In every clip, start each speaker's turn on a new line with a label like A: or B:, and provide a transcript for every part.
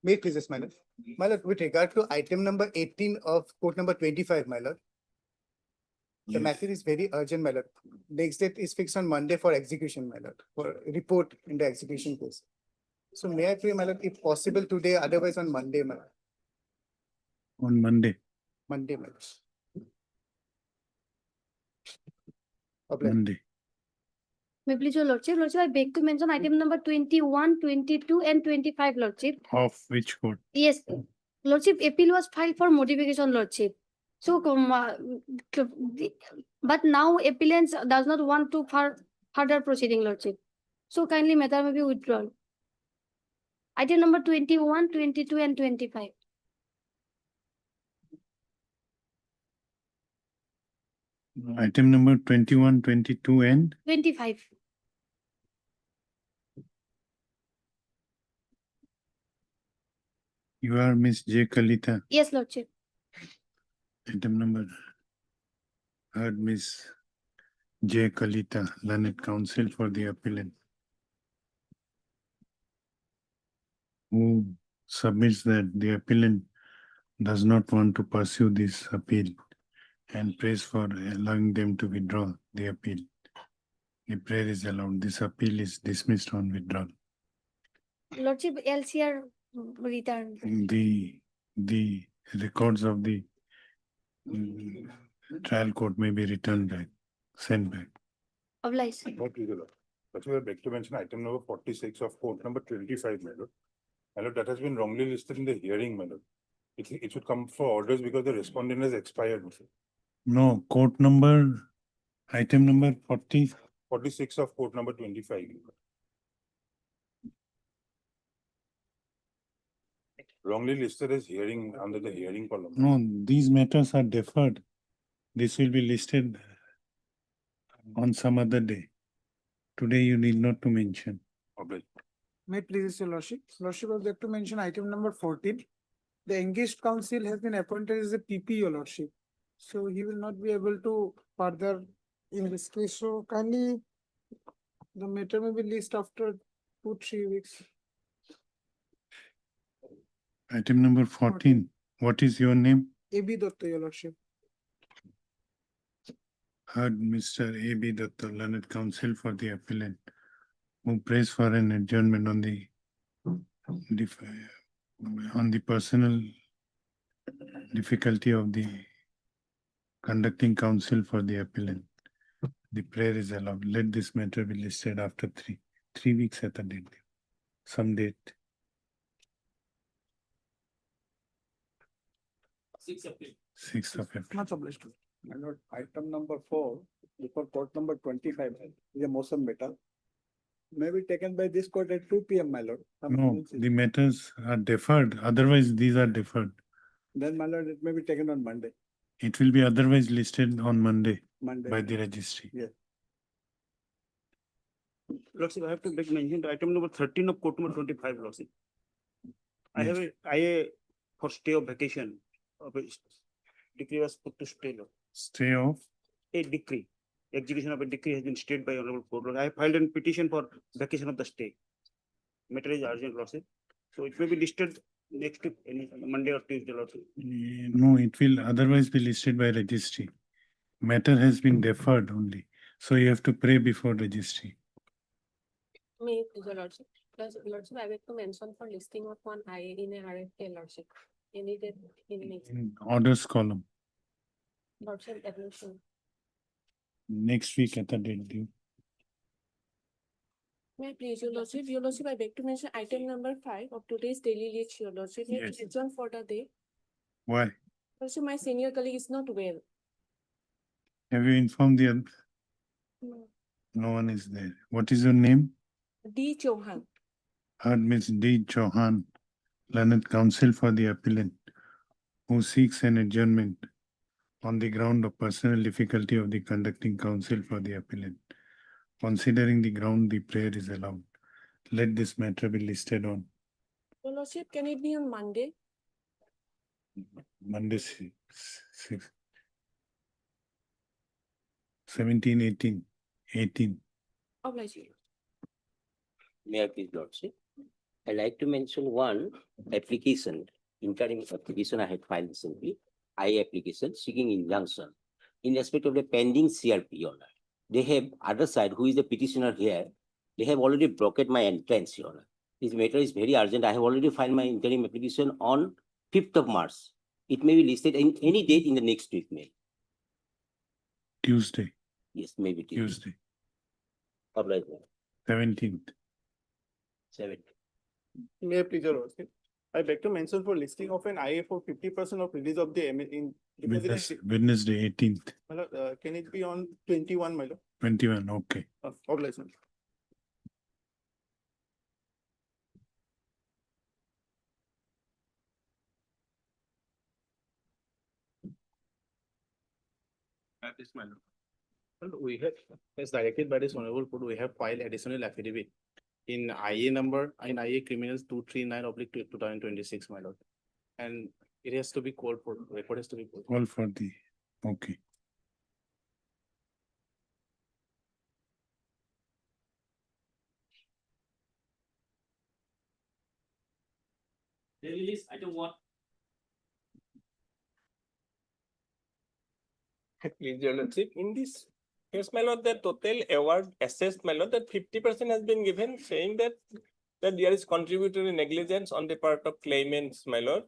A: May it please, yes, my lord. My lord, with regard to item number 18 of court number 25, my lord. The
B: Yes.
A: matter is very urgent, my lord. Next date is fixed on Monday for execution, my lord, for report in the execution case. So may I pray, my lord, if possible today, otherwise on Monday, my lord.
B: On Monday.
A: Monday, my lord. Obliged.
B: Monday.
C: May please, your lordship. Lordship, I beg to mention item number 21, 22, and 25, lordship.
B: Of which court?
C: Yes, lordship, appeal was filed for modification, lordship. So, but now appellant does not want to further proceeding, lordship. So kindly matter may be withdrawn. Item number 21, 22, and 25.
B: Item number 21, 22, and
C: 25.
B: you are Miss J. Kalita.
C: Yes, lordship.
B: Item number. Heard Miss J. Kalita, learned counsel for the appellant, who submits that the appellant does not want to pursue this appeal and prays for allowing them to withdraw the appeal. The prayer is allowed. This appeal is dismissed on withdrawal.
C: Lordship, LCR returned.
B: The records of the trial court may be returned back, sent back.
C: Obliged.
D: Not legal. That's why I beg to mention item number 46 of court number 25, my lord. My lord, that has been wrongly listed in the hearing, my lord. It should come for orders because the respondent has expired.
B: No, court number, item number 40.
D: 46 of court number 25. Wrongly listed as hearing under the hearing column.
B: No, these matters are deferred. This will be listed on some other day. Today you need not to mention.
D: Obliged.
E: May it please your lordship. Lordship, I would like to mention item number 14. The engaged counsel has been appointed as a PP, your lordship. So he will not be able to further in this case. So kindly, the matter may be listed after 2-3 weeks.
B: Item number 14. What is your name?
E: AB Dutta, your lordship.
B: Heard Mr. A.B. Datta, learned counsel for the appellant, who prays for an adjournment on the personal difficulty of the conducting counsel for the appellant. The prayer is allowed. Let this matter be listed after three weeks at a date. Some date. 6th of April.
E: Much obliged.
A: My lord, item number 4, before court number 25, is a motion matter. May be taken by this court at 2 p.m., my lord.
B: No, the matters are deferred. Otherwise, these are deferred.
A: Then, my lord, it may be taken on Monday.
B: It will be otherwise listed on Monday
A: Monday.
B: by the registry.
A: Yes.
F: Lordship, I have to make mention to item number 13 of court number 25, Lordship. I have a IA for stay of vacation of a decree was put to stay. Lord.
B: Stay off.
F: A decree, execution of a decree has been stayed by honorable court. Lord. I have filed a petition for vacation of the stay. Matter is urgent, Lordship. So it may be listed next week, any Monday or Tuesday, Lordship.
B: No, it will otherwise be listed by registry. Matter has been deferred only. So you have to pray before registry.
G: May it please your lordship. Lordship, I beg to mention for listing of one IA in a RFK, lordship. Any date in next.
B: In orders column,
G: Lordship, admission.
B: next week at the date due.
G: May I please your lordship. Your lordship, I beg to mention item number 5 of today's daily list, your lordship.
B: Yes.
G: It's on for the day.
B: Why?
G: Lordship, my senior colleague is not well.
B: Have you informed the other? No one is there. What is your name?
G: D. Chauhan.
B: Heard Ms. D. Chauhan, learned counsel for the appellant, who seeks an adjournment on the ground of personal difficulty of the conducting counsel for the appellant. Considering the ground, the prayer is allowed. Let this matter be listed on
G: Your lordship, can it be on Monday?
B: Monday, 17, 18.
G: Oblige you.
H: May I please, lordship? I like to mention one application, interim application I had filed recently, I application seeking injunction in respect of the pending CRP, Your Honor. They have other side, who is the petitioner here, they have already blocked my entrance, Your Honor. This matter is very urgent. I have already filed my interim application on 5th of March. It may be listed in any date in the next week, May.
B: Tuesday,
H: Yes, maybe
B: Tuesday,
H: All right,
B: 17th.
H: 7.
A: May I please, Your Lordship? I beg to mention for listing of an IA for 50% of release of the in. because it is-
B: Wednesday, 18th,
A: My lord, can it be on 21, my lord?
B: 21, okay.
A: Authorized.
I: This my lord. We have, as directed by this honorable court, we have filed additional affidavit in IA number, in IA criminals 239/2026, my lord. And it has to be called for, record has to be called.
B: All for the, okay.
I: Release item 1.
J: Please, Your Lordship, in this case, my lord, the total award assessed, my lord, that 50% has been given, saying that there is contributory negligence on the part of claimants, my lord.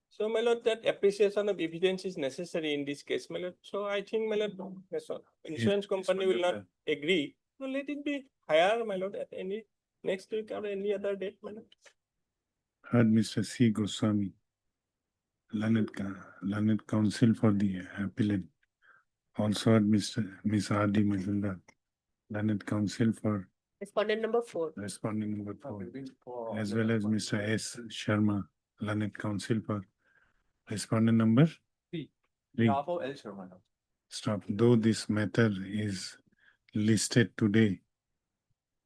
J: So, my lord, that appreciation of evidence is necessary in this case, my lord. So, I think, my lord, yes, sir, insurance company will not agree. So, let it be higher, my lord, at any next week or any other date, my lord.
B: Heard Mr. C. Goswami, learned counsel for the appellant. Also heard Ms. R.D. Majumdar, learned counsel for
G: Respondent number 4.
B: respondent number 4, as well as Mr. S. Sharma, learned counsel for respondent number 3. Stop. Though this matter is listed today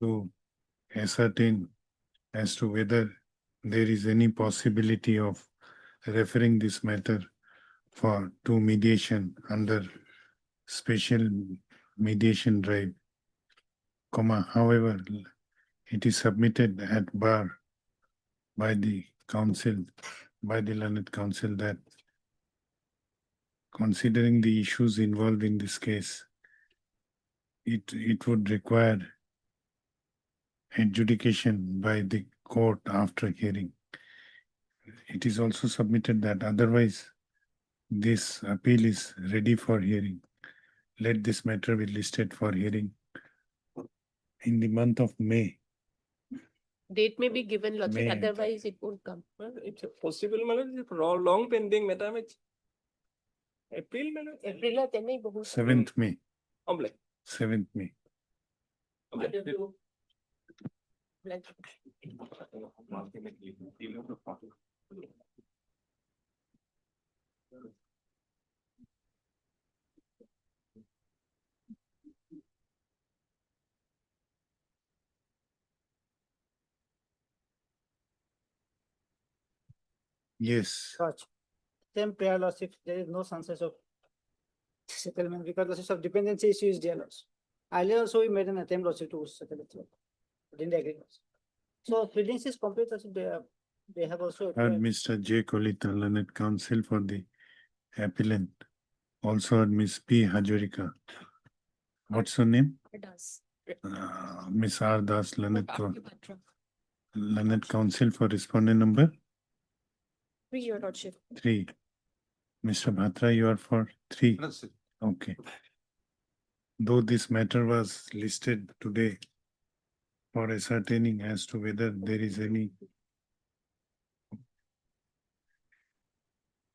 B: to ascertain as to whether there is any possibility of referring this matter to mediation under special mediation drive, however, it is submitted at bar by the council, by the learned counsel, that considering the issues involved in this case, it would require adjudication by the court after hearing. It is also submitted that otherwise this appeal is ready for hearing. Let this matter be listed for hearing in the month of May.
G: Date may be given, Lordship,
B: May.
G: otherwise it won't come.
J: Well, it's possible, my lord, it's long pending matter, which April, my lord.
G: April है, then नहीं बहुत.
B: 7th May.
J: Omelette.
B: 7th May.
G: Like,
B: Yes.
E: Such. Same prior lordship, there is no chances of settlement because lordship of dependency issue is there lordship. Earlier also we made an attempt lordship to settle it. But didn't agree. So pleadings is complete lordship, they have also.
B: Heard Mr. J. Kolita, learned counsel for the appellant. Also heard Ms. P. Hajorika. What's her name?
G: it does.
B: Ms. R. Das, learned counsel for respondent number
G: 3, Your Lordship.
B: 3. Mr. Bhatra, you are for 3. Okay. Though this matter was listed today for ascertaining as to whether there is any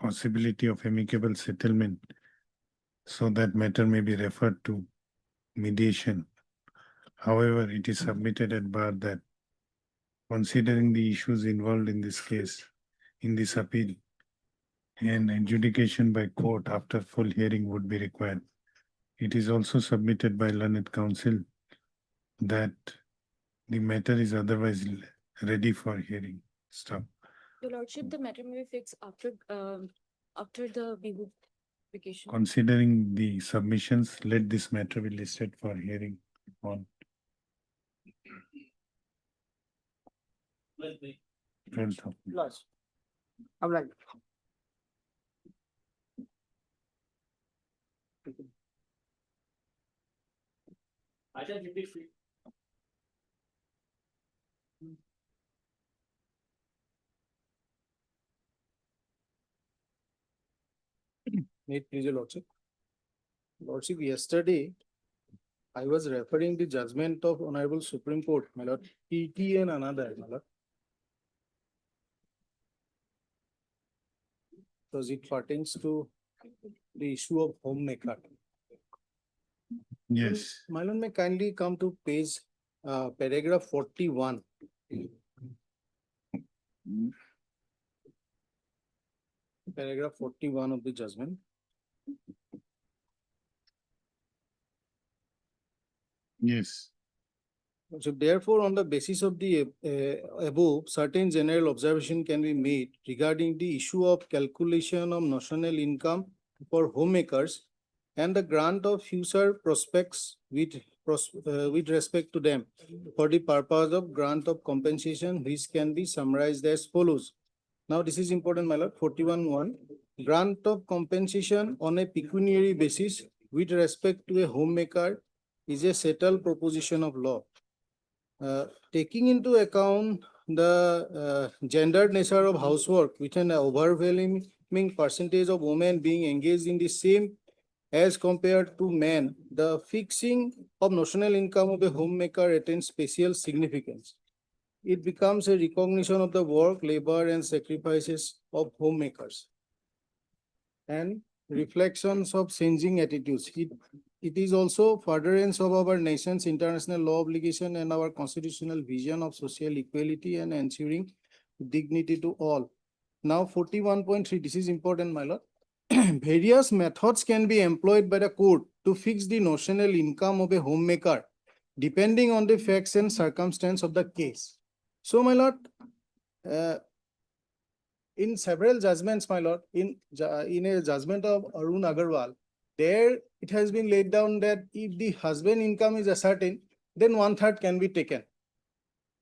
B: possibility of amicable settlement, so that matter may be referred to mediation. However, it is submitted at bar that considering the issues involved in this case, in this appeal, an adjudication by court after full hearing would be required. It is also submitted by learned counsel that the matter is otherwise ready for hearing. Stop.
K: Your Lordship, the matter may be fixed after the Bihu vacation.
B: Considering the submissions, let this matter be listed for hearing on 12th of May.
E: Plus. I'm like.
L: May it please your lordship. Lordship, yesterday, I was referring the judgment of Honorable Supreme Court, my lord, PT and another, my lord. Because it pertains to the issue of homemaker.
B: Yes,
L: My lord, may kindly come to page, paragraph 41. Paragraph 41 of the judgment.
B: yes,
L: So therefore, on the basis of the above, certain general observation can be made regarding the issue of calculation of national income for homemakers and the grant of future prospects with respect to them for the purpose of grant of compensation, which can be summarized as follows. Now, this is important, my lord, 41(1). Grant of compensation on a pecuniary basis with respect to a homemaker is a settled proposition of law. Taking into account the gendered nature of housework with an overwhelming percentage of women being engaged in the same as compared to men, the fixing of national income of a homemaker attains special significance. It becomes a recognition of the work, labor, and sacrifices of homemakers and reflections of changing attitudes. It is also furtherance of our nation's international law obligation and our constitutional vision of social equality and ensuring dignity to all. Now, 41.3, this is important, my lord. Various methods can be employed by the court to fix the national income of a homemaker, depending on the facts and circumstance of the case. So, my lord, in several judgments, my lord, in a judgment of Arun Agarwal, there it has been laid down that if the husband income is ascertained, then 1/3 can be taken.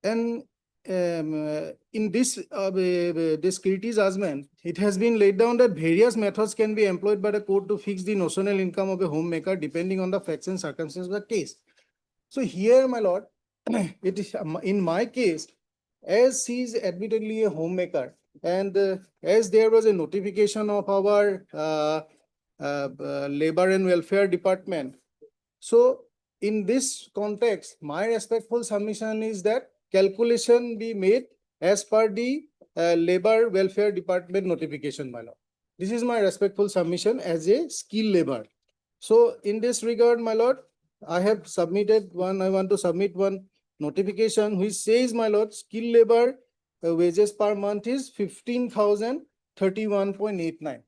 L: And in this Kirti judgment, it has been laid down that various methods can be employed by the court to fix the national income of a homemaker depending on the facts and circumstances of the case. So here, my lord, it is in my case, as she is admittedly a homemaker, and as there was a notification of our Labor and Welfare Department. So in this context, my respectful submission is that calculation be made as per the Labor Welfare Department notification, my lord. This is my respectful submission as a skilled labor. So in this regard, my lord, I have submitted one, I want to submit one notification which says, my lord, skilled labor wages per month is 15,031.89.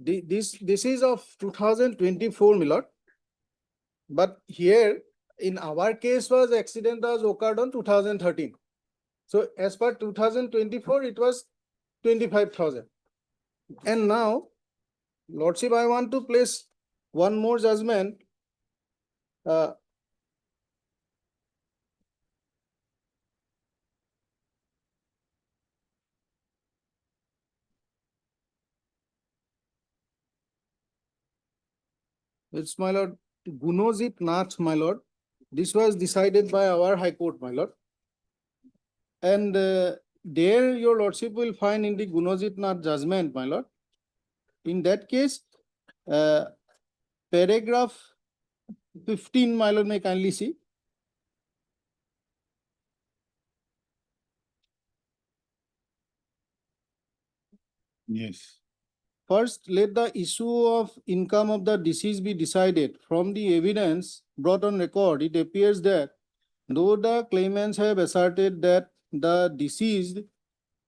L: This is of 2024, my lord. But here in our case was accident was occurred on 2013. So as per 2024, it was 25,000. And now, lordship, I want to place one more judgment. It's my lord, Gunojit Nath, my lord. This was decided by our High Court, my lord. And there your lordship will find in the Gunojit Nath judgment, my lord. In that case, paragraph 15, my lord, may kindly see.
B: yes,
L: First, let the issue of income of the deceased be decided. From the evidence brought on record, it appears that though the claimants have asserted that the deceased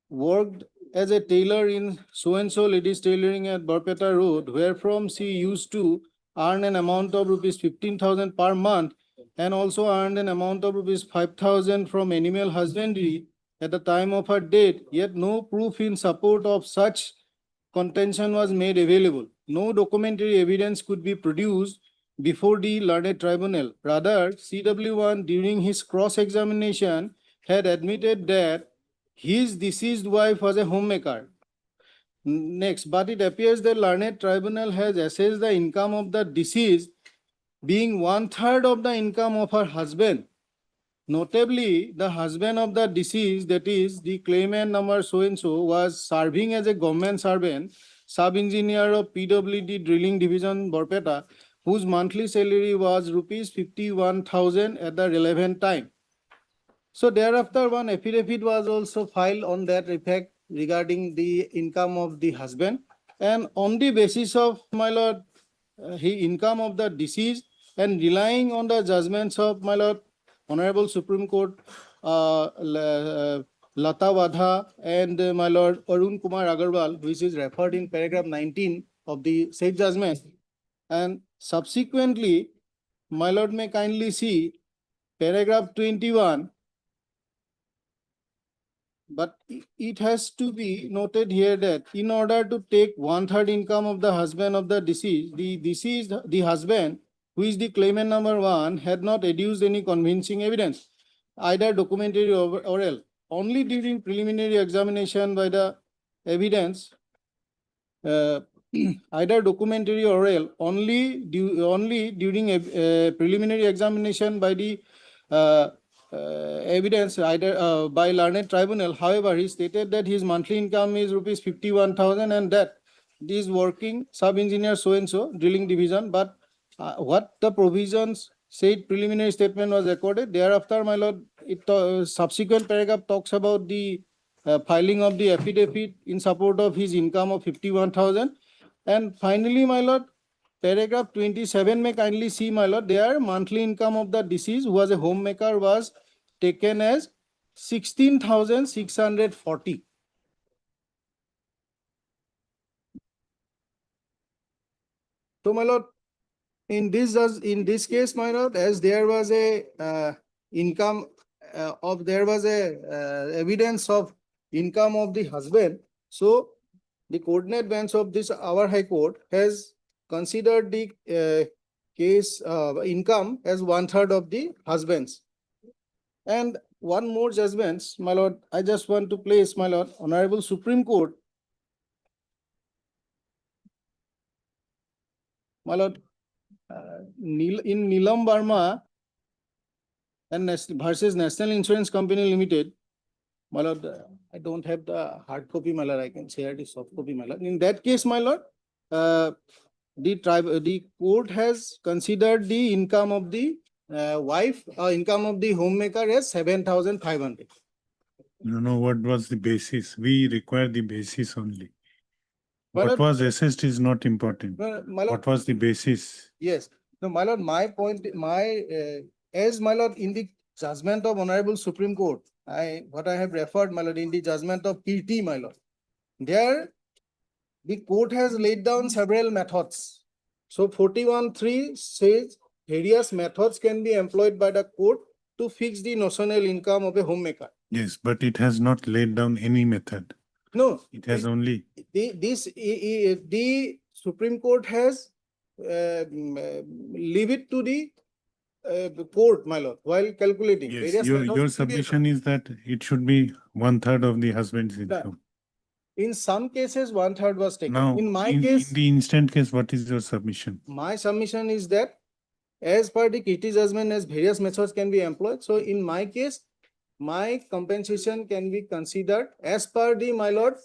L: worked as a tailor in so-and-so ladies tailoring at Barpeta Road, wherefrom she used to earn an amount of rupees 15,000 per month and also earned an amount of rupees 5,000 from animal husbandry at the time of her death, yet no proof in support of such contention was made available. No documentary evidence could be produced before the learned tribunal. Rather, CW1 during his cross-examination had admitted that his deceased wife was a homemaker. Next, but it appears the learned tribunal has assessed the income of the deceased being 1/3 of the income of her husband. Notably, the husband of the deceased, that is the claimant number so-and-so, was serving as a government servant, sub-engineer of PWD Drilling Division, Borpeta, whose monthly salary was rupees 51,000 at the relevant time. So thereafter, one affidavit was also filed on that effect regarding the income of the husband. And on the basis of, my lord, income of the deceased, and relying on the judgments of, my lord, Honorable Supreme Court, Lata Vadha and my lord Arun Kumar Agarwal, which is referred in paragraph 19 of the said judgment. And subsequently, my lord may kindly see paragraph 21. But it has to be noted here that in order to take 1/3 income of the husband of the deceased, the husband, who is the claimant number 1, had not adduced any convincing evidence, either documentary or oral. Only during preliminary examination by the evidence, either documentary or oral, only during a preliminary examination by the evidence either by learned tribunal. However, he stated that his monthly income is rupees 51,000 and that this working sub-engineer so-and-so drilling division. But what the provisions said preliminary statement was recorded. Thereafter, my lord, subsequent paragraph talks about the filing of the affidavit in support of his income of 51,000. And finally, my lord, paragraph 27 may kindly see, my lord, their monthly income of the deceased who was a homemaker was taken as 16,640. So, my lord, in this case, my lord, as there was a income there was a evidence of income of the husband, so the coordinate bench of this our High Court has considered the case income as 1/3 of the husband's. And one more judgments, my lord, I just want to place, my lord, Honorable Supreme Court, my lord, in Neelam Verma and versus National Insurance Company Limited, my lord, I don't have the hard copy, my lord, I can share the soft copy, my lord. In that case, my lord, the court has considered the income of the wife, income of the homemaker as 7,500.
B: No, what was the basis? We require the basis only.
L: My
B: What
L: lord,
B: was assessed is not important.
L: my lord,
B: What was the basis?
L: yes, no, my lord, my point, as my lord, in the judgment of Honorable Supreme Court, what I have referred, my lord, in the judgment of Kirti, my lord, there the court has laid down several methods. So 41(3) says various methods can be employed by the court to fix the notional income of a homemaker.
B: Yes, but it has not laid down any method.
L: No,
B: It has only,
L: the Supreme Court has leave it to the court, my lord, while calculating.
B: yes,
L: various methods
B: your
L: can be
B: submission is that it should be 1/3 of the husband's income.
L: In some cases, 1/3 was taken.
B: Now,
L: In my
B: in
L: case,
B: the instant case, what is your submission?
L: my submission is that as per the Kirti judgment, as various methods can be employed. So in my case, my compensation can be considered as per the, my lord,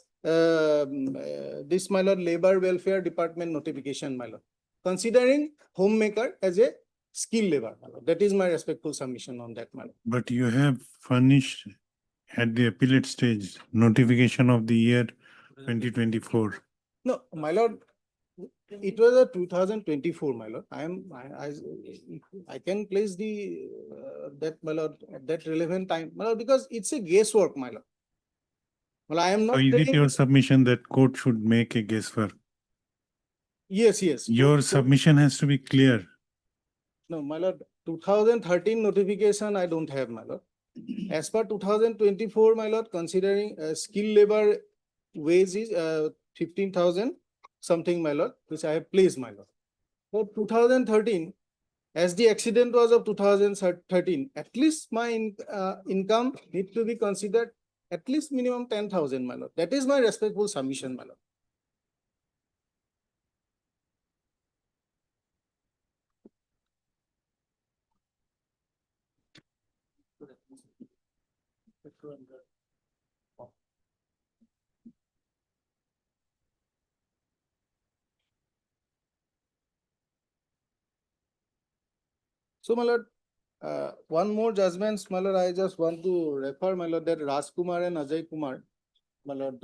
L: this, my lord, Labor Welfare Department notification, my lord, considering homemaker as a skilled labor, my lord. That is my respectful submission on that, my lord.
B: But you have furnished at the appellate stage notification of the year 2024.
L: No, my lord, it was a 2024, my lord. I can place the that, my lord, at that relevant time, my lord, because it's a guesswork, my lord. Well, I am
B: So
L: not
B: is it
L: saying,
B: your submission that court should make a guesswork?
L: yes, yes.
B: Your submission has to be clear.
L: No, my lord, 2013 notification, I don't have, my lord. As per 2024, my lord, considering skilled labor wages, 15,000 something, my lord, which I have placed, my lord. For 2013, as the accident was of 2013, at least my income need to be considered at least minimum 10,000, my lord. That is my respectful submission, my lord. So, my lord, one more judgments, my lord, I just want to refer, my lord, that Rajkumar and Ajay Kumar, my lord,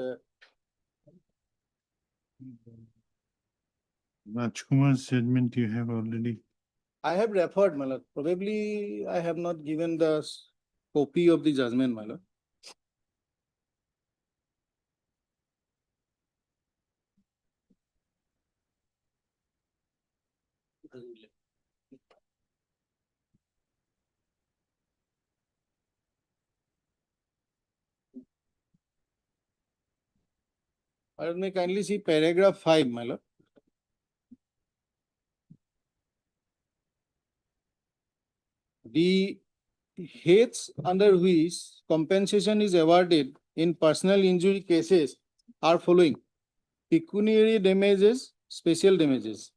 B: Rajkumar's judgment you have already.
L: I have referred, my lord. Probably I have not given the copy of the judgment, my lord. I may kindly see paragraph 5, my lord. The heads under which compensation is awarded in personal injury cases are following: pecuniary damages, special damages.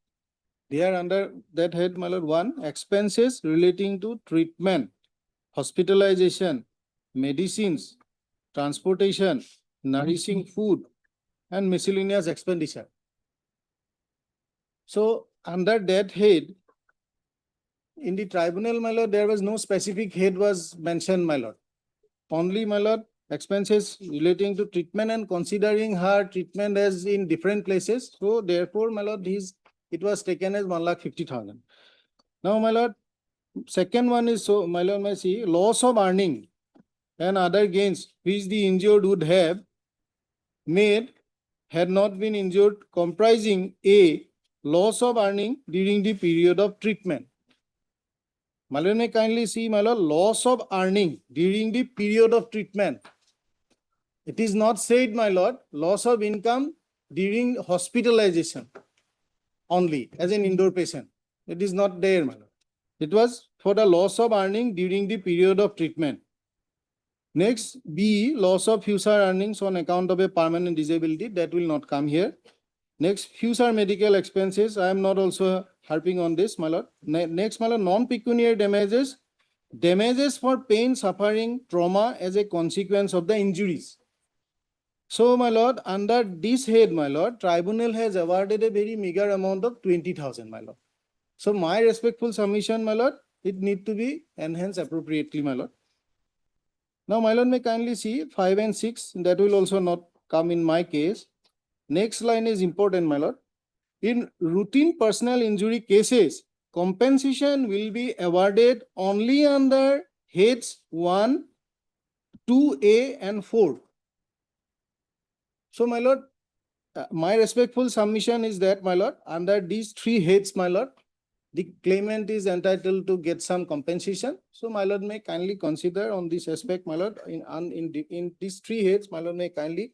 L: They are under that head, my lord. 1, expenses relating to treatment, hospitalization, medicines, transportation, nourishing food, and miscellaneous expenditure. So under that head, in the tribunal, my lord, there was no specific head was mentioned, my lord. Only, my lord, expenses relating to treatment and considering her treatment as in different places. So therefore, my lord, it was taken as 1,50,000. Now, my lord, second one is, so my lord may see, loss of earning and other gains which the injured would have made had not been injured, comprising A, loss of earning during the period of treatment. My lord may kindly see, my lord, loss of earning during the period of treatment. It is not said, my lord, loss of income during hospitalization only as an indoor patient. It is not there, my lord. It was for the loss of earning during the period of treatment. Next, B, loss of future earnings on account of a permanent disability. That will not come here. Next, future medical expenses. I am not also harping on this, my lord. Next, my lord, non-pecuniary damages. Damages for pain, suffering, trauma as a consequence of the injuries. So, my lord, under this head, my lord, tribunal has awarded a very meager amount of 20,000, my lord. So, my respectful submission, my lord, it need to be enhanced appropriately, my lord. Now, my lord may kindly see 5 and 6, that will also not come in my case. Next line is important, my lord. In routine personal injury cases, compensation will be awarded only under heads 1, 2A and 4. So, my lord, my respectful submission is that, my lord, under these 3 heads, my lord, the claimant is entitled to get some compensation. So, my lord may kindly consider on this aspect, my lord, in these 3 heads, my lord may kindly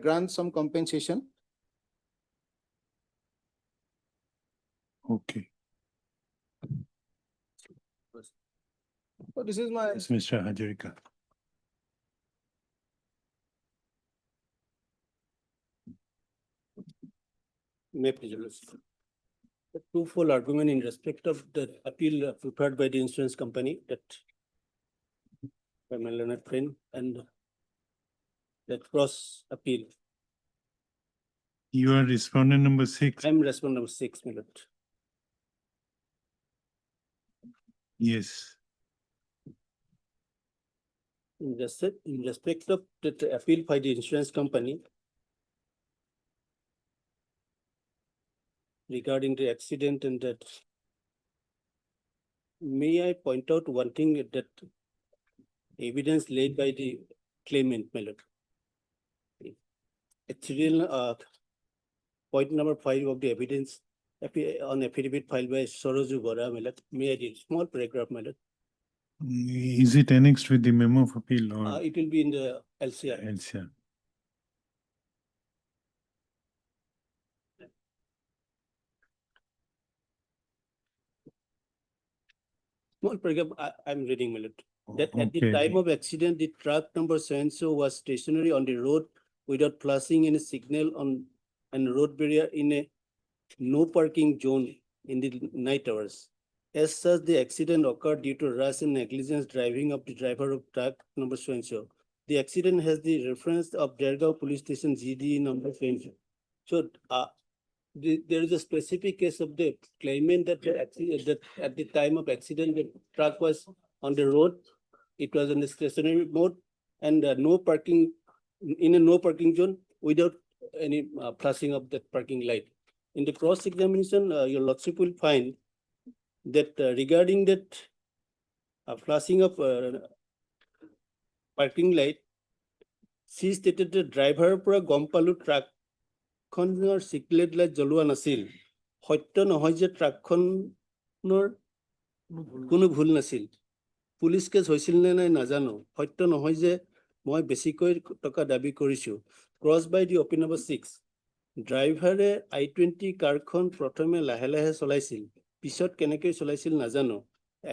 L: grant some compensation.
B: Okay.
L: So, this is my.
B: Yes, Mr. Hajarika.
M: May please. The twofold argument in respect of the appeal prepared by the insurance company that by my learned friend and that cross appeal.
B: You are respondent number 6.
M: I am respondent number 6, my lord.
B: Yes.
M: In respect of that appeal by the insurance company regarding the accident and that, may I point out one thing that evidence laid by the claimant, my lord. Actually, point number 5 of the evidence on affidavit filed by Soroju Bora, my lord. May I read small paragraph, my lord?
B: Is it annexed with the memo of appeal or
M: It will be in the LCR.
B: LCR?
M: Small paragraph, I'm reading, my lord. That at the
B: Okay.
M: time of accident, the truck number so-and-so was stationary on the road without flashing any signal on and road barrier in a no parking zone in the night hours. As such, the accident occurred due to rash and negligence driving of the driver of truck number so-and-so. The accident has the reference of Dergaon Police Station GD number so-and-so. So, there is a specific case of the claimant that that at the time of accident, the truck was on the road. It was in the stationary mode and no parking in a no parking zone without any flashing of that parking light. In the cross examination, your lordship will find that regarding that flashing of parking light, she stated the driver পৰা গম পালো ট্ৰাকখনৰ signal light জ্বলোৱা নাছিল। সত্য নহয় যে ট্ৰাকখনৰ কোনো ভুল নাছিল। পুলিচ কেছ হৈছিল নে নাই নাজানো। সত্য নহয় যে মই বেছিকৈ টকা দাবী কৰিছো। ক্ৰছ বাই দি অপিন নম্বৰ 6। ড্ৰাইভাৰে I-20 কাৰখন প্ৰথমে লাহে লাহে চলাইছিল। পিছত কেনেকৈ চলাইছিল নাজানো।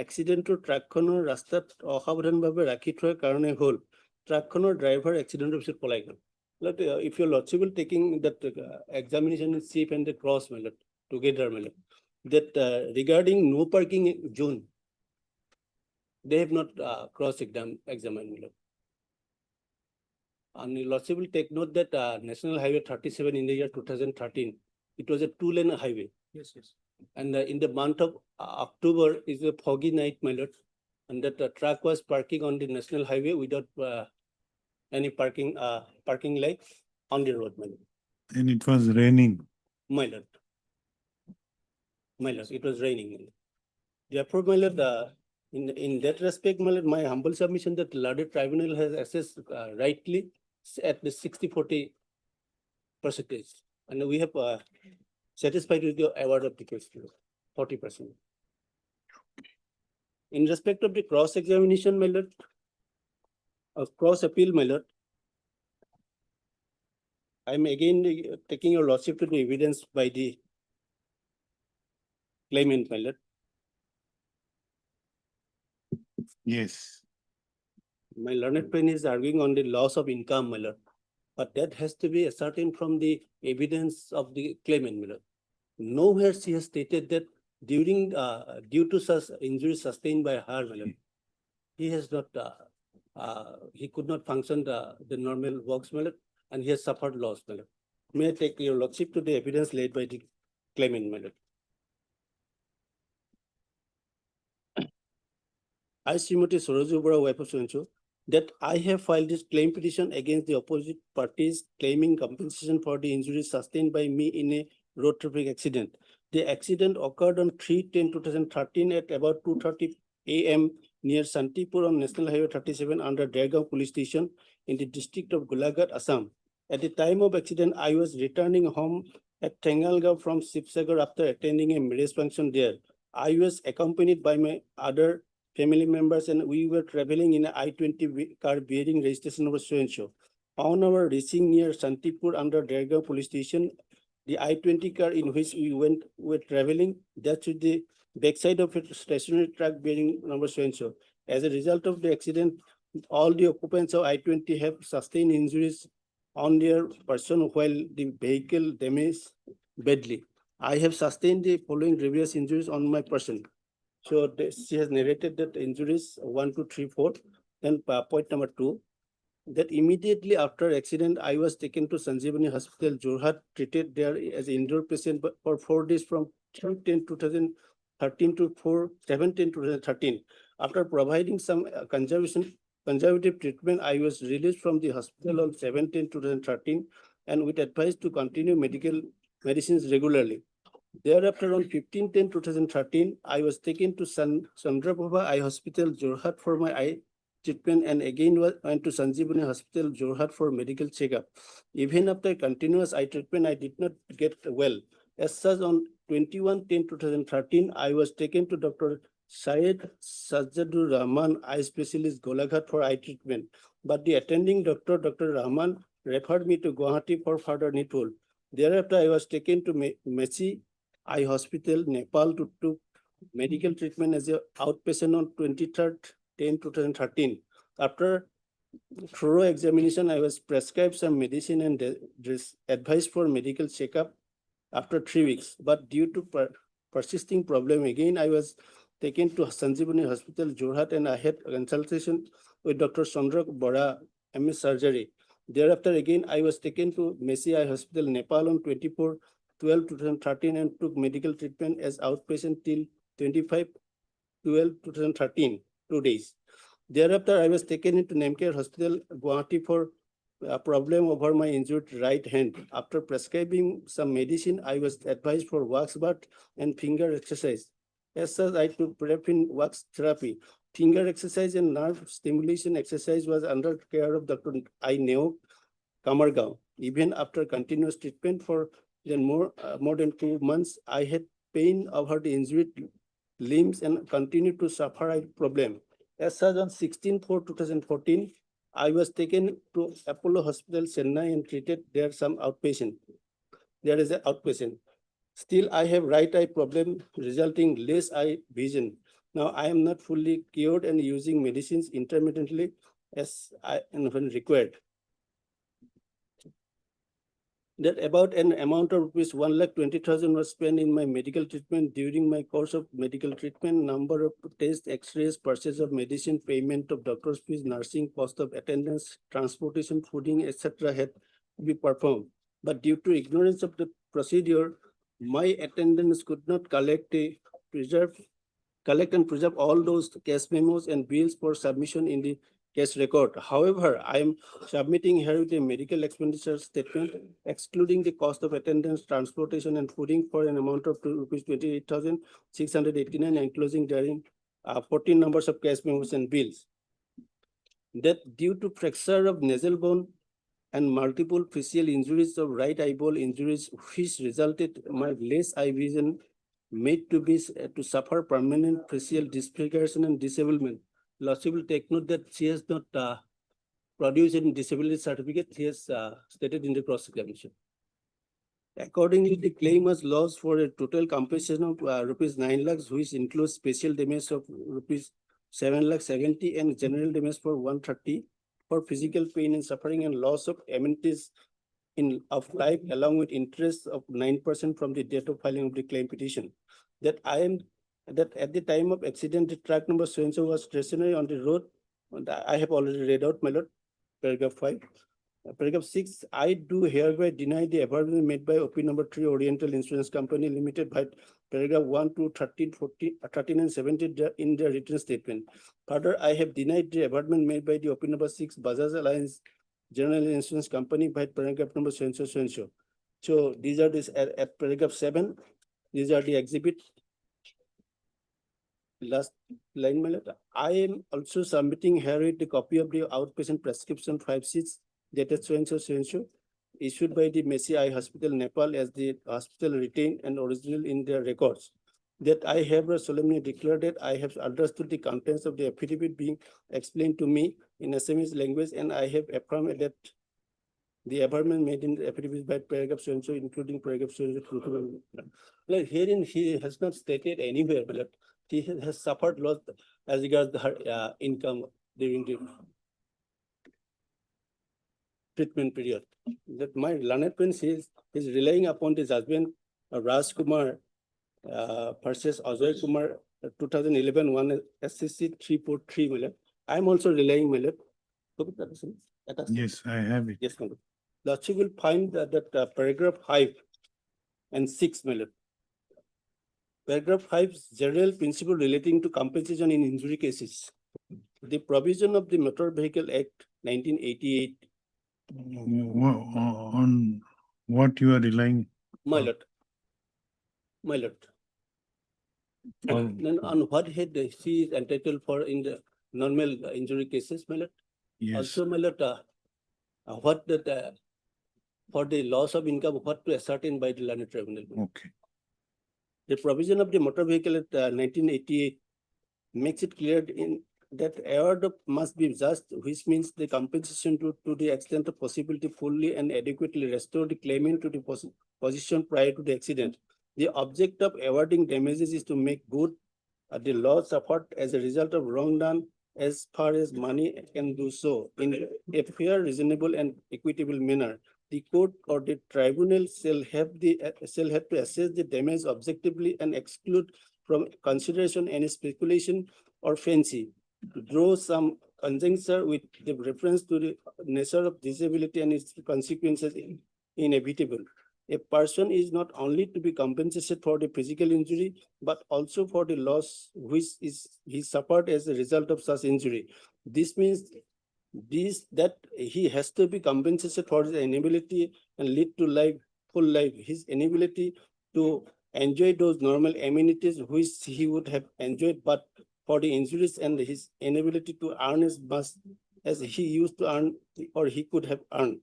M: এক্সিডেণ্টৰ ট্ৰাকখনৰ ৰাস্তাত অসাৱধানভাৱে ৰাখি থোৱাৰ কাৰণে হ'ল। ট্ৰাকখনৰ ড্ৰাইভাৰ এক্সিডেণ্টৰ পিছত পলাই গ'ল। If your lordship will taking that examination in chief and the cross, my lord, together, my lord, that regarding no parking zone, they have not cross-examined, my lord. And your lordship will take note that National Highway 37 in the year 2013, it was a 2-lane highway.
E: Yes, yes.
M: And in the month of October is a foggy night, my lord, and that truck was parking on the National Highway without any parking lights on the road, my lord.
B: And it was raining.
M: My lord. My lord, it was raining. My lord. Therefore, my lord, in that respect, my lord, my humble submission that Ladder Tribunal has assessed rightly at the 60-40%. And we have satisfied with the award of the case, 40%. In respect of the cross-examination, my lord, of cross-appeal, my lord, I'm again taking your lordship to the evidence by the claimant, my lord.
B: Yes.
M: My learned friend is arguing on the loss of income, my lord, but that has to be ascertained from the evidence of the claimant, my lord. Nowhere she has stated that during due to such injuries sustained by her, my lord, he has not he could not function the normal works, my lord, and he has suffered loss, my lord. May I take your lordship to the evidence laid by the claimant, my lord. I, Srimati Soroju Bora, wife of so-and-so, that I have filed this claim petition against the opposite parties claiming compensation for the injuries sustained by me in a road traffic accident. The accident occurred on 3/10/2013 at about 2:30 AM near Santipur on National Highway 37 under Dergaon Police Station in the district of Golaghat, Assam. At the time of accident, I was returning home at Tengalgaon from Sibsagar after attending a marriage function there. I was accompanied by my other family members and we were traveling in an I-20 car bearing registration number so-and-so. On our reaching near Santipur under Dergaon Police Station, the I-20 car in which we were traveling, that's with the backside of a stationary truck bearing number so-and-so. As a result of the accident, all the occupants of I-20 have sustained injuries on their person while the vehicle damaged badly. I have sustained the following grievous injuries on my person. So she has narrated that injuries 1, 2, 3, 4. Then point number 2, that immediately after accident, I was taken to Sanjeevani Hospital, Jorhat, treated there as an indoor patient for 4 days from 3/10/2013 to 4/7/2013. After providing some conservative treatment, I was released from the hospital on 7/10/2013 and with advice to continue medicines regularly. Thereafter, on 15/10/2013, I was taken to Chandraprabha Eye Hospital, Jorhat for my eye treatment and again went to Sanjeevani Hospital, Jorhat for medical checkup. Even after continuous eye treatment, I did not get well. As such, on 21/10/2013, I was taken to Dr. Syed Sajjadur Rahman, eye specialist, Golaghat for eye treatment. But the attending doctor, Dr. Rahman, referred me to Gauhati for further needful. Thereafter, I was taken to Mechi Eye Hospital, Nepal to medical treatment as a outpatient on 23rd 10 2013. After thorough examination, I was prescribed some medicine and advised for medical checkup after 3 weeks. But due to persisting problem again, I was taken to Sanjeevani Hospital, Jorhat, and I had consultation with Dr. Chandra Bora, MS surgery. Thereafter, again, I was taken to Messi Eye Hospital, Nepal on 24/12/2013 and took medical treatment as outpatient till 25/12/2013, 2 days. Thereafter, I was taken into Nemcare Hospital, Gauhati for a problem over my injured right hand. After prescribing some medicine, I was advised for wax bath and finger exercise. As such, I took paraffin wax therapy. Finger exercise and nerve stimulation exercise was under care of Dr. I. Neo Kamargaon. Even after continuous treatment for more than 2 months, I had pain over the injured limbs and continued to suffer a problem. As such, on 16/4/2014, I was taken to Apollo Hospital, Chennai, and treated there some outpatient. There is an outpatient. Still, I have right eye problem resulting less eye vision. Now, I am not fully cured and using medicines intermittently as when required. That about an amount of rupees 1,20,000 was spent in my medical treatment during my course of medical treatment. Number of tests, x-rays, purchase of medicine, payment of doctor's fees, nursing, cost of attendance, transportation, fooding, etc. had to be performed. But due to ignorance of the procedure, my attendants could not collect and preserve all those case memos and bills for submission in the case record. However, I am submitting here with a medical expenditure statement, excluding the cost of attendance, transportation, and fooding for an amount of rupees 28,689, enclosing therein 14 numbers of case memos and bills. That due to fracture of nasal bone and multiple facial injuries of right eyeball injuries, which resulted my less eye vision, made to suffer permanent facial disfiguration and disablement. Lordship will take note that she has not produced any disability certificate. She has stated in the cross examination. Accordingly, the claim was lodged for a total compensation of rupees 9 lakhs, which includes special damage of rupees 7,70,000 and general damage for 130 for physical pain and suffering and loss of amenities of life, along with interest of 9% from the date of filing of the claim petition. That at the time of accident, the truck number so-and-so was stationary on the road. And I have already read out, my lord, paragraph 5. Paragraph 6, I do hereby deny the averment made by OP number 3 Oriental Insurance Company Limited by paragraph 1 to 13, 14, 13 and 17 in their written statement. Further, I have denied the averment made by the OP number 6 Bajaj Alliance General Insurance Company by paragraph number so-and-so, so-and-so. So these are this at paragraph 7, these are the exhibits. Last line, my lord. I am also submitting here with the copy of the outpatient prescription 5 sheets dated so-and-so, issued by the Messi Eye Hospital, Nepal, as the hospital retained and original in their records. That I have solemnly declared that I have understood the contents of the affidavit being explained to me in Assamese language, and I have affirmed that the averment made in the affidavit by paragraph so-and-so, including paragraph so-and-so. Like herein, he has not stated anywhere, but she has suffered loss as regards her income during the treatment period. That my learned friend is relying upon the judgment of Raj Kumar versus Ajay Kumar 2011 1 SCC 343 million. I am also relying, my lord.
B: Yes, I have it.
M: Yes, my lord. Lordship will find that paragraph 5 and 6, my lord. Paragraph 5, general principle relating to compensation in injury cases. The provision of the Motor Vehicle Act 1988.
B: On what you are relying?
M: My lord. My lord. Then on what head she is entitled for in the normal injury cases, my lord?
B: Yes,
M: Also, my lord, what that for the loss of income, what to ascertain by the learned tribunal?
B: okay.
M: The provision of the Motor Vehicle Act 1988 makes it clear in that award must be just, which means the compensation to the extent of possibility fully and adequately restore the claimant to the position prior to the accident. The object of awarding damages is to make good the loss suffered as a result of wrong done as far as money can do so in a fair, reasonable and equitable manner. The court or the tribunal shall have to assess the damage objectively and exclude from consideration any speculation or fancy. To draw some conjecture with the reference to the nature of disability and its consequences inevitable. A person is not only to be compensated for the physical injury, but also for the loss which he suffered as a result of such injury. This means that he has to be compensated for his inability and lead to full life, his inability to enjoy those normal amenities which he would have enjoyed, but for the injuries and his inability to earn as much as he used to earn or he could have earned.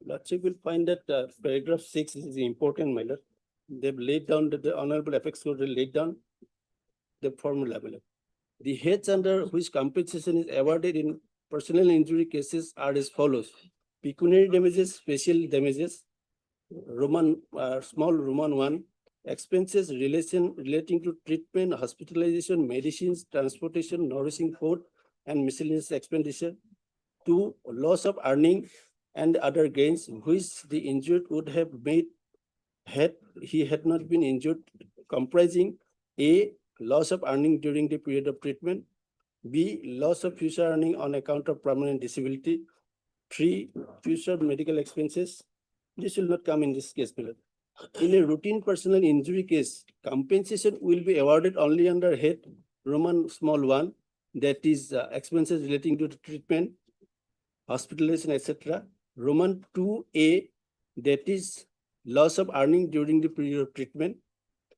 M: Lordship will find that paragraph 6 is important, my lord. They've laid down the Honorable Apex Court will laid down the formula. My lord. The heads under which compensation is awarded in personal injury cases are as follows: pecuniary damages, special damages, small Roman 1, expenses relating to treatment, hospitalization, medicines, transportation, nourishing food, and miscellaneous expenditure. 2, loss of earning and other gains which the injured would have made had he had not been injured, comprising A, loss of earning during the period of treatment, B, loss of future earning on account of permanent disability, 3, future medical expenses. This will not come in this case. In a routine personal injury case, compensation will be awarded only under head Roman small 1, that is expenses relating to the treatment, hospitalization, etc. Roman 2A, that is loss of earning during the period of treatment.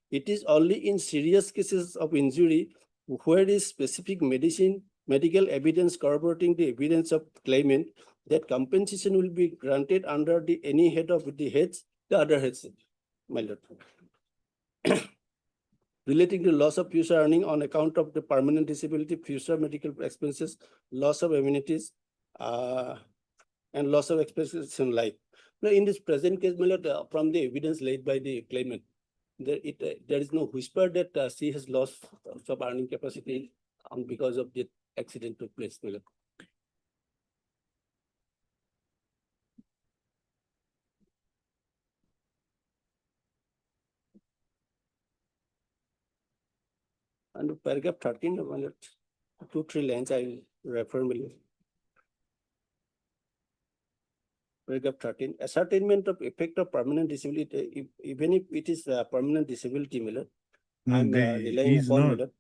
M: It is only in serious cases of injury where is specific medical evidence corroborating the evidence of claimant that compensation will be granted under any head of the other heads, my lord. Relating to loss of future earning on account of the permanent disability, future medical expenses, loss of amenities, and loss of expenses in life. Now, in this present case, my lord, from the evidence laid by the claimant, there is no whisper that she has lost some earning capacity because of the accident took place, my lord. And paragraph 13, my lord, 2-3 lines I will refer, my lord. Paragraph 13, ascertainment of effect of permanent disability, even if it is permanent disability, my lord,
B: No,
M: I'm relying
B: he's
M: upon, my
B: not,
M: lord,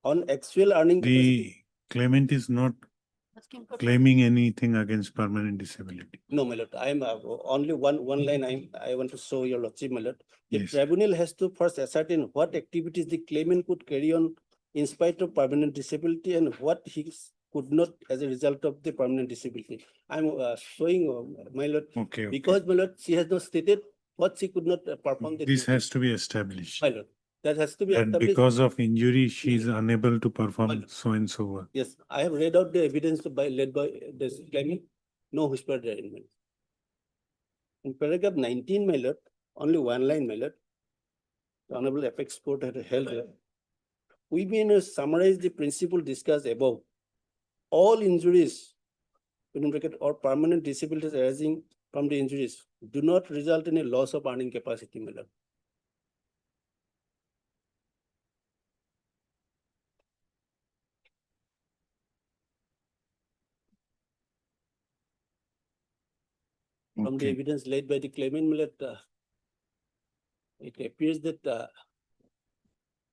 M: on actual earning
B: the
M: capacity.
B: claimant is not claiming anything against permanent disability.
M: No, my lord, I am only one line I want to show your lordship, my lord. The
B: Yes.
M: tribunal has to first ascertain what activities the claimant could carry on in spite of permanent disability and what he could not as a result of the permanent disability. I'm showing, my lord,
B: Okay, okay.
M: because, my lord, she has not stated what she could not perform the
B: This
M: duty.
B: has to be established.
M: My lord, that has to be
B: That
M: established.
B: because of injury, she is unable to perform
M: Well-
B: so and so work.
M: Yes, I have read out the evidence led by this claimant. No whispered arraignment. In paragraph 19, my lord, only one line, my lord. The Honorable Apex Court had held here. We may summarize the principle discussed above. All injuries, within bracket, or permanent disabilities arising from the injuries do not result in a loss of earning capacity, my lord. From the
B: Okay.
M: evidence laid by the claimant, my lord, it appears that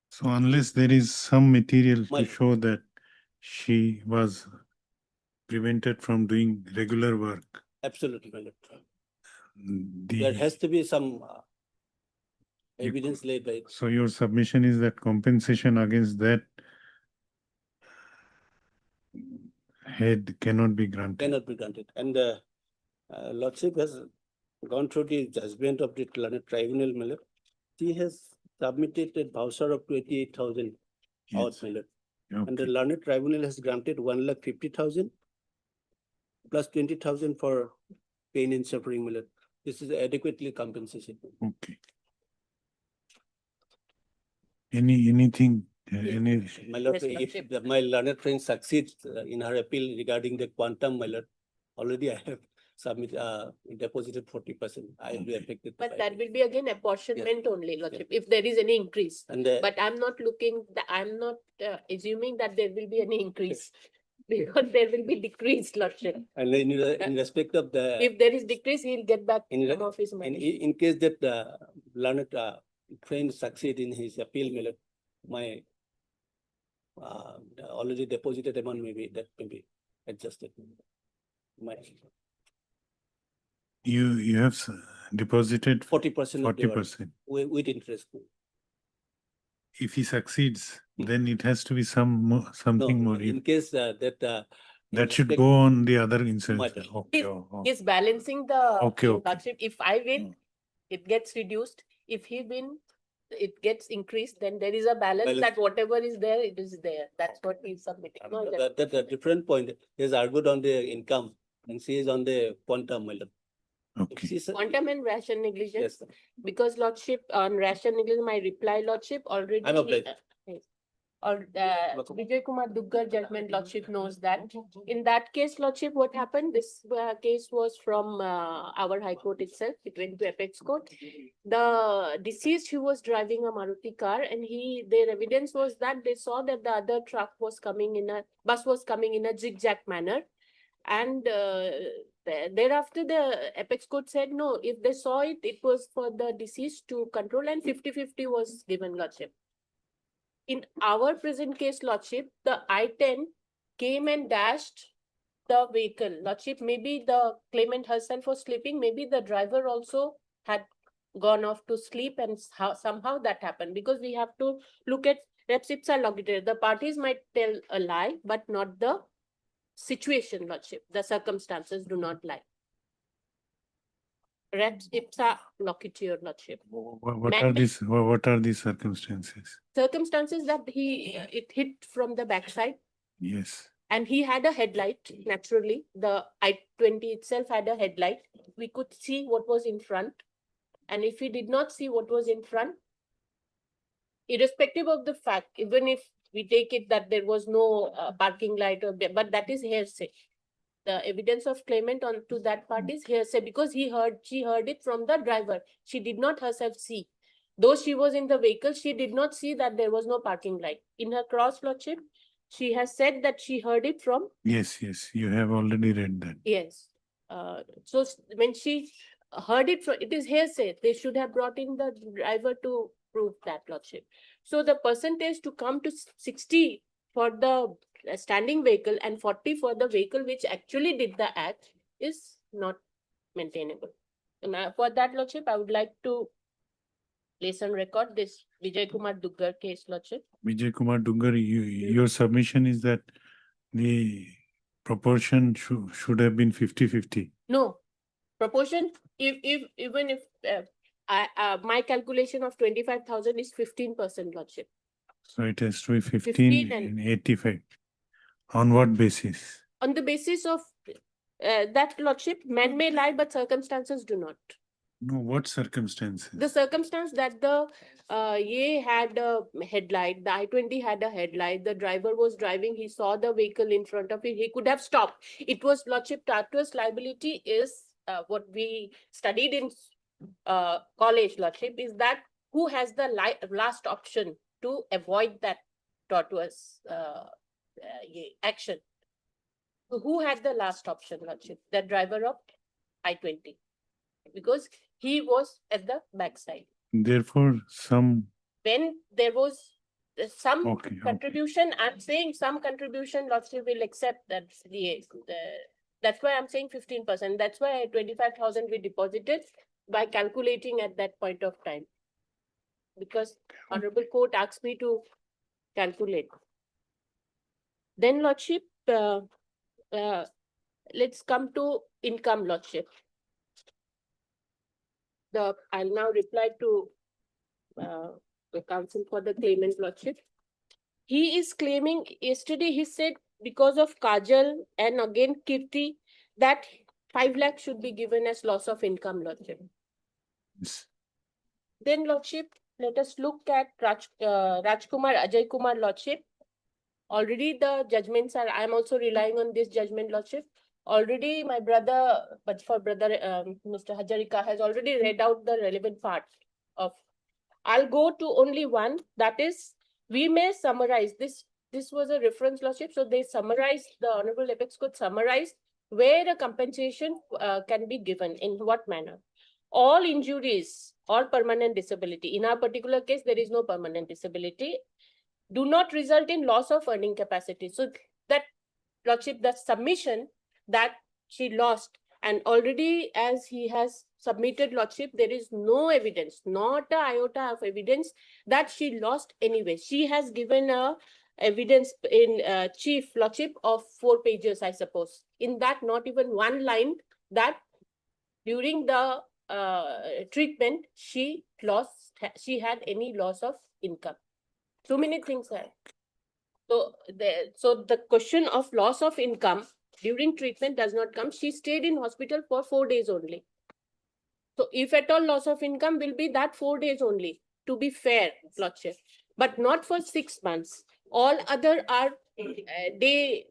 B: So unless there is some material to
M: Well-
B: show that she was prevented from doing regular work,
M: absolutely, my lord. There
B: the,
M: has to be some
B: You
M: evidence laid by it.
B: so your submission is that compensation against that head cannot be granted.
M: Cannot be granted. And lordship has gone through the judgment of the tribunal, my lord. She has submitted a voucher of 28,000 out,
B: Yes.
M: my lord. And the
B: Okay.
M: learned tribunal has granted 1,50,000 plus 20,000 for pain and suffering, my lord. This is adequately compensation.
B: Okay. Anything Any,
M: My lord,
G: Yes,
M: if
G: Lordship.
M: my learned friend succeeds in her appeal regarding the quantum, my lord, already I have deposited 40%. I will be affected.
G: But
M: by
G: that
M: it.
G: will be again apportionment only, Lordship, if there is any increase.
M: And
G: But I'm not I'm not assuming that there will be any increase. Because there will be decrease, Lordship.
M: and in respect of the.
G: If there is decrease, he'll get back
M: In
G: some of his
M: In,
G: money.
M: in case that the learned friend succeed in his appeal, my lord, my the already deposited amount that may be adjusted. My
B: you have deposited
M: 40% of the
B: 40%.
M: with interest.
B: If he succeeds, then it has to be something
M: No,
B: more.
M: in case that in
B: That should
M: respect-
B: go on the other insurance.
M: Matter.
B: Okay,
G: He's balancing the
B: Okay, okay.
G: Lordship. If I win, it gets reduced. If he win, it gets increased. Then there is a balance that whatever is there, it is there. That's what he's submitting. No,
M: That's a different point. He has argued on the income and she is on the quantum, my lord.
B: Okay.
M: She's-
G: Quantum and ration negligence,
M: Yes,
G: because Lordship on ration negligence, my reply, Lordship, already.
M: I'm obliged.
G: Yes. Or Vijay Kumar Duggar judgment, Lordship knows that. In that case, Lordship, what happened? This case was from our High Court itself. It went to Apex Court. The deceased, who was driving a Maruti car, and their evidence was that they saw that the other bus was coming in a zigzag manner. And thereafter, the Apex Court said, no, if they saw it, it was for the deceased to control, and 50-50 was given, Lordship. In our present case, Lordship, the I-10 came and dashed the vehicle. Lordship, maybe the claimant herself was sleeping, maybe the driver also had gone off to sleep, and somehow that happened. Because we have to look at res ipsa loquitur. The parties might tell a lie, but not the situation, Lordship. The circumstances do not lie. Res ipsa loquitur, Lordship.
B: What are these circumstances?
G: Circumstances that it hit from the backside,
B: Yes.
G: and he had a headlight. Naturally, the I-20 itself had a headlight. We could see what was in front, and if we did not see what was in front, irrespective of the fact, even if we take it that there was no parking light, but that is hearsay. The evidence of claimant on to that part is hearsay, because she heard it from the driver. She did not herself see. Though she was in the vehicle, she did not see that there was no parking light. In her cross, Lordship, she has said that she heard it from.
B: Yes, you have already read that.
G: Yes. So when she heard it from, it is hearsay. They should have brought in the driver to prove that, Lordship. So the percentage to come to 60 for the standing vehicle and 40 for the vehicle which actually did the act is not maintainable. And for that, Lordship, I would like to place on record this Vijay Kumar Duggar case, Lordship.
B: Vijay Kumar Duggar, your submission is that the proportion should have been 50-50.
G: No, proportion, even if my calculation of 25,000 is 15%, Lordship.
B: So it has to be 15
G: 15
B: and 85. On what basis?
G: On the basis of that, Lordship, man may lie, but circumstances do not.
B: No, what circumstances?
G: The circumstance that the Ye had a headlight, the I-20 had a headlight, the driver was driving, he saw the vehicle in front of him, he could have stopped. It was, Lordship, tortuous liability is what we studied in college, Lordship, is that who has the last option to avoid that tortuous action. So who had the last option, Lordship? The driver of I-20. Because he was at the backside.
B: Therefore,
G: When there was some
B: Okay.
G: contribution, I'm saying some contribution, Lordship will accept that. That's why I'm saying 15%. That's why 25,000 we deposited by calculating at that point of time. Because Honorable Court asked me to calculate. Then, Lordship, let's come to income, Lordship. I'll now reply to the counsel for the claimant, Lordship. He is claiming, yesterday he said, because of Kajal and again Kirti, that 5 lakh should be given as loss of income, Lordship.
B: Yes.
G: Then, Lordship, let us look at Rajkumar Ajay Kumar Lordship. Already the judgments are, I am also relying on this judgment, Lordship. Already my brother, but for brother Mr. Hajarika has already read out the relevant part of. I'll go to only one, that is, we may summarize this. This was a reference, Lordship, so they summarized, the Honorable Apex Court summarized where a compensation can be given, in what manner. All injuries or permanent disability, in our particular case, there is no permanent disability, do not result in loss of earning capacity. So that, Lordship, the submission that she lost, and already as he has submitted, Lordship, there is no evidence, not a iota of evidence that she lost anyway. She has given a evidence in chief, Lordship, of 4 pages, I suppose. In that, not even one line that during the treatment, she had any loss of income. So many things are. So the question of loss of income during treatment does not come. She stayed in hospital for 4 days only. So if at all loss of income will be that 4 days only, to be fair, Lordship, but not for 6 months. All other are day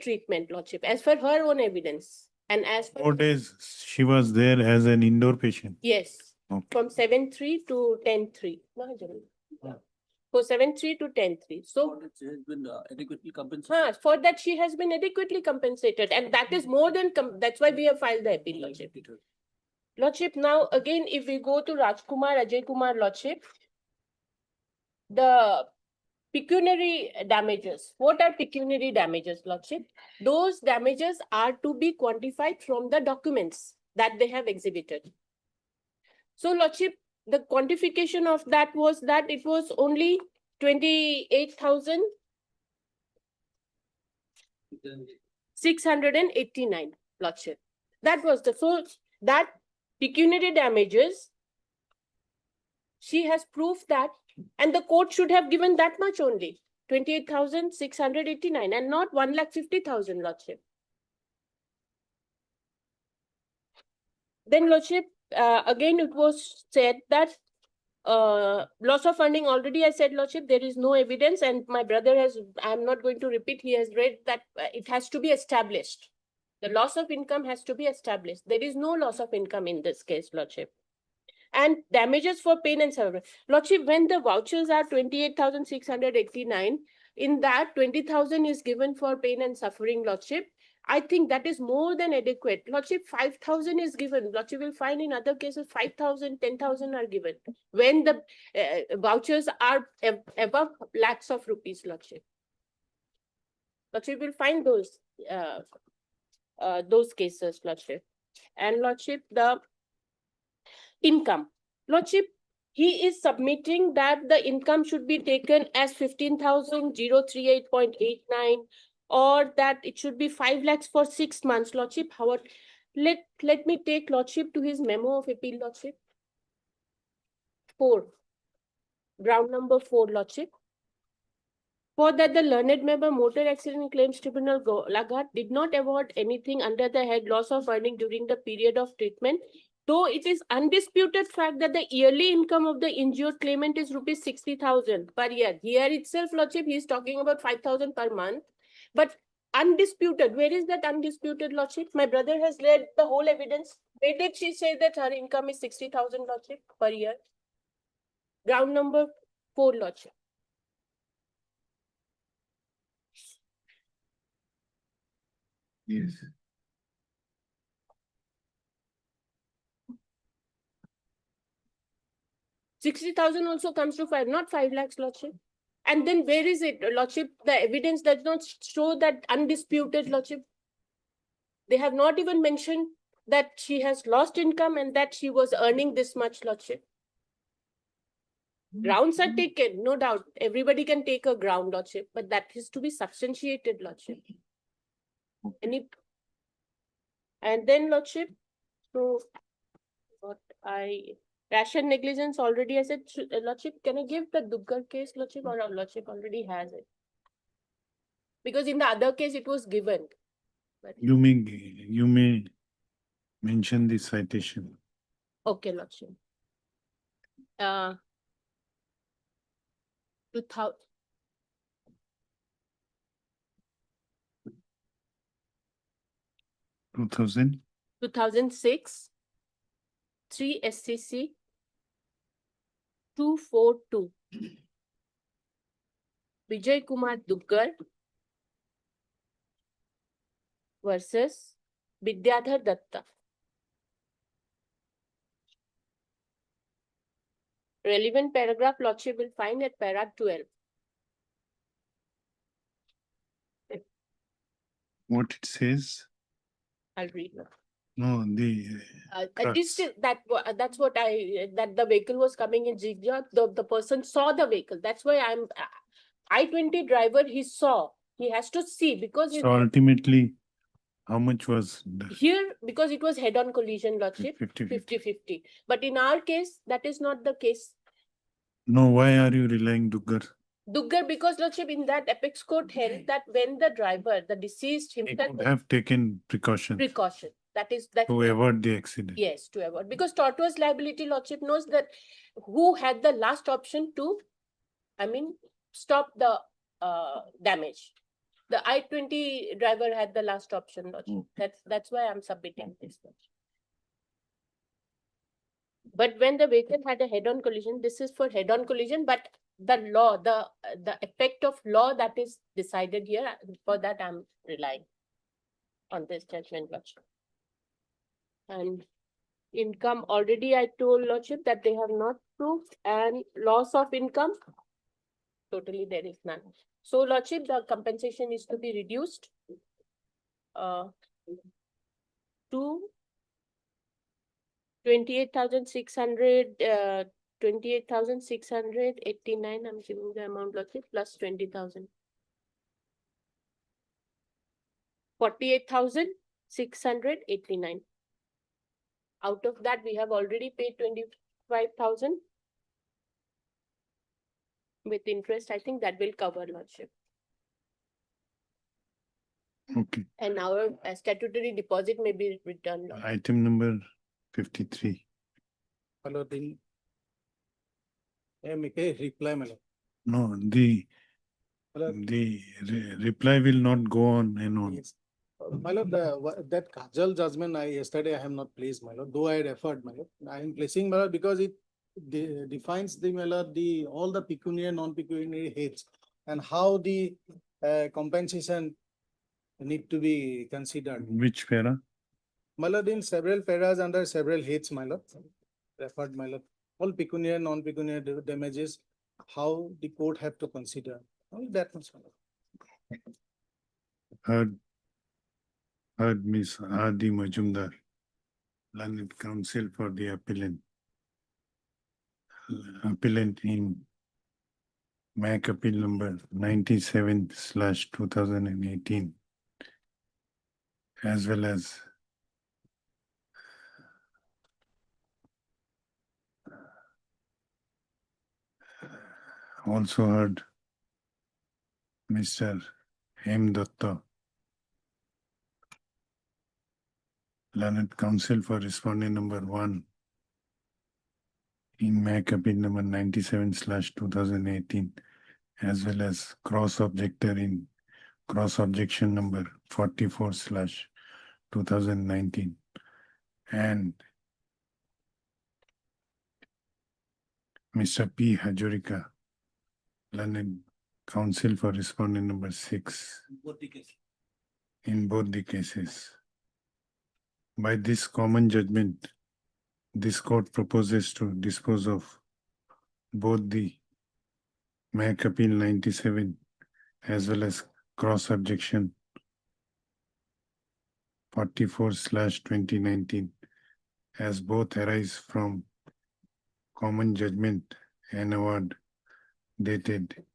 G: treatment, Lordship, as per her own evidence. And as per
B: 4 days she was there as an indoor patient.
G: yes,
B: Okay.
G: from 7/3 to 10/3. For 7/3 to 10/3. So
M: She has been adequately compensated.
G: for that she has been adequately compensated, and that is more than that's why we have filed the appeal, Lordship. Lordship, now again, if we go to Rajkumar Ajay Kumar Lordship, the pecuniary damages. What are pecuniary damages, Lordship? Those damages are to be quantified from the documents that they have exhibited. So, Lordship, the quantification of that was that it was only 28,689, Lordship. That was the, so that pecuniary damages, she has proved that, and the court should have given that much only, 28,689, and not 1,50,000, Lordship. Then, Lordship, again, it was said that loss of funding, already I said, Lordship, there is no evidence, and my brother has, I'm not going to repeat, he has read that it has to be established. The loss of income has to be established. There is no loss of income in this case, Lordship. And damages for pain and suffering. Lordship, when the vouchers are 28,689, in that 20,000 is given for pain and suffering, Lordship. I think that is more than adequate. Lordship, 5,000 is given. Lordship will find in other cases 5,000, 10,000 are given when the vouchers are above lakhs of rupees, Lordship. Lordship will find those cases, Lordship. And Lordship, the income. Lordship, he is submitting that the income should be taken as 15,038.89, or that it should be 5 lakhs for 6 months, Lordship. However, let me take Lordship to his memo of appeal, Lordship. 4. Ground number 4, Lordship. For that the learned member Motor Accident Claims Tribunal Gauhati did not award anything under the head loss of earning during the period of treatment, though it is undisputed fact that the yearly income of the injured claimant is rupees 60,000 per year. Here itself, Lordship, he is talking about 5,000 per month, but undisputed. Where is that undisputed, Lordship? My brother has read the whole evidence. Where did she say that her income is 60,000, Lordship, per year? Ground number 4, Lordship.
B: Yes.
G: $60,000 also comes to 5, not 5 lakhs, Lordship. And then where is it, Lordship? The evidence does not show that undisputed, Lordship. They have not even mentioned that she has lost income and that she was earning this much, Lordship. Grounds are taken, no doubt. Everybody can take a ground, Lordship, but that is to be substantiated, Lordship. And then, Lordship, so what ration negligence already I said, Lordship, can I give the Duggar case, Lordship, or Lordship already has it? Because in the other case it was given. But
B: You may mention the citation.
G: okay, Lordship. 2000
B: 2000,
G: 2006, 3 SCC 242. Vijay Kumar Duggar versus Vidyadhar Datta. Relevant paragraph, Lordship will find at para 12.
B: what it says?
G: I'll read now.
B: No, the
G: This
B: crux.
G: is that's what that the vehicle was coming in zigzag. The person saw the vehicle. That's why I'm I-20 driver. He saw. He has to see because
B: So ultimately, how much was the
G: here because it was head-on collision, Lordship,
B: 50-50?
G: 50-50. But in our case, that is not the case.
B: No, why are you relying Duggar?
G: Duggar, because Lordship, in that apex court held that when the driver, the deceased
B: He
G: himself,
B: could have taken precautions
G: precaution. That is that.
B: to avoid the accident.
G: Yes, to avoid, because tortious liability Lordship knows that who had the last option to, stop the damage. The I-20 driver had the last option, Lordship. That's why I'm submitting this. Lordship. But when the vehicle had a head-on collision, this is for head-on collision, but the law, the effect of law that is decided here, for that I'm relying on this judgment, Lordship. And income, already I told Lordship that they have not proved, and loss of income, totally there is none. So Lordship, the compensation is to be reduced to 28,600, 28,689, I'm giving the amount, Lordship, plus 20,000. 48,689. Out of that, we have already paid 25,000. With interest, I think that will cover, Lordship.
B: Okay.
G: And our statutory deposit may be returned. Lordship.
B: Item number 53.
L: Hello, then. Make a reply, my lord.
B: No, the
L: Hello.
B: reply will not go on and on.
L: Yes. My lord, that Kajal judgment yesterday I have not placed, my lord, though I referred, my lord. I am placing, my lord, because it defines the, my lord, all the pecuniary, non-pecuniary heads and how the compensation need to be considered.
B: Which para?
L: My lord, in several paras under several heads, my lord, referred, my lord, all pecuniary, non-pecuniary damages, how the court have to consider. Only that much, my lord.
B: Heard Miss Adi Majumdar, learned counsel for the appellant. Appellant in MAC appeal number 97/2018, as well as also heard Mr. M. Datta, learned counsel for respondent number 1 in MAC appeal number 97/2018, as well as cross objector in cross objection number 44/2019, and Mr. P. Hajurika, learned counsel for respondent number 6 in both the cases. By this common judgment, this court proposes to dispose of both the MAC appeal 97 as well as cross objection 44/2019, as both arise from common judgment and award dated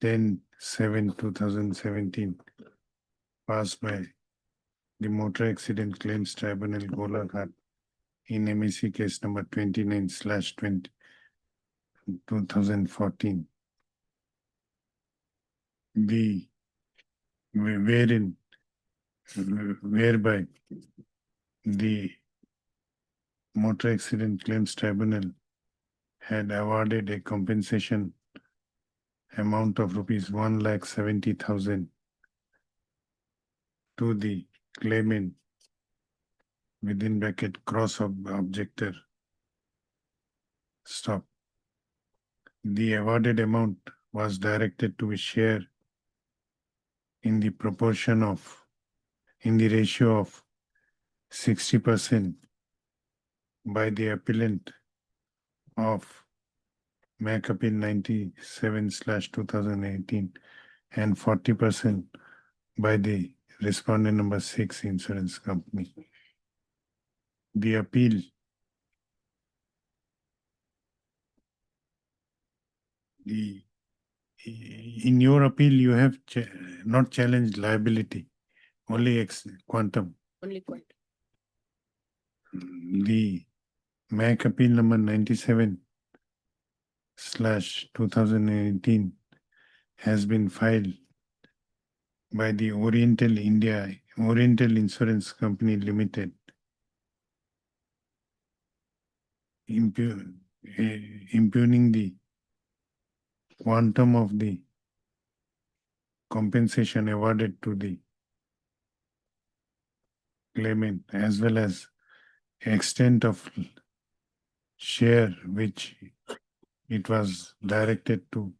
B: 10/7/2017, passed by the Motor Accident Claims Tribunal, Golaghat, in MEC case number 29/2014. Whereby the Motor Accident Claims Tribunal had awarded a compensation amount of rupees 1,70,000 to the claimant within bracket cross objector. Stop. The awarded amount was directed to be shared in the proportion of, in the ratio of 60% by the appellant of MAC Appeal 97/2018 and 40% by the respondent number 6 insurance company. The appeal in your appeal, you have not challenged liability, only quantum.
G: Only point.
B: The MAC Appeal number 97/2018 has been filed by the Oriental Insurance Company Limited, impugning the quantum of the compensation awarded to the claimant, as well as extent of share which it was directed to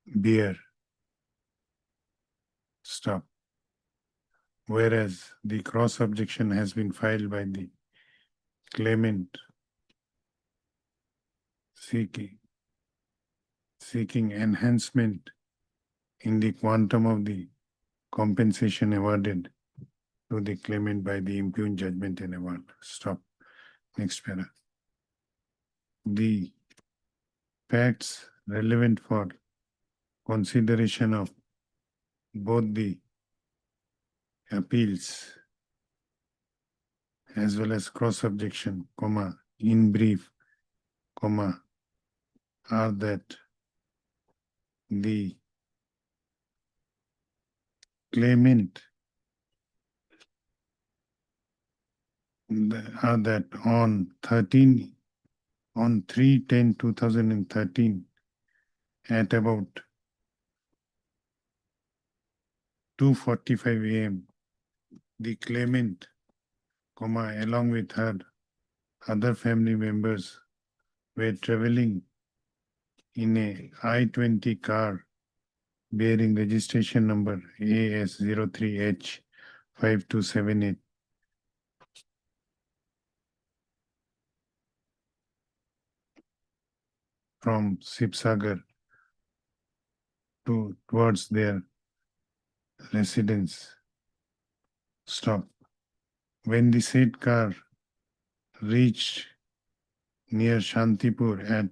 B: bear. Stop. Whereas the cross objection has been filed by the claimant seeking enhancement in the quantum of the compensation awarded to the claimant by the impugned judgment and award. Stop. Next para. The facts relevant for consideration of both the appeals as well as cross objection, comma, in brief, comma, are that the claimant are that on 3/10/2013 at about 2:45 AM, the claimant, comma, along with her other family members were traveling in a I-20 car bearing registration number AS03H5278 from Sibsagar towards their residence. Stop. When the said car reached near Shantipur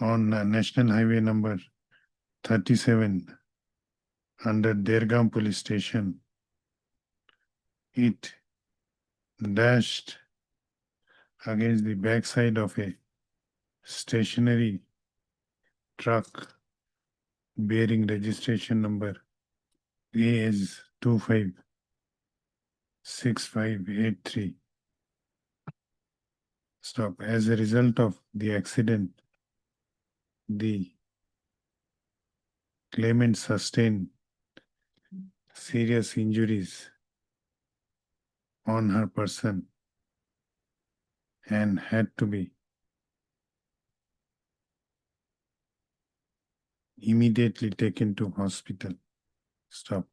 B: on National Highway number 37 under Dergaon Police Station, it dashed against the backside of a stationary truck bearing registration number AS256583. Stop. As a result of the accident, the claimant sustained serious injuries on her person and had to be immediately taken to hospital. Stop.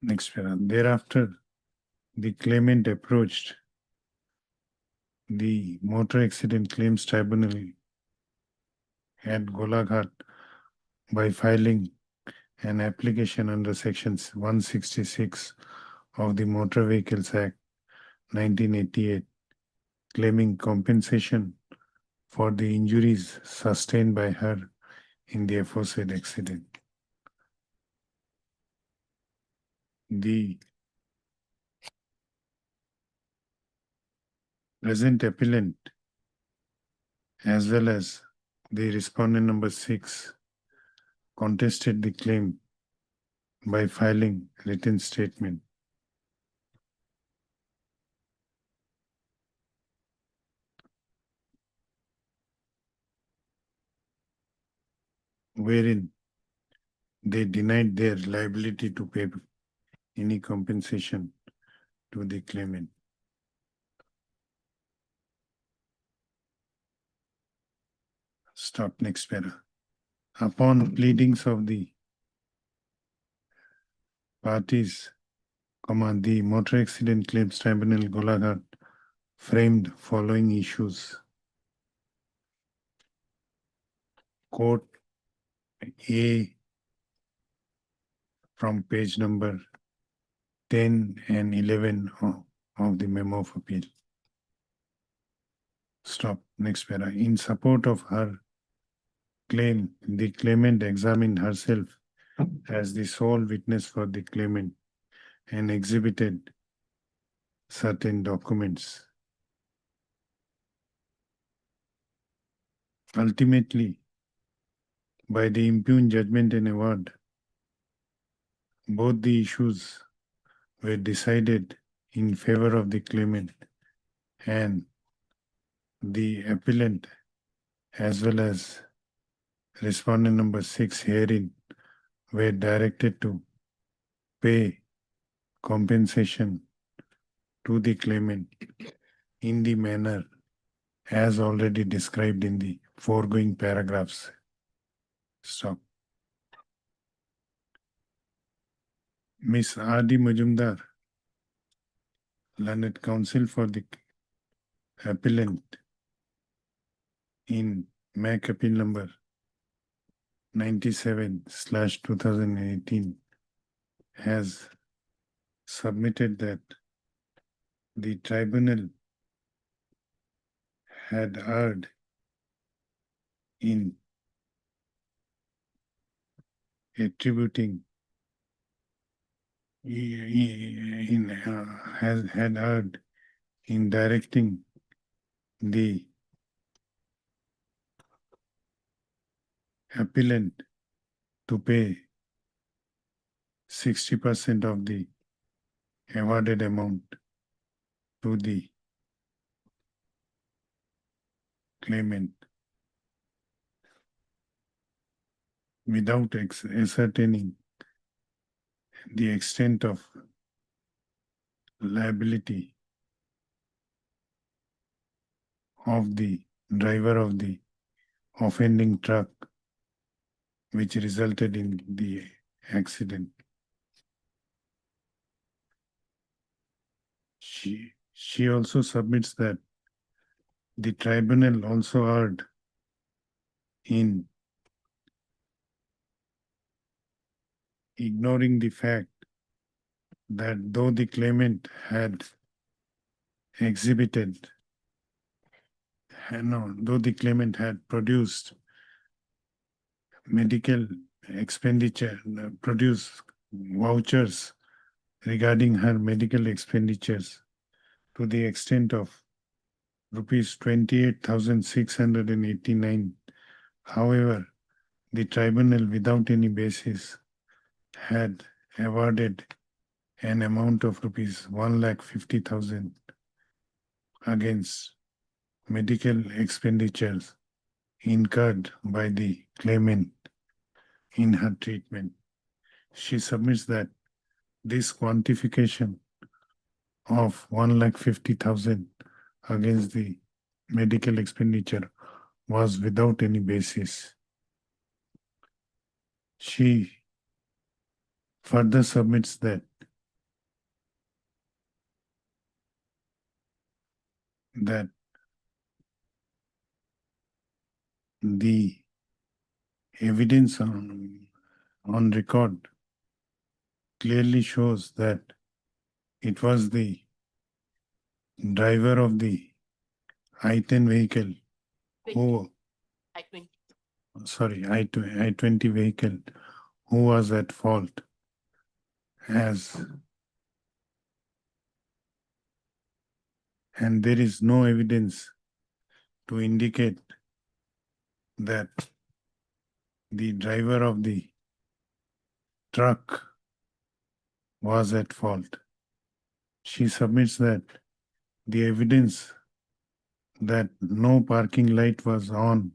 B: Next para. Thereafter, the claimant approached the Motor Accident Claims Tribunal at Golaghat by filing an application under Section 166 of the Motor Vehicles Act 1988, claiming compensation for the injuries sustained by her in the aforesaid accident. The present appellant, as well as the respondent number 6, contested the claim by filing written statement. wherein they denied their liability to pay any compensation to the claimant. Stop next para. Upon pleadings of the parties, the Motor Accident Claims Tribunal Golaghat framed following issues. Court A from page number 10 and 11 of the memo of appeal. Stop next para. In support of her claim, the claimant examined herself as the sole witness for the claimant and exhibited certain documents. Ultimately, by the impugned judgment and award, both the issues were decided in favor of the claimant, and the appellant as well as respondent number 6 herein were directed to pay compensation to the claimant in the manner as already described in the foregoing paragraphs. Stop. Miss R.D. Majumdar, learned counsel for the appellant in MAC appeal number 97/2018, has submitted that the tribunal had erred in attributing had erred in directing the appellant to pay 60% of the awarded amount to the claimant without ascertaining the extent of liability of the driver of the offending truck which resulted in the accident. She also submits that the tribunal also erred in ignoring the fact that though the claimant had produced medical expenditure, produced vouchers regarding her medical expenditures to the extent of rupees 28,689. However, the tribunal without any basis had awarded an amount of rupees 1,50,000 against medical expenditures incurred by the claimant in her treatment. She submits that this quantification of 1,50,000 against the medical expenditure was without any basis. She further submits that the evidence on record clearly shows that it was the driver of the I-10 vehicle who, I-20 vehicle who was at fault, and there is no evidence to indicate that the driver of the truck was at fault. She submits that the evidence that no parking light was on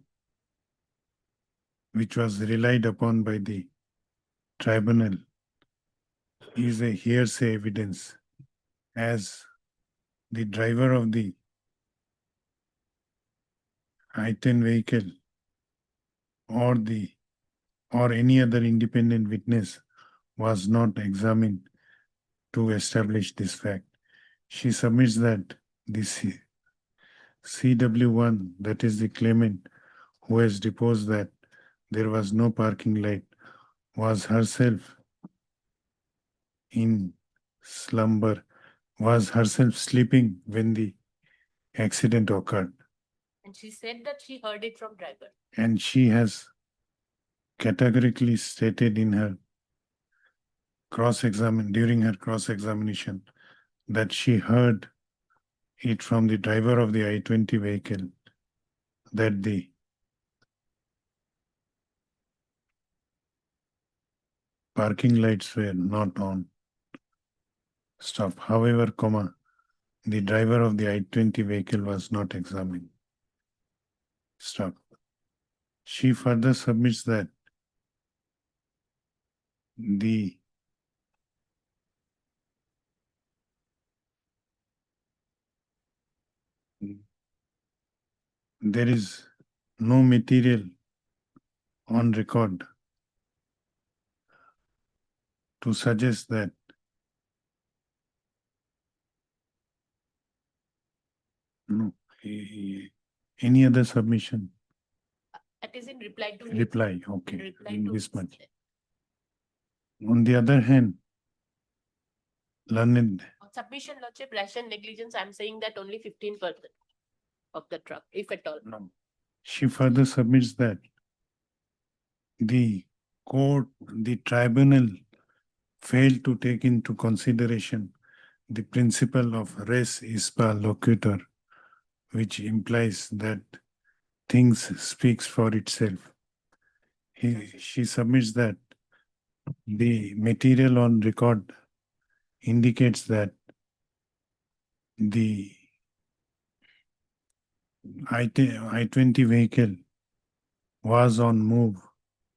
B: which was relied upon by the tribunal, is a hearsay evidence, as the driver of the I-10 vehicle or any other independent witness was not examined to establish this fact. She submits that this CW1, that is the claimant who has deposed that there was no parking light, was herself in slumber, was herself sleeping when the accident occurred.
G: And she said that she heard it from driver.
B: And she has categorically stated in her during her cross-examination that she heard it from the driver of the I-20 vehicle that the parking lights were not on. Stop. However, the driver of the I-20 vehicle was not examined. Stop. She further submits that there is no material on record to suggest that any other submission.
G: That is in reply to.
B: Reply, okay,
G: Reply
B: in
G: to
B: this
G: his-
B: much. On the other hand, learned,
G: Submission, lordship, ration negligence, I'm saying that only 15% of the truck, if at all.
B: no. She further submits that the tribunal failed to take into consideration the principle of res ispa loquitur, which implies that things speaks for itself. She submits that the material on record indicates that the I-20 vehicle was on move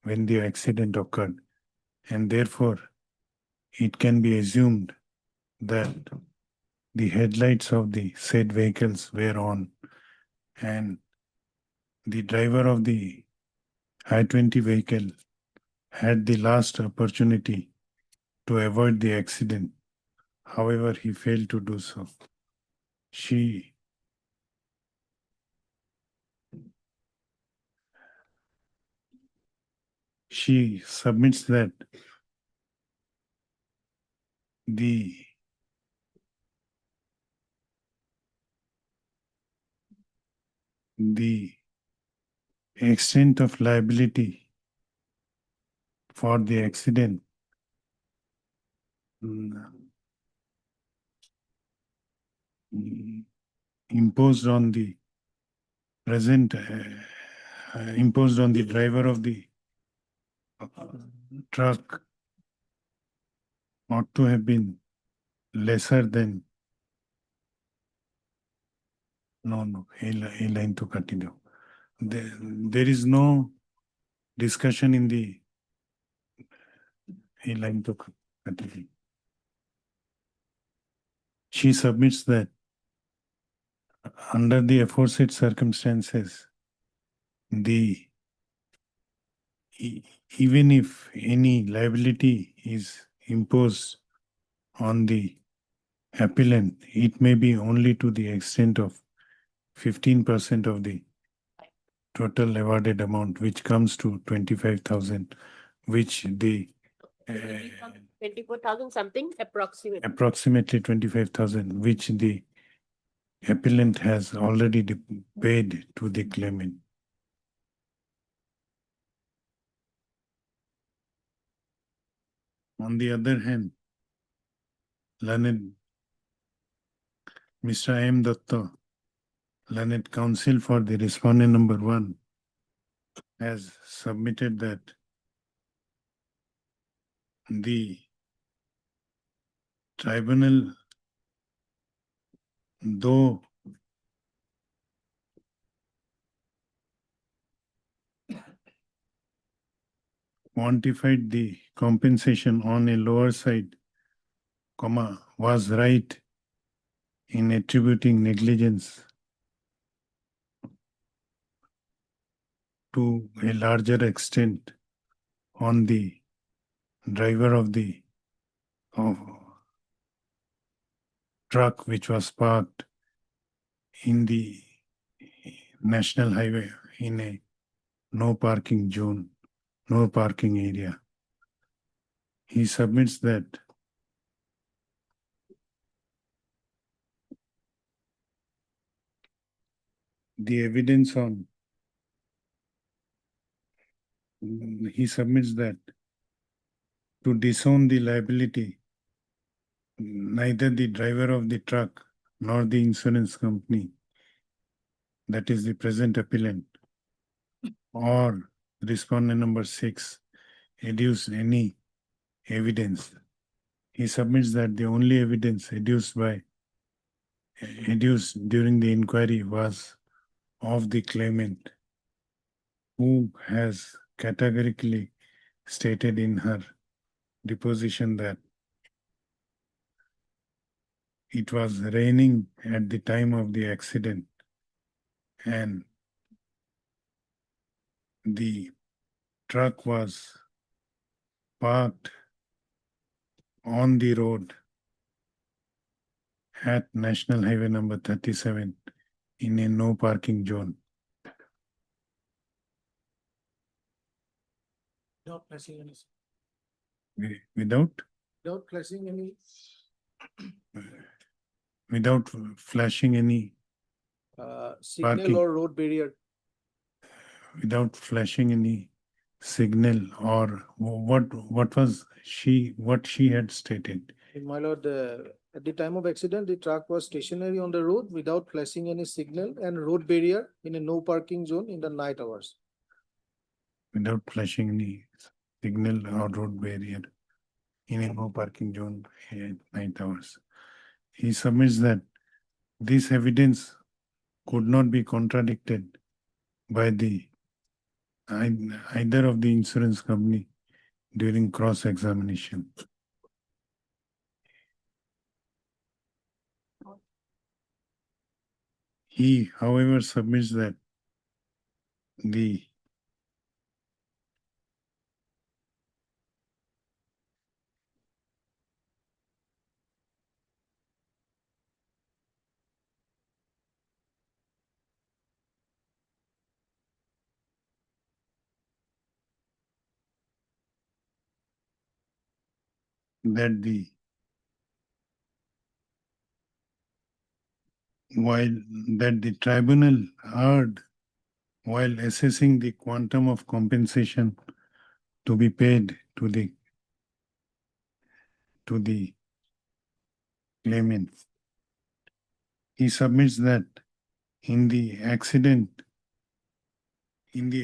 B: when the accident occurred, and therefore it can be assumed that the headlights of the said vehicles were on, and the driver of the I-20 vehicle had the last opportunity to avoid the accident. However, he failed to do so. She submits that the extent of liability for the accident imposed on the driver of the truck ought to have been lesser than a line to continue. There is no discussion in the a line to continue. She submits that under the aforesaid circumstances, even if any liability is imposed on the appellant, it may be only to the extent of 15% of the total awarded amount, which comes to 25,000, which the
G: 24,000 something approximately.
B: approximately 25,000, which the appellant has already paid to the claimant. On the other hand, learned Mr. M. Datta, learned counsel for the respondent number 1, has submitted that the tribunal, though quantified the compensation on a lower side, comma, was right in attributing negligence to a larger extent on the driver of the truck which was parked in the national highway in a no parking zone, no parking area. He submits that the evidence on he submits that to disown the liability, neither the driver of the truck nor the insurance company, that is the present appellant, or respondent number 6, adduce any evidence. He submits that the only evidence adduced during the inquiry was of the claimant, who has categorically stated in her deposition that it was raining at the time of the accident and the truck was parked on the road at National Highway number 37 in a no parking zone.
L: Without placing any,
B: Without
L: placing any,
B: without flashing any,
L: signal
B: Parking.
L: or road barrier.
B: without flashing any signal, or what she had stated.
L: My lord, at the time of accident, the truck was stationary on the road without flashing any signal and road barrier in a no parking zone in the night hours.
B: Without flashing any signal or road barrier in a no parking zone at night hours. He submits that this evidence could not be contradicted by either of the insurance company during cross-examination. He, however, submits that the that the tribunal heard while assessing the quantum of compensation to be paid to the claimant. He submits that in the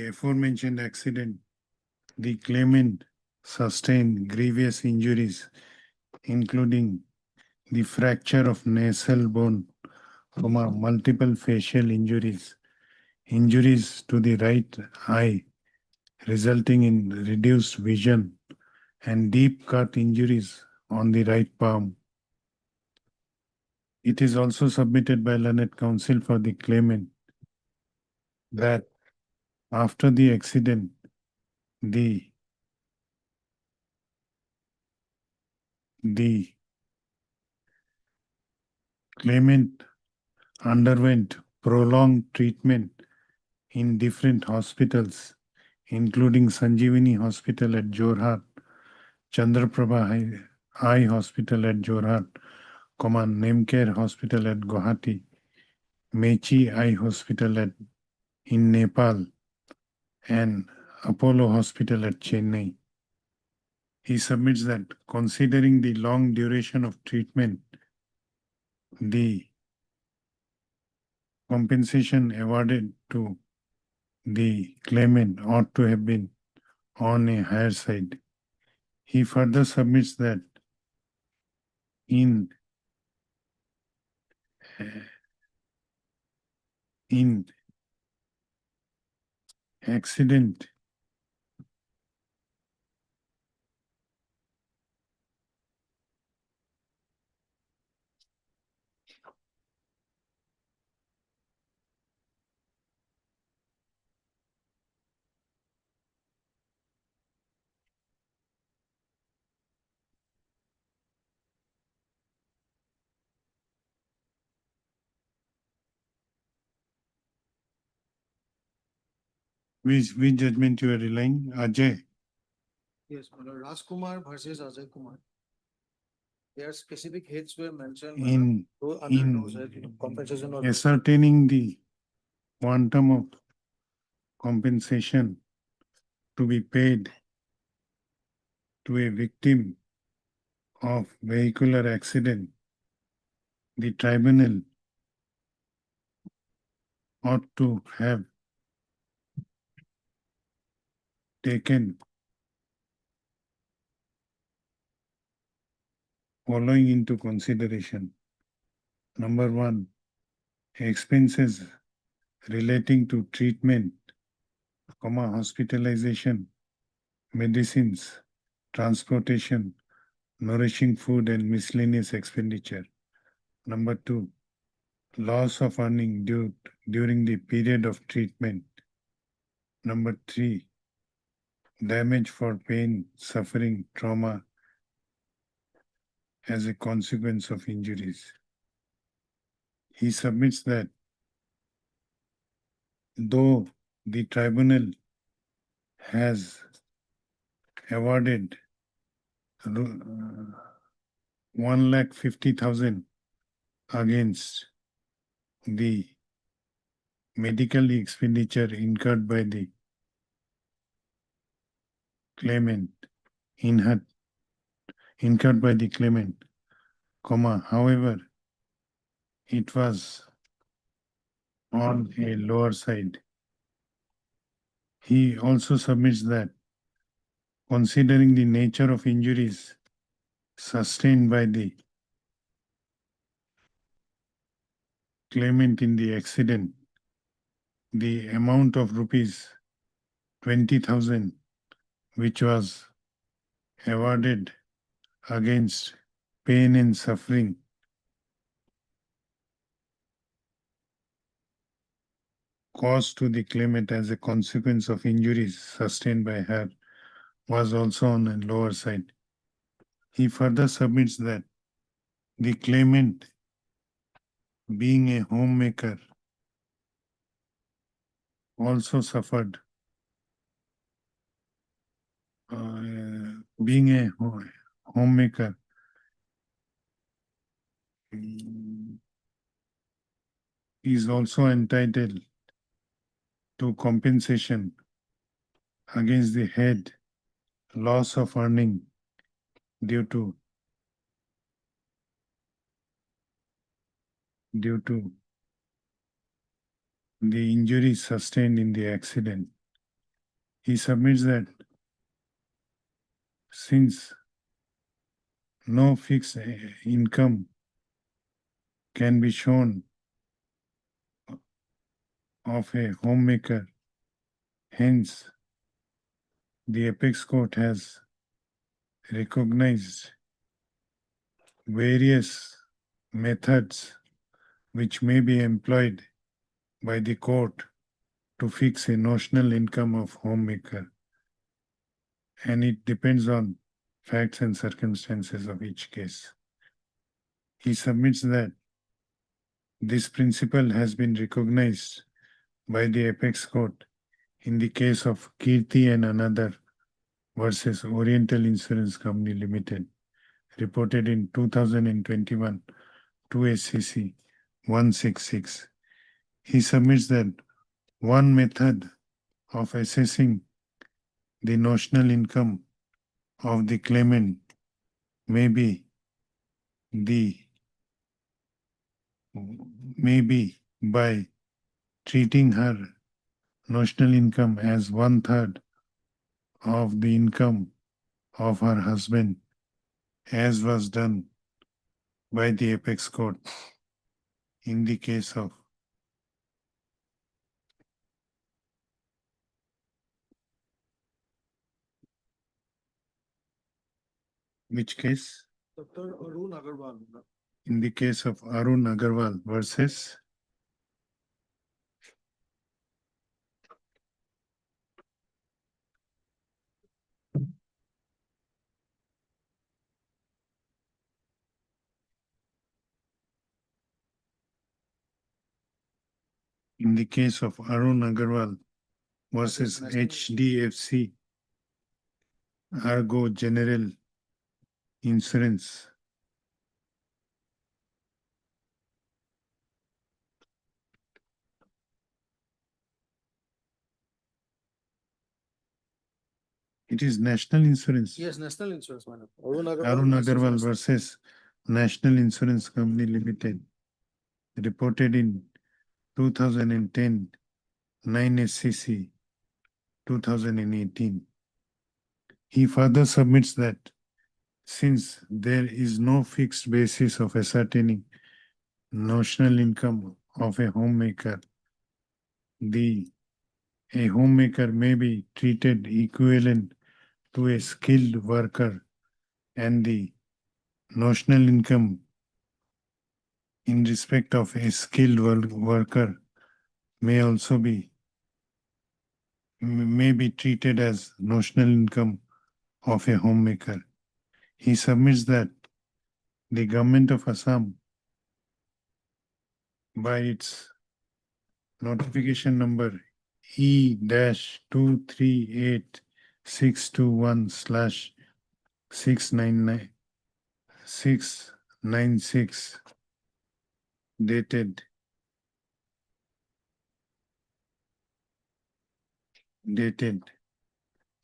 B: aforementioned accident, the claimant sustained grievous injuries, including the fracture of nasal bone, multiple facial injuries, injuries to the right eye, resulting in reduced vision, and deep cut injuries on the right palm. It is also submitted by learned counsel for the claimant that after the accident, the claimant underwent prolonged treatment in different hospitals, including Sanjeevani Hospital at Jorhat, Chandraprabha Eye Hospital at Jorhat, Nemcare Hospital at Gauhati, Mechi Eye Hospital in Nepal, and Apollo Hospital at Chennai. He submits that considering the long duration of treatment, the compensation awarded to the claimant ought to have been on a higher side. He further submits that in accident Which judgment you are relying? Ajay?
L: Yes, my lord. Rajkumar versus Ajay Kumar. Their specific heads were mentioned.
B: In,
L: Under those compensation or.
B: ascertaining the quantum of compensation to be paid to a victim of vehicular accident, the tribunal ought to have taken following into consideration. Number one, expenses relating to treatment, hospitalization, medicines, transportation, nourishing food and miscellaneous expenditure. Number two, loss of earning during the period of treatment. Number three, damage for pain, suffering, trauma as a consequence of injuries. He submits that though the tribunal has awarded 1,50,000 against the medical expenditure incurred by the claimant, incurred by the claimant, however, it was on a lower side. He also submits that considering the nature of injuries sustained by the claimant in the accident, the amount of rupees 20,000 which was awarded against pain and suffering caused to the claimant as a consequence of injuries sustained by her was also on a lower side. He further submits that the claimant, being a homemaker, also suffered, being a homemaker, is also entitled to compensation against the head loss of earning due to the injuries sustained in the accident. He submits that since no fixed income can be shown of a homemaker, hence the apex court has recognized various methods which may be employed by the court to fix a notional income of homemaker, and it depends on facts and circumstances of each case. He submits that this principle has been recognized by the apex court in the case of Kirti and another versus Oriental Insurance Company Limited, reported in 2021 2SCC 166. He submits that one method of assessing the notional income of the claimant may be by treating her notional income as 1/3 of the income of her husband, as was done by the apex court in the case of which case?
L: Dr. Arun Agarwal.
B: In the case of Arun Agarwal versus in the case of Arun Agarwal versus
L: National-
B: HDFC Argo General Insurance. It is national insurance.
L: Yes, national insurance, madam.
B: Arun Agarwal versus National Insurance Company Limited, reported in 2010, 9 SCC, 2018. He further submits that since there is no fixed basis of ascertaining notional income of a homemaker, a homemaker may be treated equivalent to a skilled worker, and the notional income in respect of a skilled worker may also be treated as notional income of a homemaker. He submits that the government of Assam, by its notification number E-238/621/696 dated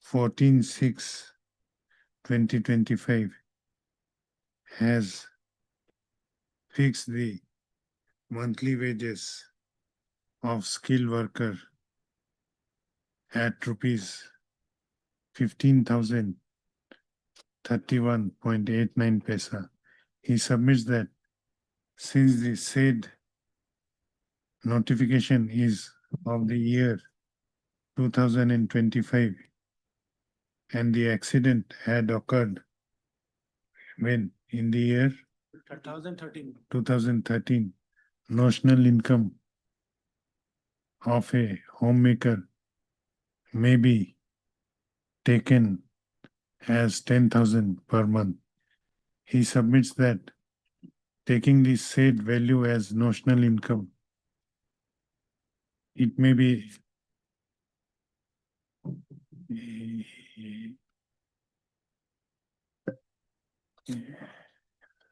B: 14/6/2025 has fixed the monthly wages of skilled worker at rupees 15,031.89 paisa. He submits that since the said notification is of the year 2025 and the accident had occurred when in the year 2013, notional income of a homemaker may be taken as 10,000 per month. He submits that taking the said value as notional income, it may be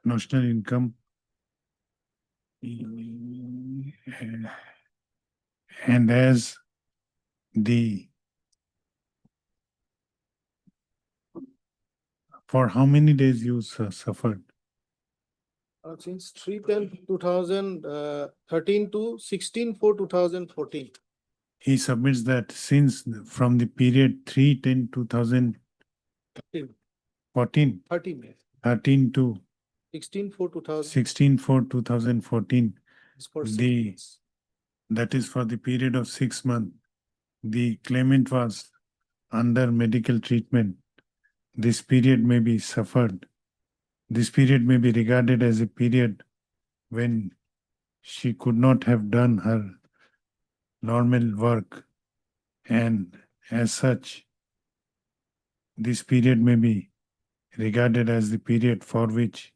B: notional income and as the for how many days you suffered?
L: Since 3/10/2013 to 16/4/2014.
B: He submits that since from the period 3/10/2014, 13 to 16/4/2014, that is for the period of 6 months, the claimant was under medical treatment. This period may be suffered. This period may be regarded as a period when she could not have done her normal work, and as such, this period may be regarded as the period for which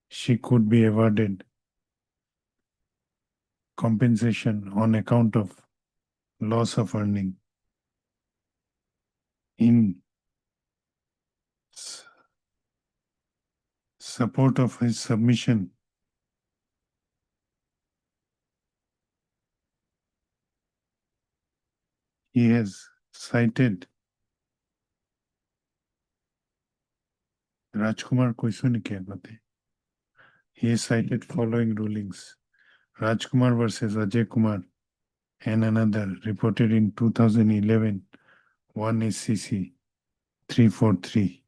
B: she could be awarded compensation on account of loss of earning. In support of his submission, he has cited Rajkumar Koisuni ke bate. He has cited following rulings. Rajkumar versus Ajay Kumar and another reported in 2011, 1 SCC 343.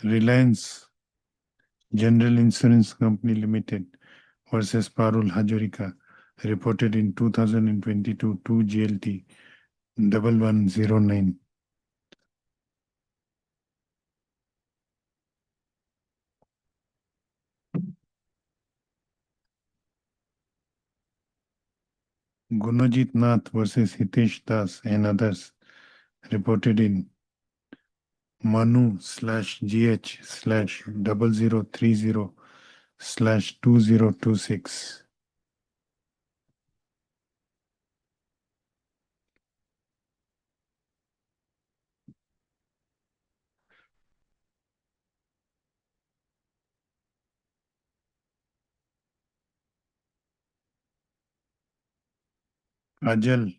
B: Reliance General Insurance Company Limited versus Parul Hajorika, reported in 2022, 2 GLT 1109. Gunojit Nath versus Hitesh Das and others, reported in Manu/GH/0030/2026. Ajal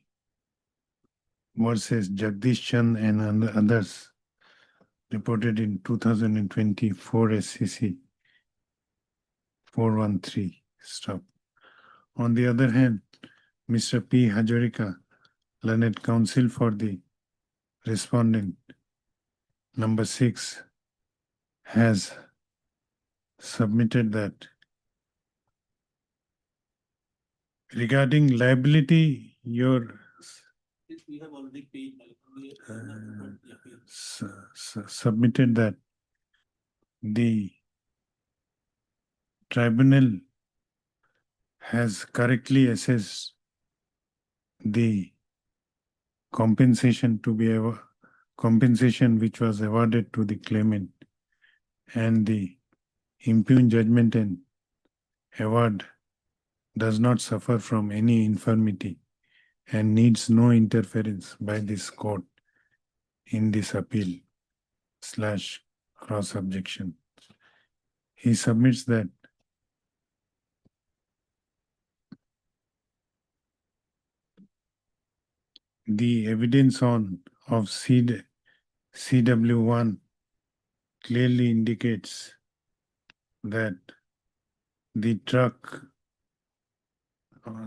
B: versus Jagdish Chand and others reported in 2024 SCC 413. Stop. On the other hand, Mr. P. Hajorika, learned counsel for the respondent, number 6, has submitted that regarding liability, your
M: We have already paid.
B: submitted that the tribunal has correctly assessed the compensation to be compensation which was awarded to the claimant, and the impugned judgment and award does not suffer from any infirmity and needs no interference by this court in this appeal / cross objection. He submits that the evidence of CW1 clearly indicates that the truck,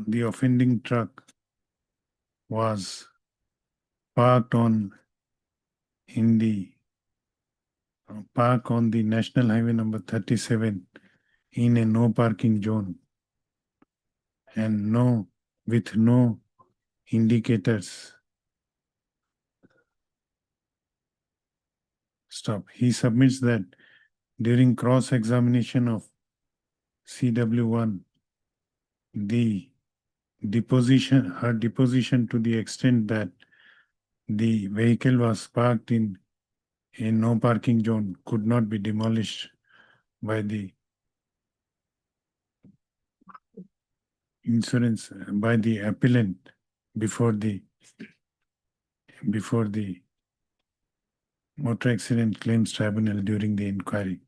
B: the offending truck, was parked on the National Highway number 37 in a no parking zone and with no indicators. Stop. He submits that during cross-examination of CW1, her deposition to the extent that the vehicle was parked in a no parking zone could not be demolished by the insurance, by the appellant before the Motor Accident Claims Tribunal during the inquiry.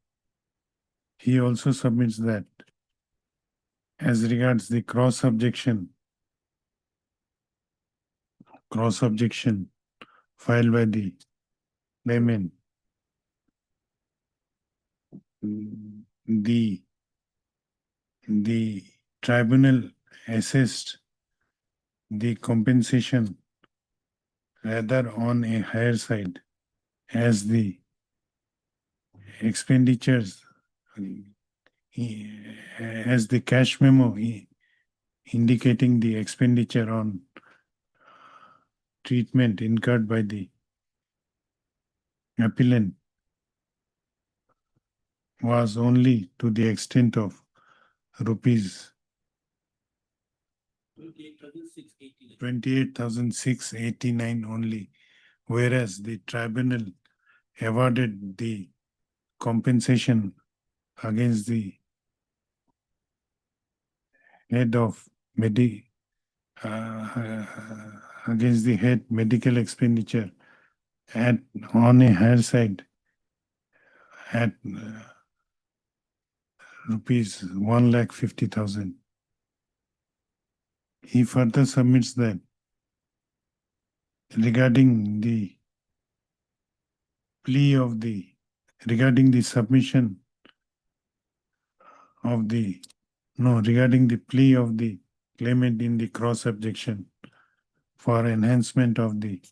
B: He also submits that as regards the cross objection filed by the claimant, the tribunal assessed the compensation rather on a higher side, as the expenditures, as the cash memo indicating the expenditure on treatment incurred by the appellant was only to the extent of rupees 28,689 only, whereas the tribunal awarded the compensation against the head of against the head medical expenditure on a higher side at rupees 1,50,000. He further submits that regarding the submission of regarding the plea of the claimant in the cross objection for enhancement of the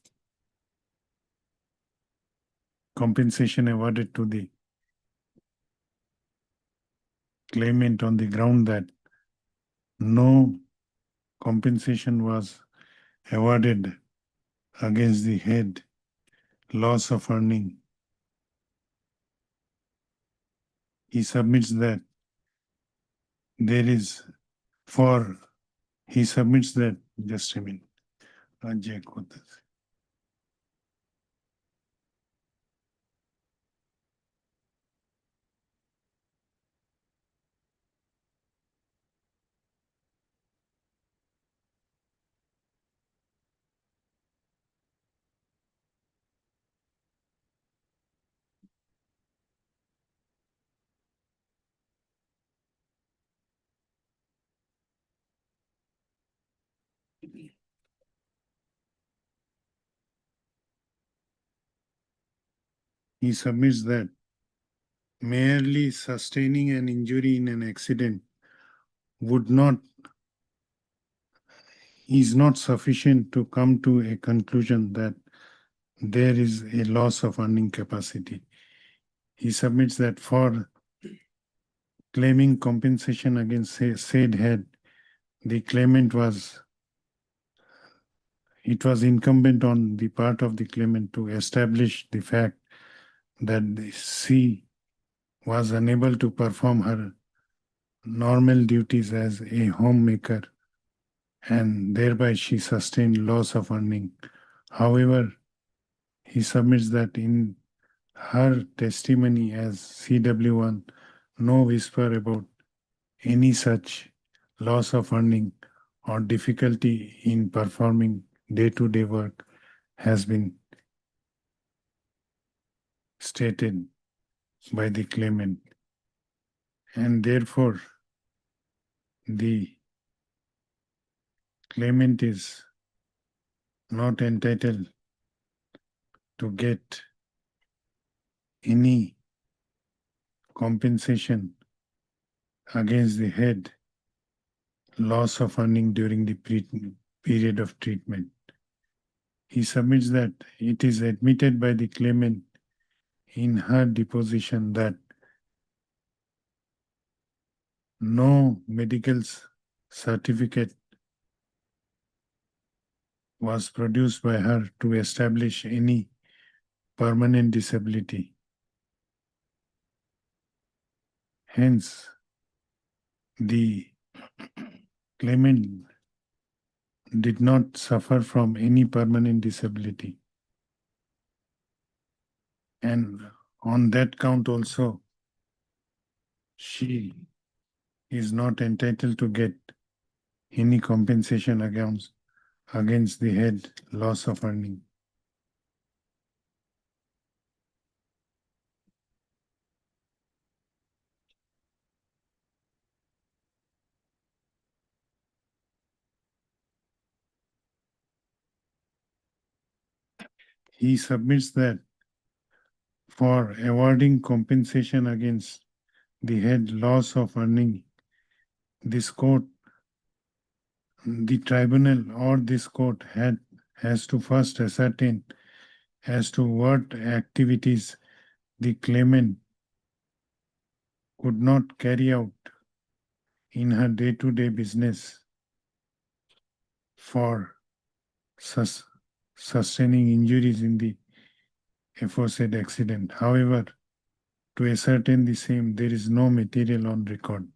B: compensation awarded to the claimant on the ground that no compensation was awarded against the head loss of earning. He submits that just a minute. he submits that merely sustaining an injury in an accident would not, is not sufficient to come to a conclusion that there is a loss of earning capacity. He submits that for claiming compensation against said head, the claimant was, it was incumbent on the part of the claimant to establish the fact that she was unable to perform her normal duties as a homemaker, and thereby she sustained loss of earning. However, he submits that in her testimony as CW1, no whisper about any such loss of earning or difficulty in performing day-to-day work has been stated by the claimant, and therefore the claimant is not entitled to get any compensation against the head loss of earning during the period of treatment. He submits that it is admitted by the claimant in her deposition that no medical certificate was produced by her to establish any permanent disability. Hence, the claimant did not suffer from any permanent disability. And on that count also, she is not entitled to get any compensation against the head loss of earning. He submits that for awarding compensation against the head loss of earning, this court, the tribunal or this court has to first ascertain as to what activities the claimant could not carry out in her day-to-day business for sustaining injuries in the aforesaid accident. However, to ascertain the same, there is no material on record.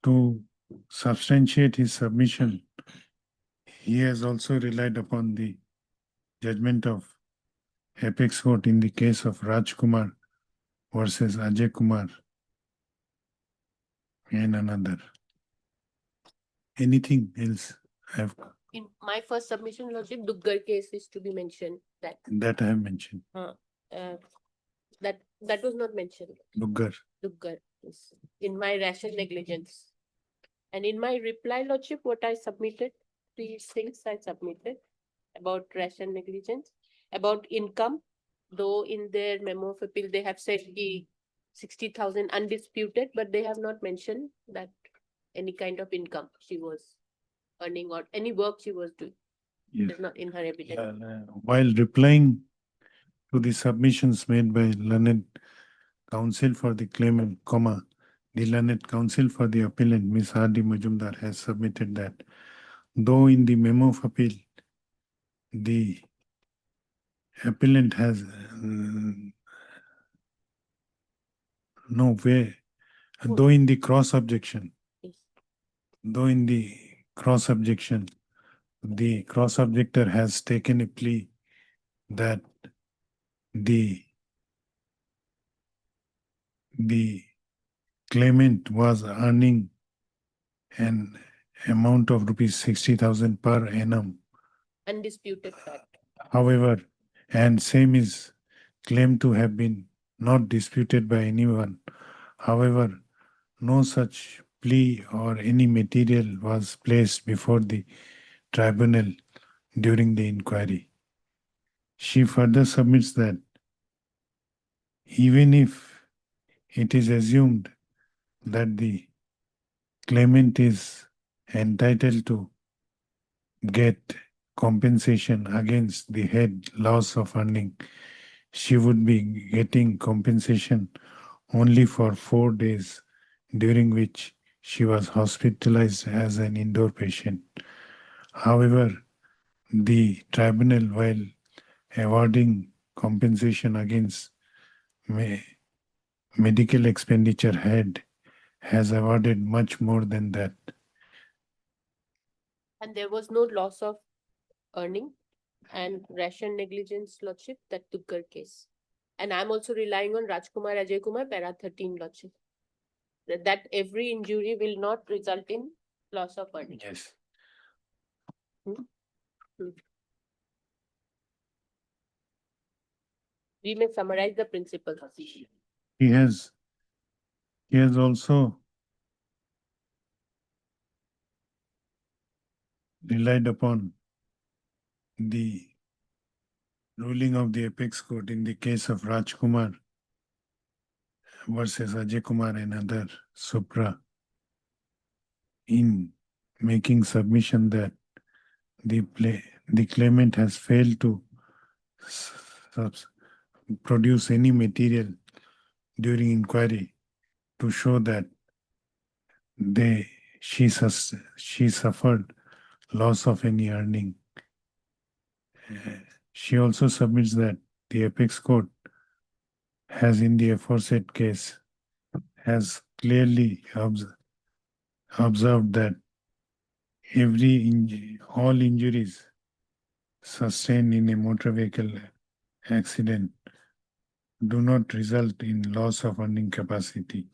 B: To substantiate his submission, he has also relied upon the judgment of Apex Court in the case of Rajkumar versus Ajay Kumar and another. Anything else
G: In my first submission, Lordship, Duggar case is to be mentioned
B: that I have mentioned?
G: That was not mentioned.
B: Duggar.
G: Duggar is in my rational negligence. And in my reply, Lordship, what I submitted, these things I submitted about rational negligence, about income, though in their memo of appeal, they have said the 60,000 undisputed, but they have not mentioned that any kind of income she was earning or any work she was doing.
B: Yes.
G: It's not in her evidence.
B: While replying to the submissions made by learned counsel for the claimant, the learned counsel for the appellant, Ms. Hardi Majumdar, has submitted that though in the memo of appeal, the appellant has no way, though in the cross objection, the cross objector has taken a plea that the claimant was earning an amount of rupees 60,000 per annum.
G: Undisputed fact.
B: However, and same is claimed to have been not disputed by anyone. However, no such plea or any material was placed before the tribunal during the inquiry. She further submits that even if it is assumed that the claimant is entitled to get compensation against the head loss of earning, she would be getting compensation only for 4 days, during which she was hospitalized as an indoor patient. However, the tribunal, while awarding compensation against medical expenditure has awarded much more than that.
G: And there was no loss of earning and ration negligence, Lordship, that Duggar case. And I'm also relying on Rajkumar Ajay Kumar, para 13, Lordship. That every injury will not result in loss of earning.
B: Yes.
G: We may summarize the principles.
B: He has also relied upon the ruling of the apex court in the case of Rajkumar versus Ajay Kumar and other Supra in making submission that the claimant has failed to produce any material during inquiry to show that she suffered loss of any earning. She also submits that the apex court has, in the aforesaid case, has clearly observed that all injuries sustained in a motor vehicle accident do not result in loss of earning capacity,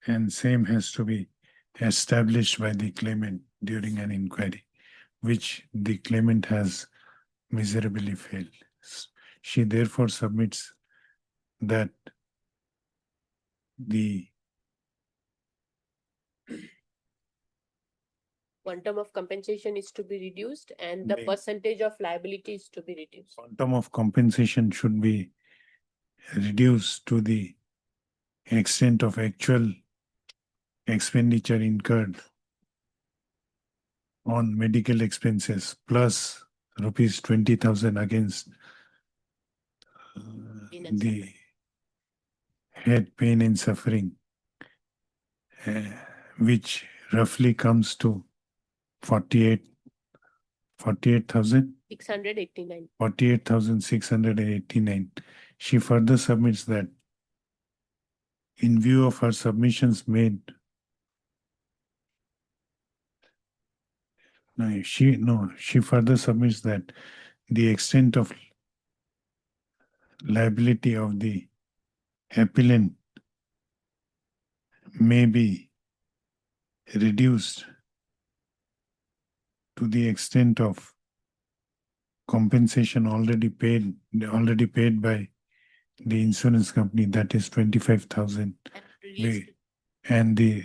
B: and same has to be established by the claimant during an inquiry, which the claimant has miserably failed. She therefore submits that the
G: Quantum of compensation is to be reduced and the percentage of liability is to be reduced.
B: quantum of compensation should be reduced to the extent of actual expenditure incurred on medical expenses plus rupees 20,000 against the head pain and suffering, which roughly comes to 48,000.
G: 689.
B: 48,689. She further submits that in view of her submissions made, she further submits that the extent of liability of the appellant may be reduced to the extent of compensation already paid by the insurance company, that is 25,000, and the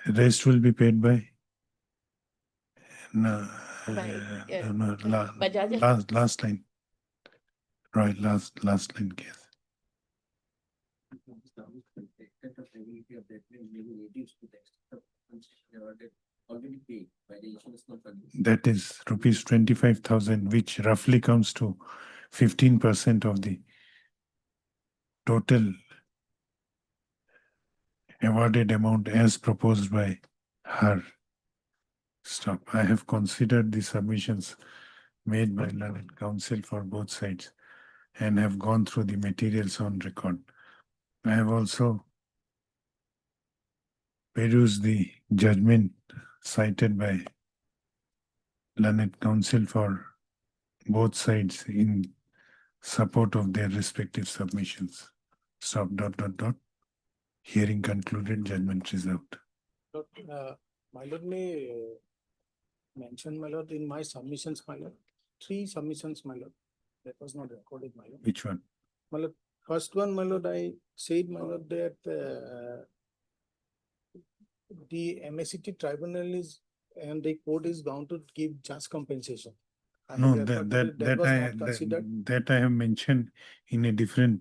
B: rest will be paid by
G: Bajaj.
B: last line. Right, last line case. That is rupees 25,000, which roughly comes to 15% of the total awarded amount as proposed by her. Stop. I have considered the submissions made by learned counsel for both sides and have gone through the materials on record. I have also perused the judgment cited by learned counsel for both sides in support of their respective submissions. Stop. ... Hearing concluded, judgment reserved.
L: My lord may mention, my lord, in my submissions, my lord, 3 submissions, my lord. That was not recorded, my lord.
B: Which one?
L: My lord, first one, my lord, I said, my lord, that the MACT tribunal is and the court is bound to give just compensation. I have
B: No,
L: referred to it,
B: that
L: was
B: I,
L: not considered.
B: that I have mentioned in a different,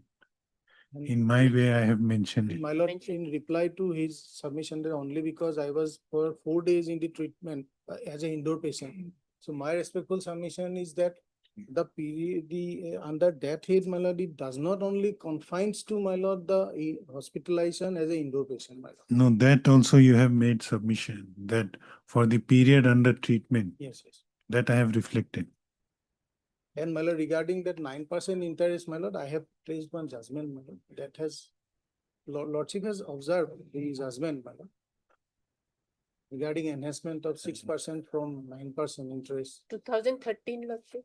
L: And
B: in my way, I have mentioned it.
L: My lord,
G: Mention.
L: in reply to his submission, that only because I was for 4 days in the treatment as an indoor patient. So my respectful submission is that the period, under that head, my lord, it does not only confines to, my lord, the hospitalization as an indoor patient, my lord.
B: No, that also you have made submission, that for the period under treatment,
L: Yes, yes.
B: that I have reflected.
L: And my lord, regarding that 9% interest, my lord, I have placed one judgment, my lord, that has, lordship has observed the judgment, my lord, regarding enhancement of 6% from 9% interest.
G: 2013, Lordship.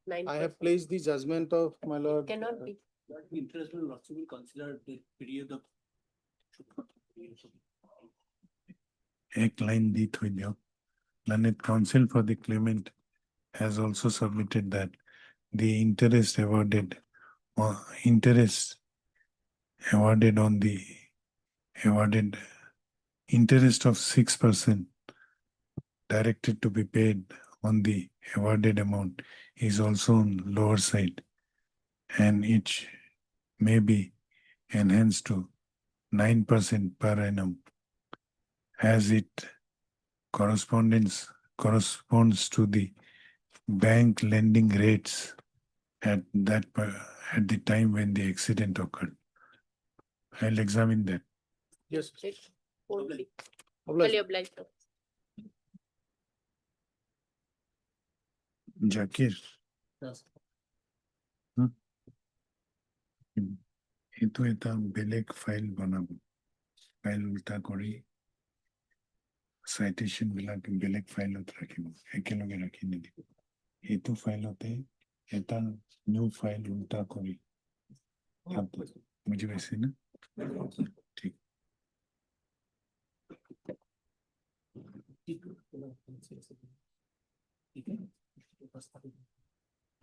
G: 9%.
L: I have placed the judgment of, my lord.
G: Cannot be.
M: Interest will also be considered the period of.
B: एक line दी थी जो Learned Counsel for the claimant has also submitted that the interest awarded on the awarded interest of 6% directed to be paid on the awarded amount is also on lower side, and it may be enhanced to 9% per annum, as it corresponds to the bank lending rates at the time when the accident occurred. I'll examine that.
L: Yes.
G: It won't be.
L: Obliged.
G: Fully obliged.
B: Zakir.
L: Yes.
B: এইটো এটা বেলেগ file বনাব, file উল্টা কৰি citation বিলাক বেলেগ ফাইলত ৰাখিব, একেলগে ৰাখি নিদিব। এইটো ফাইলতে এটা নিউ ফাইল উল্টা কৰি বুজি পাইছে না? ঠিক।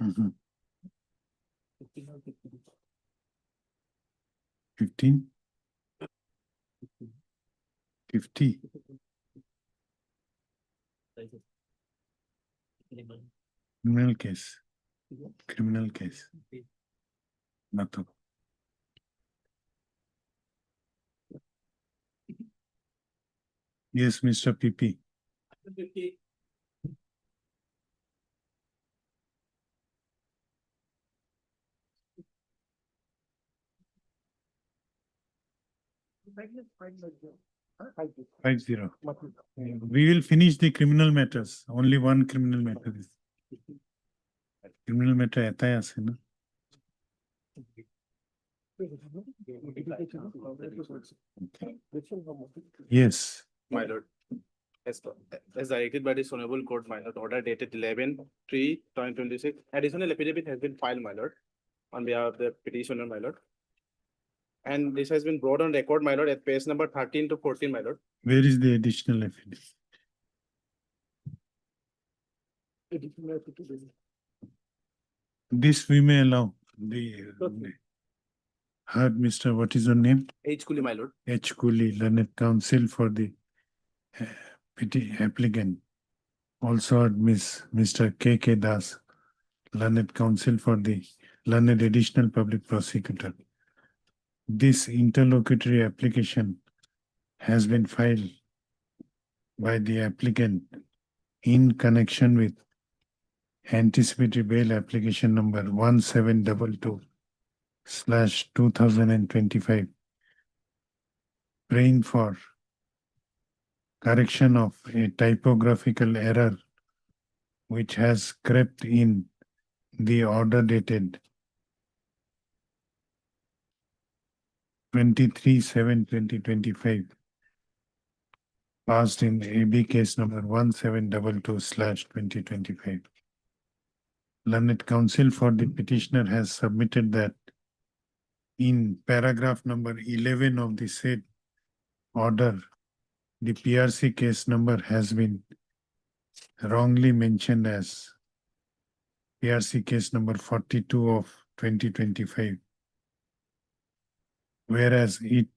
B: Mhm. 15? 50? Criminal case. Criminal case. Nothing. Yes, Mr. PP. Five zero. We will finish the criminal matters. Only one criminal matter is. Criminal matter এটাই আছে না? Yes.
I: My lord. As directed by this honorable court, my lord, order dated 11/3/2026, additional affidavit has been filed, my lord, on behalf of the petitioner, my lord. And this has been brought on record, my lord, at page number 13 to 14, my lord.
B: Where is the additional affidavit? This we may allow. Heard, Mr. What is your name?
I: H. Cooley, my lord.
B: H. Cooley, learned counsel for the applicant. Also heard Mr. K. K. Das, learned counsel for the learned additional public prosecutor. This interlocutory application has been filed by the applicant in connection with anticipatory bail application number 1722/2025, praying for correction of a typographical error which has crept in the order dated 23/7/2025, passed in AB case number 1722/2025. Learned counsel for the petitioner has submitted that in paragraph number 11 of the said order, the PRC case number has been wrongly mentioned as PRC case number 42 of 2025, whereas it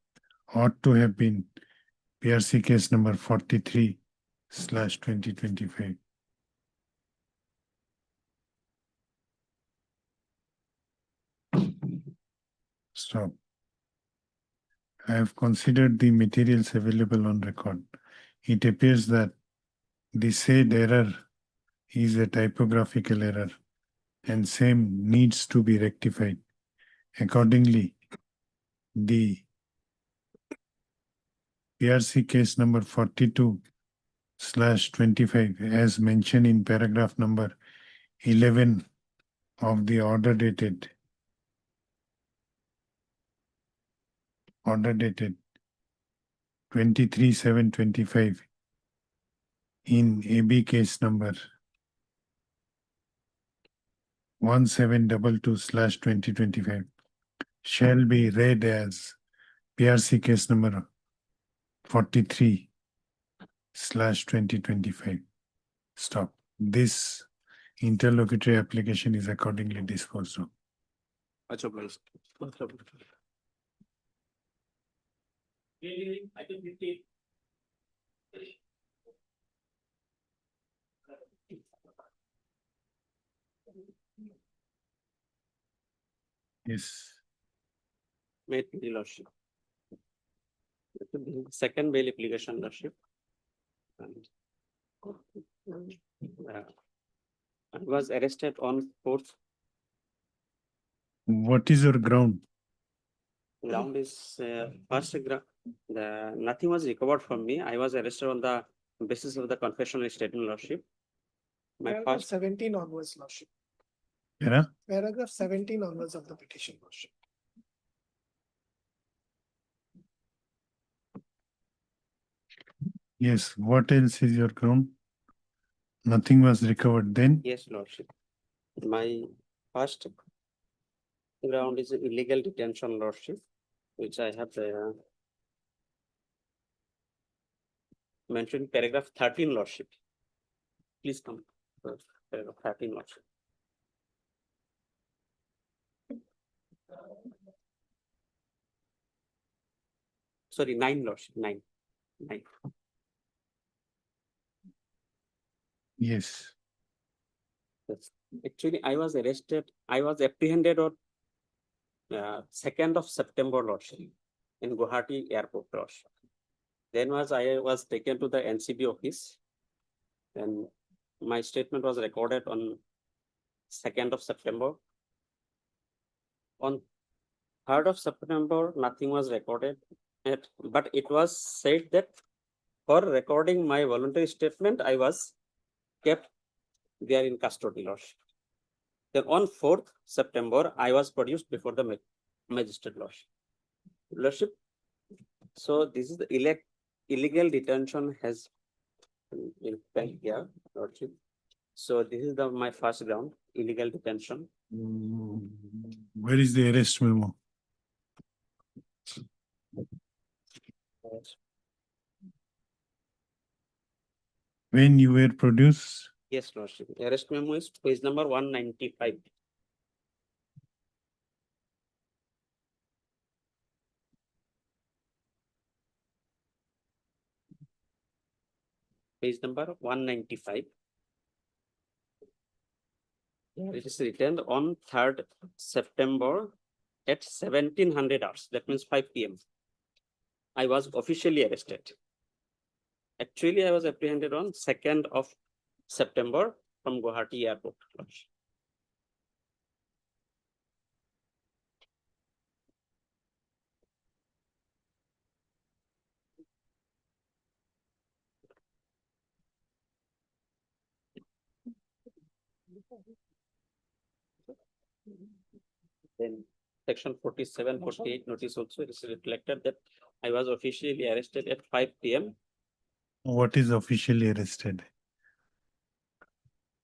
B: ought to have been PRC case number 43 slash 2025. Stop. I have considered the materials available on record. It appears that the said error is a typographical error and same needs to be rectified. Accordingly, the PRC case number 42/25 as mentioned in paragraph number 11 of the order dated 23/7/25 in AB case number 1722/2025 shall be read as PRC case number 43/2025. Stop. This interlocutory application is accordingly disposed of.
I: Much obliged.
F: Item 15.
B: Yes.
M: Made the lordship. Second bail application, lordship. And I was arrested on 4th.
B: What is your ground?
M: Ground is first ground. Nothing was recovered from me. I was arrested on the basis of the confessional statement, lordship. My
E: Paragraph
M: first
E: 17 onwards, lordship.
B: Yeah?
E: Paragraph 17 onwards of the petition, lordship.
B: Yes. What else is your ground? Nothing was recovered then?
M: Yes, lordship. My first ground is illegal detention, lordship, which I have mentioned paragraph 13, lordship. Please come. Paragraph 13, lordship. Sorry, 9, lordship, 9.
B: Yes.
M: Yes. Actually, I was arrested. I was apprehended on 2nd of September, lordship, in Gauhati airport, lordship. Then I was taken to the NCB office, and my statement was recorded on 2nd of September. On 3rd of September, nothing was recorded, but it was said that for recording my voluntary statement, I was kept there in custody, lordship. Then on 4th September, I was produced before the magistrate, lordship. So this is the illegal detention has in fact here, lordship. So this is my first ground, illegal detention.
B: Where is the arrest memo? When you were produced?
M: Yes, lordship. Arrest memo is page number 195. Page number 195. It is written on 3rd September at 1700 hours. That means 5 p.m. I was officially arrested. Actually, I was apprehended on 2nd of September from Gauhati airport. Then section 47, 48 notice also is reflected that I was officially arrested at 5 p.m.
B: What is officially arrested?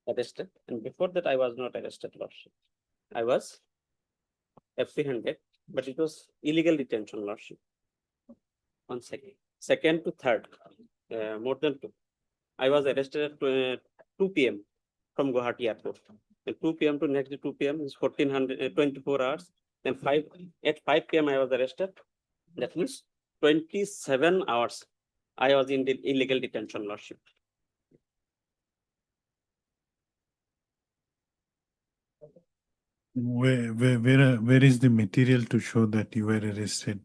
M: Arrested, and before that I was not arrested, lordship. I was apprehended, but it was illegal detention, lordship. On 2nd to 3rd, more than 2. I was arrested at 2 p.m. from Gauhati airport. And 2 p.m. to next 2 p.m. is 24 hours. Then at 5 p.m. I was arrested. That means 27 hours I was in the illegal detention, lordship.
B: Where is the material to show that you were arrested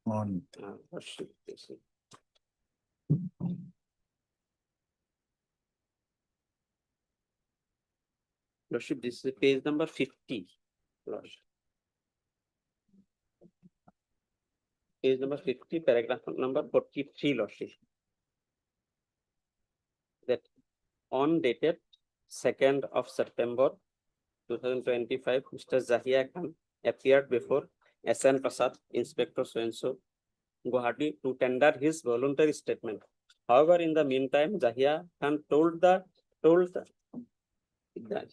B: on?
H: Lordship, this is- Lordship, this is page number 50. Lordship. Page number 50, paragraph number 43, Lordship. That on dated 2nd of September 2025, Mr. Zahia Khan appeared before SN Prasad, Inspector so-and-so, Guwahati, to tender his voluntary statement. However, in the meantime, Zahia Khan told that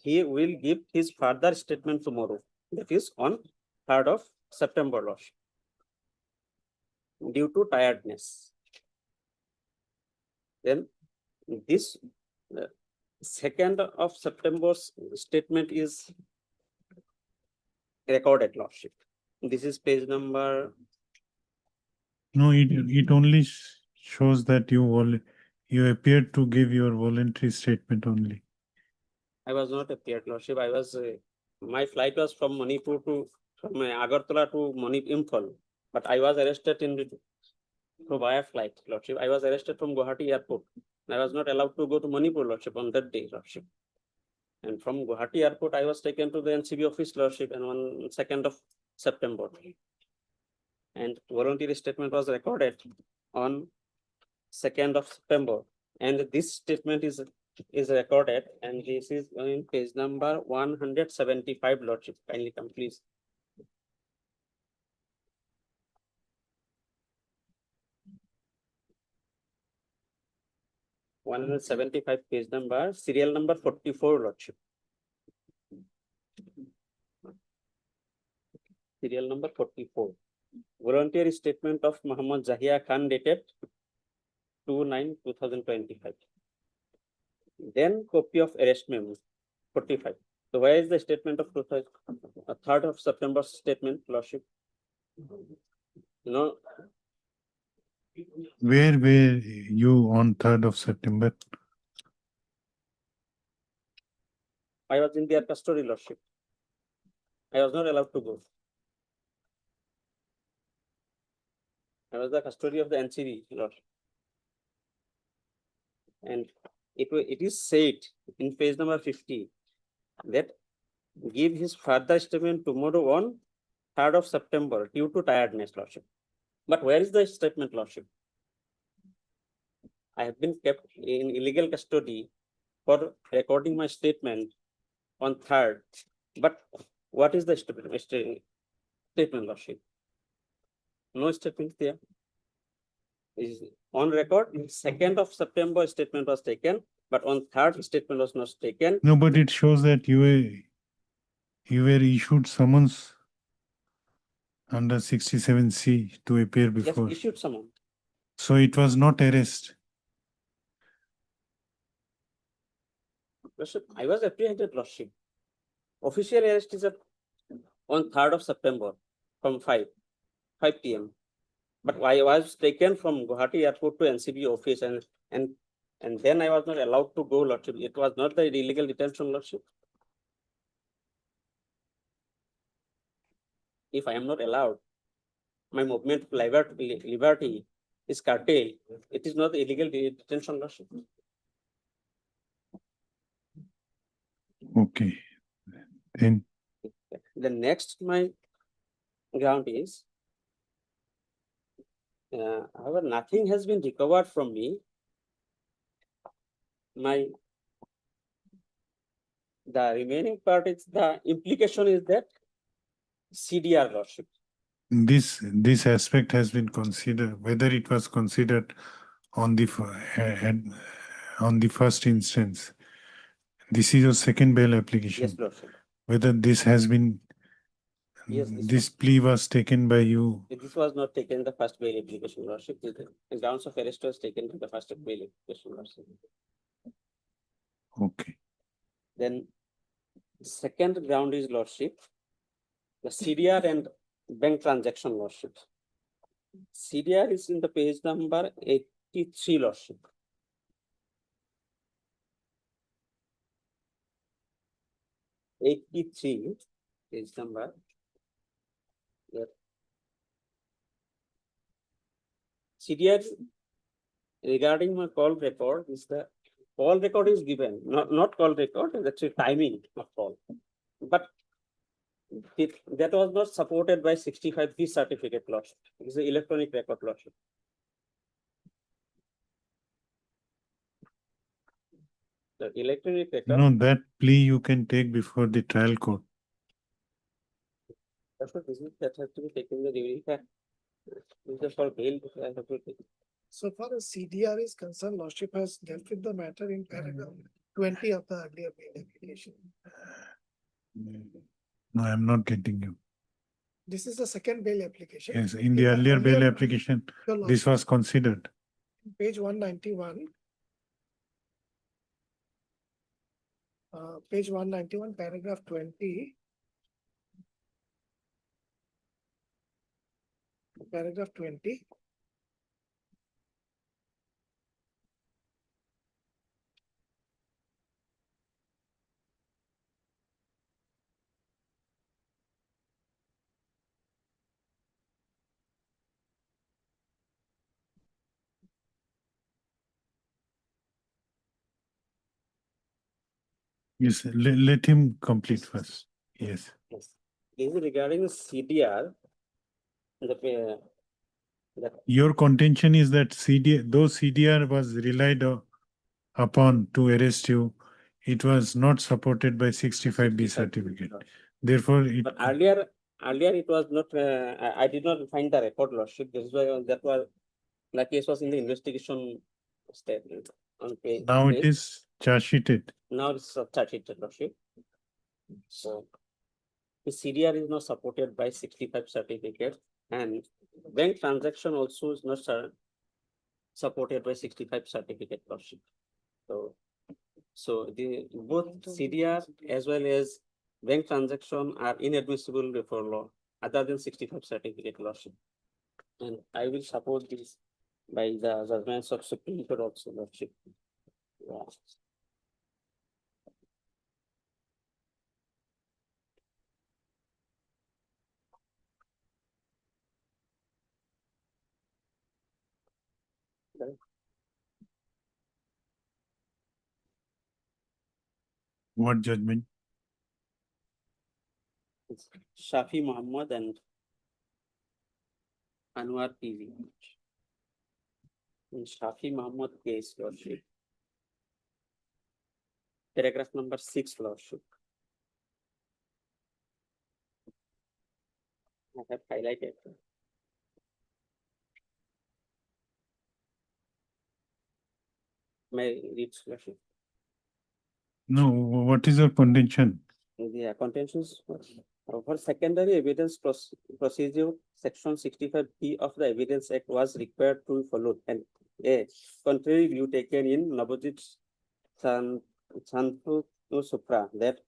H: he will give his further statement tomorrow, that is on 3rd of September, Lordship, due to tiredness. Then this 2nd of September's statement is recorded, Lordship. This is page number.
B: No, it only shows that you appeared to give your voluntary statement only.
H: I was not appeared, Lordship. I was, my flight was from Manipur from Agartala to Imphal, but I was arrested through via flight, Lordship. I was arrested from Guwahati airport. I was not allowed to go to Manipur, Lordship, on that day, Lordship. And from Guwahati airport, I was taken to the NCB office, Lordship, and on 2nd of September. And voluntary statement was recorded on 2nd of September. And this statement is recorded, and this is on page number 175, Lordship. Kindly come, please. (175) page number, serial number 44, Lordship. Serial number 44. Voluntary statement of Muhammad Zahia Khan dated 2/9/2025. Then copy of arrest memo 45. So where is the statement of 3rd of September statement, Lordship? No.
B: Where were you on 3rd of September?
H: I was in their custody, Lordship. I was not allowed to go. I was the custody of the NCB, Lordship. And it is said in page number 50 that give his further statement tomorrow on 3rd of September due to tiredness, Lordship. But where is the statement, Lordship? I have been kept in illegal custody for recording my statement on 3rd. But what is the statement, Lordship? No statement there. Is on record, 2nd of September statement was taken, but on 3rd statement was not taken.
B: No, but it shows that you were issued summons under 67C to appear
H: Yes,
B: before.
H: issued summon.
B: So it was not arrest.
H: Lordship, I was apprehended, Lordship. Official arrest is on 3rd of September from 5 p.m. But I was taken from Guwahati airport to NCB office, and then I was not allowed to go, Lordship. It was not the illegal detention, Lordship. If I am not allowed, my movement of liberty is curtailed. It is not the illegal detention, Lordship.
B: Okay. Then
H: The next my ground is, however, nothing has been recovered from me. The remaining part is the implication is that CDR, Lordship.
B: this aspect has been considered, whether it was considered on the first instance. This is your second bail application.
H: Yes, Lordship.
B: Whether this has been,
H: Yes,
B: this plea was taken by you.
H: This was not taken in the first bail application, Lordship. The grounds of arrest was taken in the first bail application, Lordship.
B: Okay.
H: Then second ground is, Lordship, the CDR and bank transaction, Lordship. CDR is in the page number 83, Lordship. 83, page number. That CDR regarding my call record is the call record is given, not call record, that's a timing of call. But that was not supported by 65B certificate loss. It is the electronic record loss. The electronic record.
B: No, that plea you can take before the trial court.
H: That's what business that has to be taken the duty fact. This is for bail. I have to take.
E: So far as CDR is concerned, Lordship has dealt with the matter in paragraph 20 of the earlier bail application.
B: No, I'm not getting you.
E: This is the second bail application.
B: Yes, in the earlier bail application,
E: Your
B: this
E: Lordship,
B: was considered.
E: page 191. Page 191, paragraph 20. Paragraph 20.
B: Yes, let him complete first. Yes.
H: Yes. This is regarding the CDR.
B: Your contention is that though CDR was relied upon to arrest you, it was not supported by 65B certificate. Therefore,
H: But earlier it was not, I did not find the record lordship. This is why that was, the case was in the investigation statement on page.
B: now it is charge sheeted.
H: Now it's a charge sheet lordship. So the CDR is not supported by 65 certificate, and bank transaction also is not supported by 65 certificate lordship. So the both CDR as well as bank transaction are inadmissible for law other than 65 certificate lordship. And I will support this by the judgments of Supreme Court also lordship. Yeah.
B: What judgment?
H: It's Shafi Muhammad and Anwar PV. In Shafi Muhammad case lordship. Paragraph number 6 lordship. I have highlighted. May I read lordship?
B: No, what is your contention?
H: The contentions for secondary evidence procedure, section 65B of the Evidence Act was required to be followed, and a contrary view taken in Navajit Santu Supra that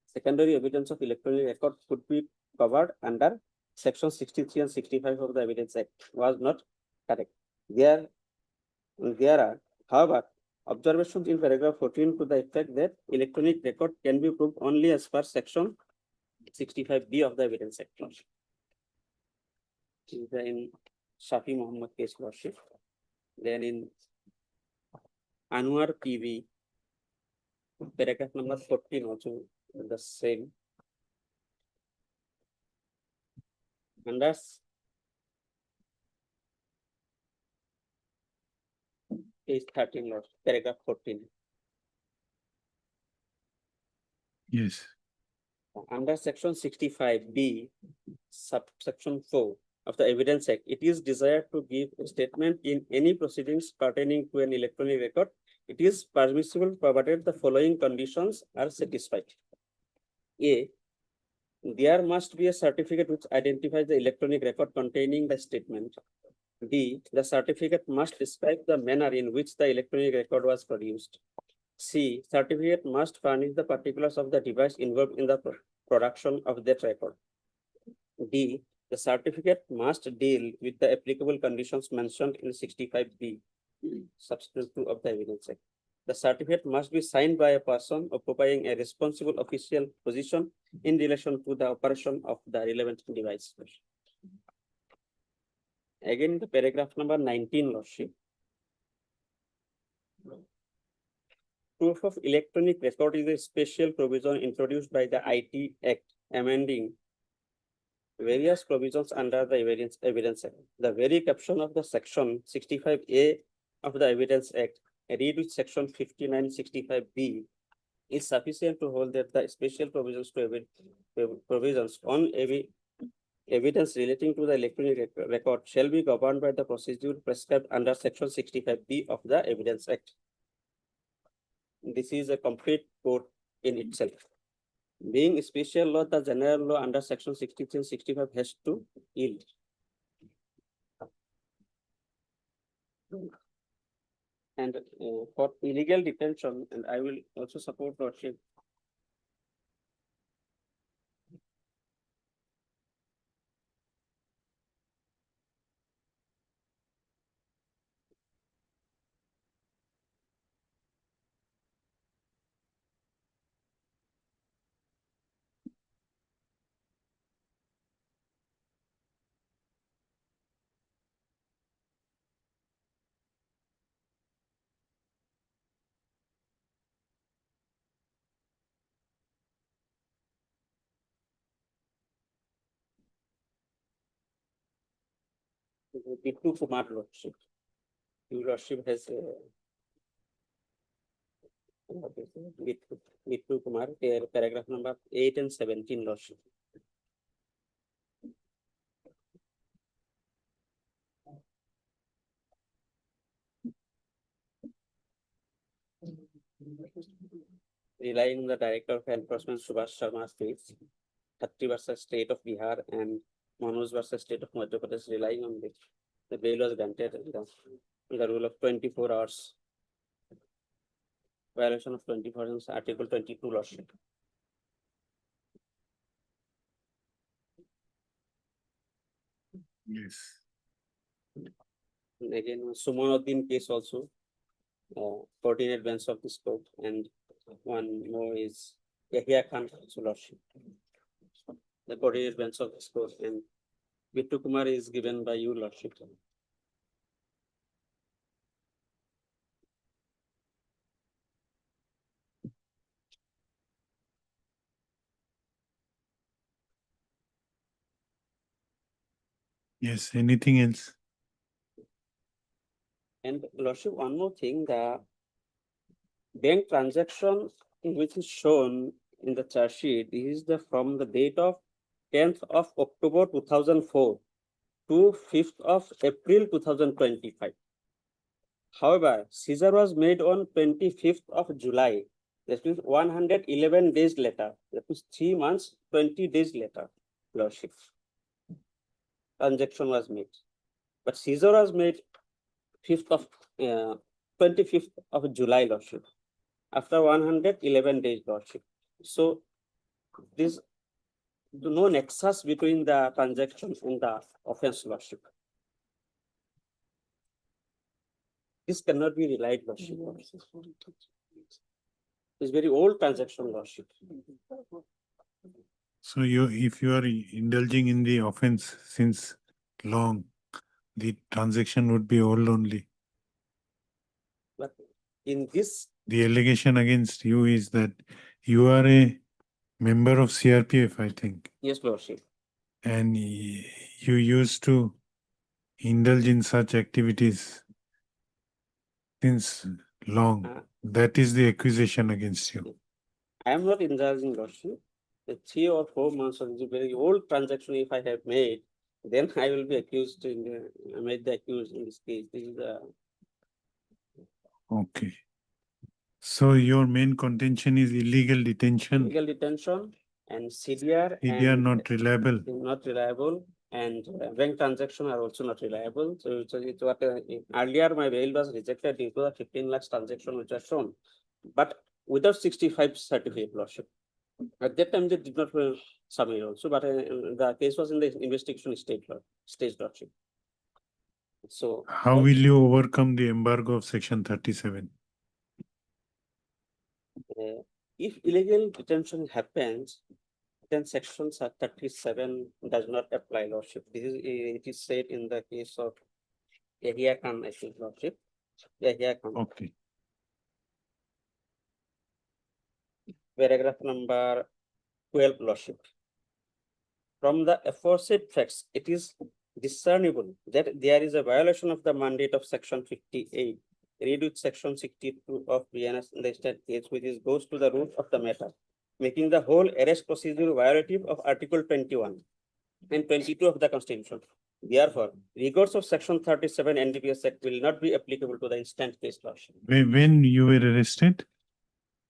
H: secondary evidence of electronic record could be covered under section 63 and 65 of the Evidence Act was not correct. There are, however, observations in paragraph 14 to the effect that electronic record can be proved only as per section 65B of the Evidence Act. In Shafi Muhammad case lordship. Then in Anwar PV, paragraph number 14 also the same. And that's page 13, Lord, paragraph 14.
B: Yes.
H: Under section 65B, subsection 4 of the Evidence Act, it is desired to give a statement in any proceedings pertaining to an electronic record. It is permissible provided the following conditions are satisfied. A, there must be a certificate which identifies the electronic record containing the statement. B, the certificate must describe the manner in which the electronic record was produced. C, certificate must furnish the particulars of the device involved in the production of that record. D, the certificate must deal with the applicable conditions mentioned in 65B, subsection 2 of the Evidence Act.
M: The certificate must be signed by a person occupying a responsible official position in relation to the operation of the relevant device. Again, the paragraph number 19, Lordship. Proof of electronic record is a special provision introduced by the IT Act, amending various provisions under the Evidence Act. The very caption of the section 65A of the Evidence Act, read with section 5965B, is sufficient to hold that the special provisions on evidence relating to the electronic record shall be governed by the procedure prescribed under section 65B of the Evidence Act. This is a complete code in itself. Being special law, the general law under section 63 and 65 has to yield. And for illegal detention, and I will also support Lordship. Bittu Kumar Lordship. Your Lordship has Bittu Kumar, paragraph number 8 and 17, Lordship. Relying on the Director of Enforcement Subhash Sharma's case, 30 versus State of Bihar and Manoj versus State of Madhya Pradesh, relying on this, the bail was granted in the rule of 24 hours. Violation of 24 hours, Article 22, Lordship.
B: Yes.
M: And again, Sumanuddin case also, 14 bench of this court, and one more is Yahya Khan, Lordship. The 14 bench of this court, and Bittu Kumar is given by you, Lordship.
B: Yes, anything else?
M: And Lordship, one more thing, the bank transaction which is shown in the charge sheet, this is the from the date of 10th of October 2004 to 5th of April 2025. However, seizure was made on 25th of July. That means 111 days later. That means 3 months, 20 days later, Lordship. Transaction was made. But seizure was made 25th of July, Lordship. After 111 days, Lordship. So this no nexus between the transaction and the offense, Lordship. This cannot be relied, Lordship. It's very old transaction, Lordship.
B: So if you are indulging in the offense since long, the transaction would be old only.
M: But in this,
B: The allegation against you is that you are a member of CRPF, I think,
M: yes, Lordship.
B: and you used to indulge in such activities since long. That is the accusation against you.
M: I am not indulging, Lordship. The 3 or 4 months of the very old transaction, if I have made, then I will be accused I made the accused in this case. This is the
B: Okay. So your main contention is illegal detention.
M: illegal detention and CDR.
B: They are
M: and
B: not reliable.
M: not reliable, and bank transaction are also not reliable. So it's what earlier my bail was rejected due to the 15 lakhs transaction which was shown, but without 65 certificate, Lordship. At that time they did not submit also, but the case was in the investigation stage, Lordship. So
B: How will you overcome the embargo of section 37?
M: If illegal detention happens, then section 37 does not apply, Lordship. It is said in the case of Alia Khan, I think, Lordship. Alia Khan.
B: Okay.
M: Paragraph number 12, Lordship. From the aforesaid facts, it is discernible that there is a violation of the mandate of section 58, read with section 62 of BNS in the state case, which goes to the root of the matter, making the whole arrest procedure violative of Article 21 and 22 of the Constitution. Therefore, regards of section 37 NDPS Act will not be applicable to the instant case, Lordship.
B: When you were arrested?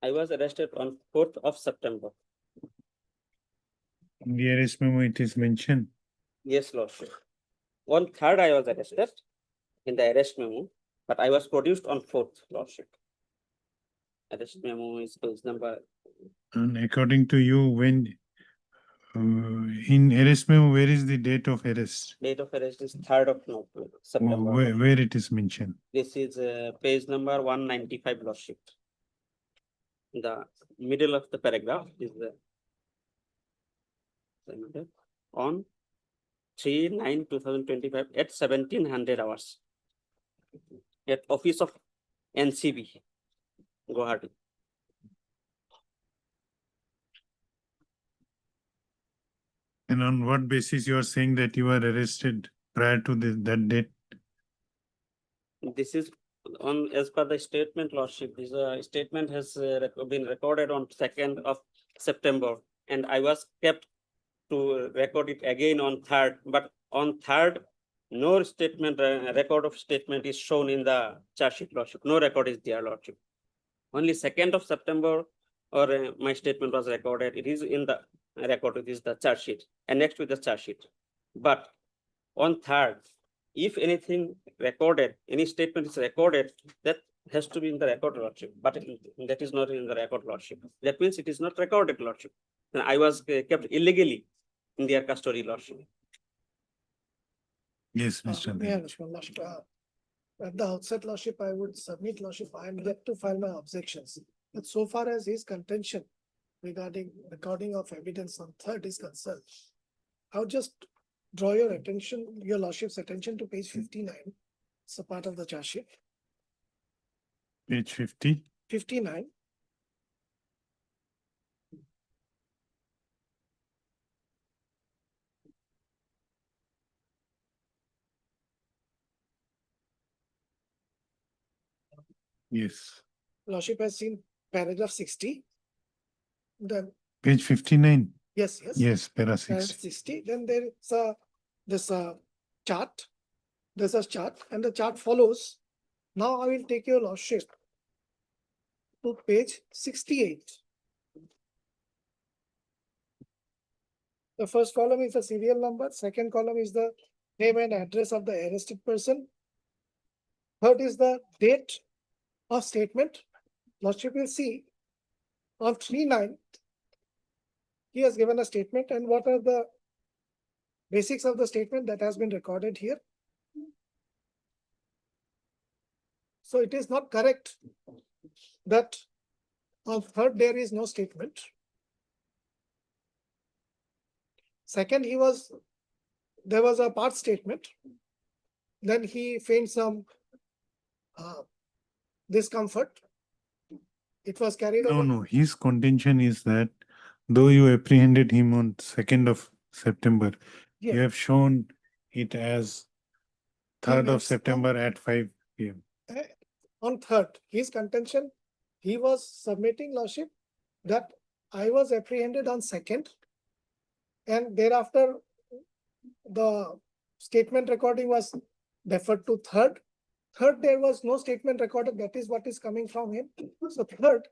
M: I was arrested on 4th of September.
B: In the arrest memo, it is mentioned.
M: Yes, Lordship. On 3rd, I was arrested in the arrest memo, but I was produced on 4th, Lordship. Arrest memo is page number.
B: And according to you, when in arrest memo, where is the date of arrest?
M: Date of arrest is 3rd of September.
B: Where it is mentioned?
M: This is page number 195, Lordship. The middle of the paragraph is the on 3/9/2025 at 1700 hours at office of NCB, Gauhati.
B: And on what basis you are saying that you were arrested prior to that date?
M: This is on as per the statement, Lordship. This statement has been recorded on 2nd of September, and I was kept to record it again on 3rd. But on 3rd, no statement, record of statement is shown in the charge sheet, Lordship. No record is there, Lordship. Only 2nd of September, or my statement was recorded. It is in the record. It is the charge sheet, and next with the charge sheet. But on 3rd, if anything recorded, any statement is recorded, that has to be in the record, Lordship. But that is not in the record, Lordship. That means it is not recorded, Lordship. And I was kept illegally in their custody, Lordship.
B: Yes, Mr.
E: Yeah,
B: Dev.
E: Lordship, at the outset, Lordship, I would submit, Lordship, I am yet to file my objections. But so far as his contention regarding recording of evidence on 3rd is concerned, I would just draw your attention, your Lordship's attention to page 59. It's a part of the charge sheet.
B: Page 50.
E: 59.
B: Yes.
E: Lordship has seen paragraph 60. Then,
B: Page 59.
E: yes.
B: Yes, para
E: Paragraph
B: 60.
E: 60. Then there is this chart. There's a chart, and the chart follows. Now I will take your Lordship to page 68. The first column is the serial number. Second column is the name and address of the arrested person. Third is the date of statement. Lordship will see on 3/9, he has given a statement, and what are the basics of the statement that has been recorded here. So it is not correct that on 3rd there is no statement. Second, there was a part statement. Then he feigned some discomfort. It was carried over.
B: No, his contention is that though you apprehended him on 2nd of September, you
E: Yeah.
B: have shown it as 3rd of
E: has come-
B: September at 5 p.m.
E: On 3rd, his contention, he was submitting, Lordship, that I was apprehended on 2nd. And thereafter, the statement recording was deferred to 3rd. 3rd, there was no statement recorded. That is what is coming from him. So 3rd,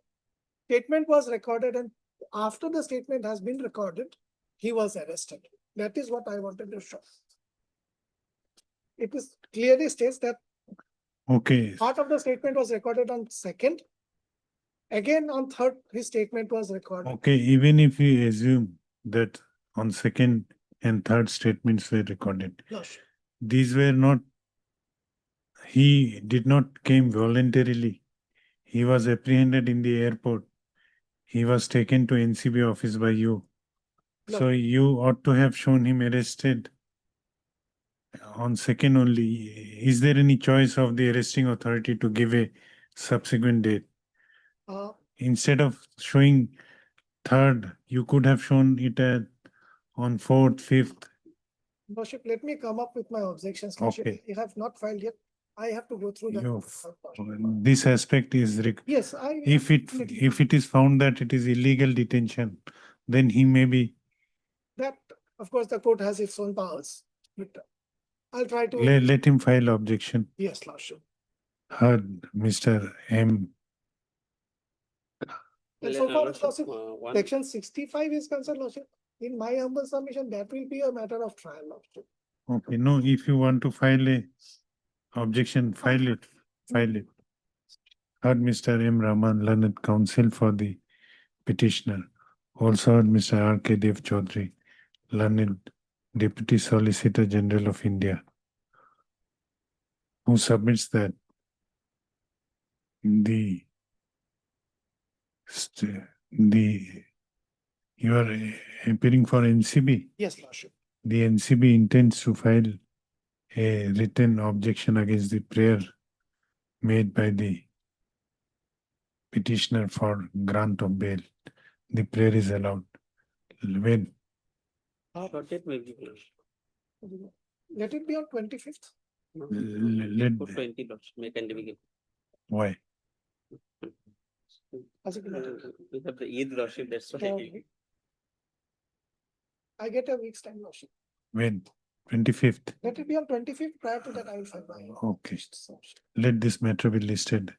E: statement was recorded, and after the statement has been recorded, he was arrested. That is what I wanted to show. It is clearly states that
B: Okay,
E: part of the statement was recorded on 2nd. Again, on 3rd, his statement was recorded.
B: okay, even if we assume that on 2nd and 3rd statements were recorded,
E: Lordship.
B: these were not, he did not came voluntarily. He was apprehended in the airport he was taken to NCB office by you. So you ought to have shown him arrested on second only. Is there any choice of the arresting authority to give a subsequent date?
E: Uh,
B: Instead of showing third, you could have shown it at on fourth, fifth.
E: Lordship, let me come up with my objections. Lordship.
B: Okay.
E: You have not filed yet. I have to go through that.
B: This aspect is
E: Yes,
B: if it is found that it is illegal detention, then he may be
E: that, of course, the court has its own powers. But I'll try to.
B: let him file objection.
E: Yes, Lordship.
B: Heard Mr. M.
E: And so far, Lordship, section 65 is concerned, Lordship. In my humble submission, that will be a matter of trial, Lordship.
B: Okay, no, if you want to file a objection, file it. Heard Mr. M. Raman, learned counsel for the petitioner. Also heard Mr. R.K. Dev Chaudhary, learned Deputy Solicitor General of India, who submits that you are appearing for NCB.
E: Yes, Lordship.
B: The NCB intends to file a written objection against the prayer made by the petitioner for grant of bail. The prayer is allowed. When?
E: Let it be on 25th.
B: Why?
E: As a matter.
I: We have the Eid Lordship, that's why.
E: I get a week's time, Lordship.
B: When? 25th.
E: Let it be on 25th. Prior to that, I will file my.
B: Okay. Let this matter be listed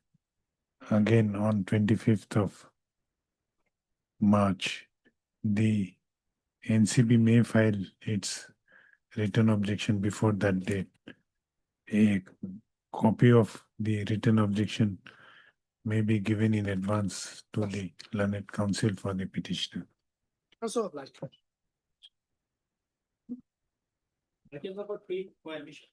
B: again on 25th of March. The NCB may file its written objection before that date. A copy of the written objection may be given in advance to the learned counsel for the petitioner.
E: Also obliged.
F: Item number 3, prohibition.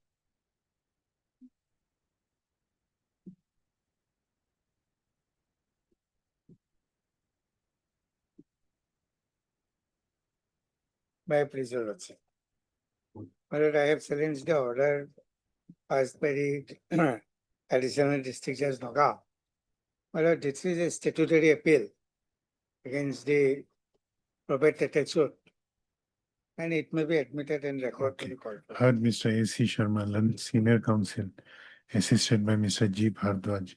A: By pleasure, Lordship. But I have challenged the order as per the additional district judge Nagaon. But this is a statutory appeal against the probate title suit. And it may be admitted and recorded to the court.
B: Heard Mr. A.C. Sharma, learned senior counsel, assisted by Mr. G. Bhardwaj,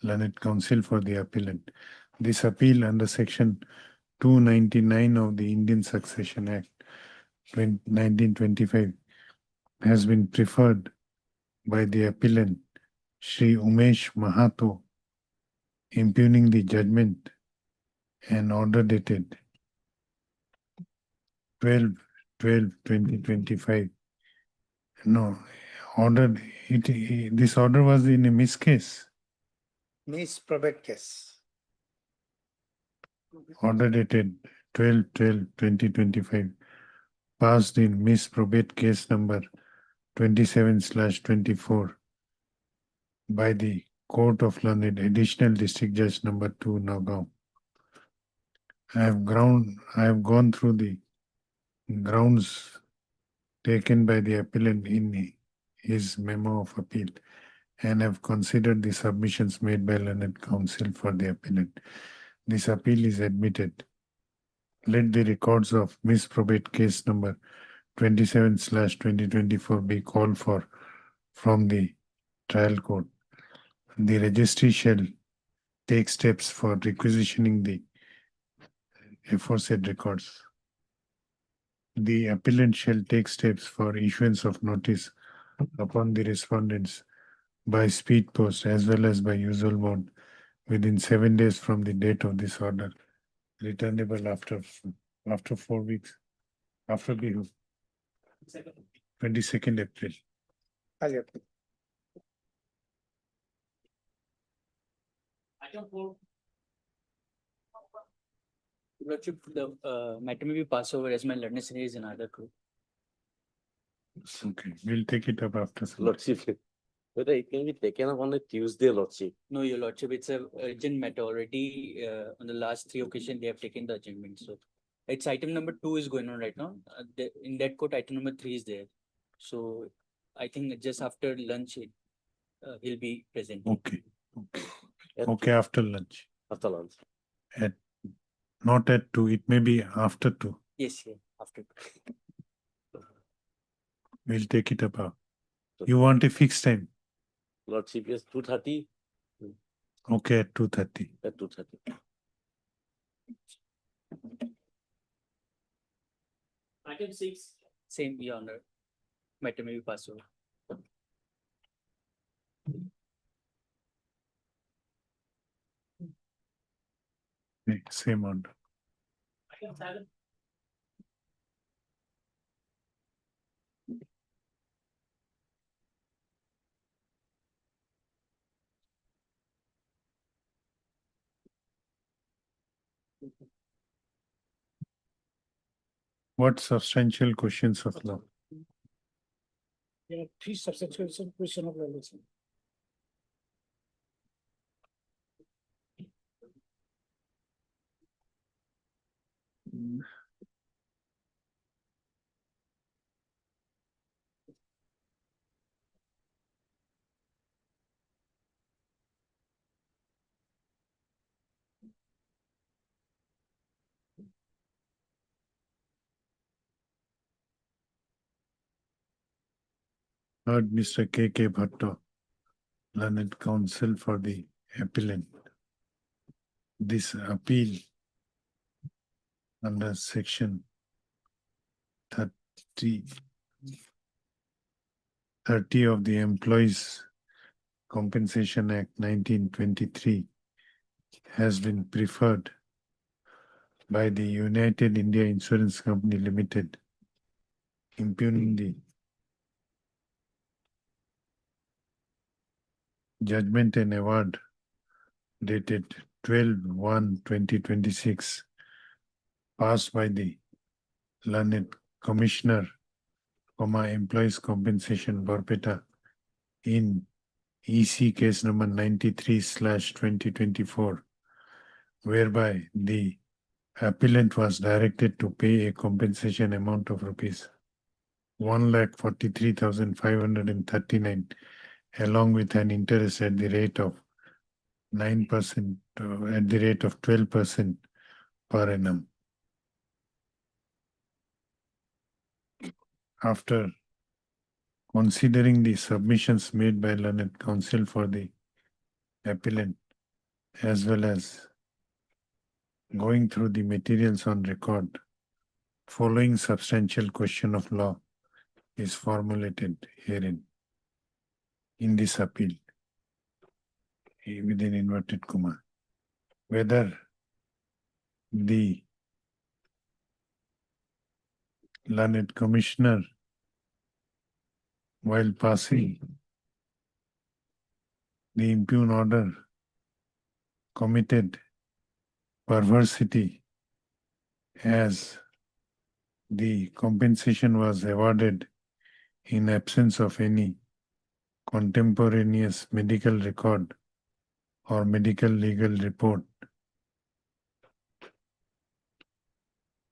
B: learned counsel for the appellant. This appeal under section 299 of the Indian Succession Act 1925 has been preferred by the appellant Shri Umesh Mahato, impugning the judgment and order dated 12/12/2025. No, this order was in a miss case.
A: Miss probate case.
B: Order dated 12/12/2025, passed in miss probate case number 27/24 by the Court of Learned Additional District Judge number 2, Nagaon. I have gone through the grounds taken by the appellant in his memo of appeal and have considered the submissions made by learned counsel for the appellant. This appeal is admitted. Let the records of misprobate case number 27/2024 be called for from the trial court. The registry shall take steps for requisitioning the aforesaid records. The appellant shall take steps for issuance of notice upon the respondents by speed post as well as by usual mode within 7 days from the date of this order, returnable after 4 weeks, after the 22nd April.
F: Item 4.
N: Lordship, the matter may be passed over as my learned senior is in another group.
B: Okay, we'll take it up after.
O: Lordship,
M: Whether it can be taken up on a Tuesday, Lordship.
N: No, your lordship, it's a urgent matter already. On the last 3 occasions, they have taken the adjournment. So it's item number 2 is going on right now. In that court, item number 3 is there. So I think just after lunch, he'll be present.
B: Okay, okay,
M: At-
B: okay, after lunch,
M: After lunch.
B: not at 2, it may be after 2.
N: Yes, yeah, after.
B: We'll take it up. You want a fixed time?
M: Lordship, yes, 2:30
B: Okay, at 2:30.
M: at 2:30.
N: Item 6. Same, Your Honor. Matter may be passed over.
B: Same order.
N: Item 7.
B: What substantial questions of law?
E: There are 3 substantial question of relation.
B: Heard Mr. K.K. Bhatto, learned counsel for the appellant. This appeal under section 30 of the Employees Compensation Act 1923 has been preferred by the United India Insurance Company Limited, impugning the judgment and award dated 12/1/2026 passed by the learned commissioner, Employees Compensation Barpeta in EC case number 93/2024, whereby the appellant was directed to pay a compensation amount of rupees 1,43,539 along with an interest at the rate of 9%, at the rate of 12% per annum. After considering the submissions made by learned counsel for the appellant, as well as going through the materials on record, following substantial question of law is formulated herein in this appeal within inverted comma. Whether the learned commissioner, while passing the impugn order, committed perversity as the compensation was awarded in absence of any contemporaneous medical record or medical legal report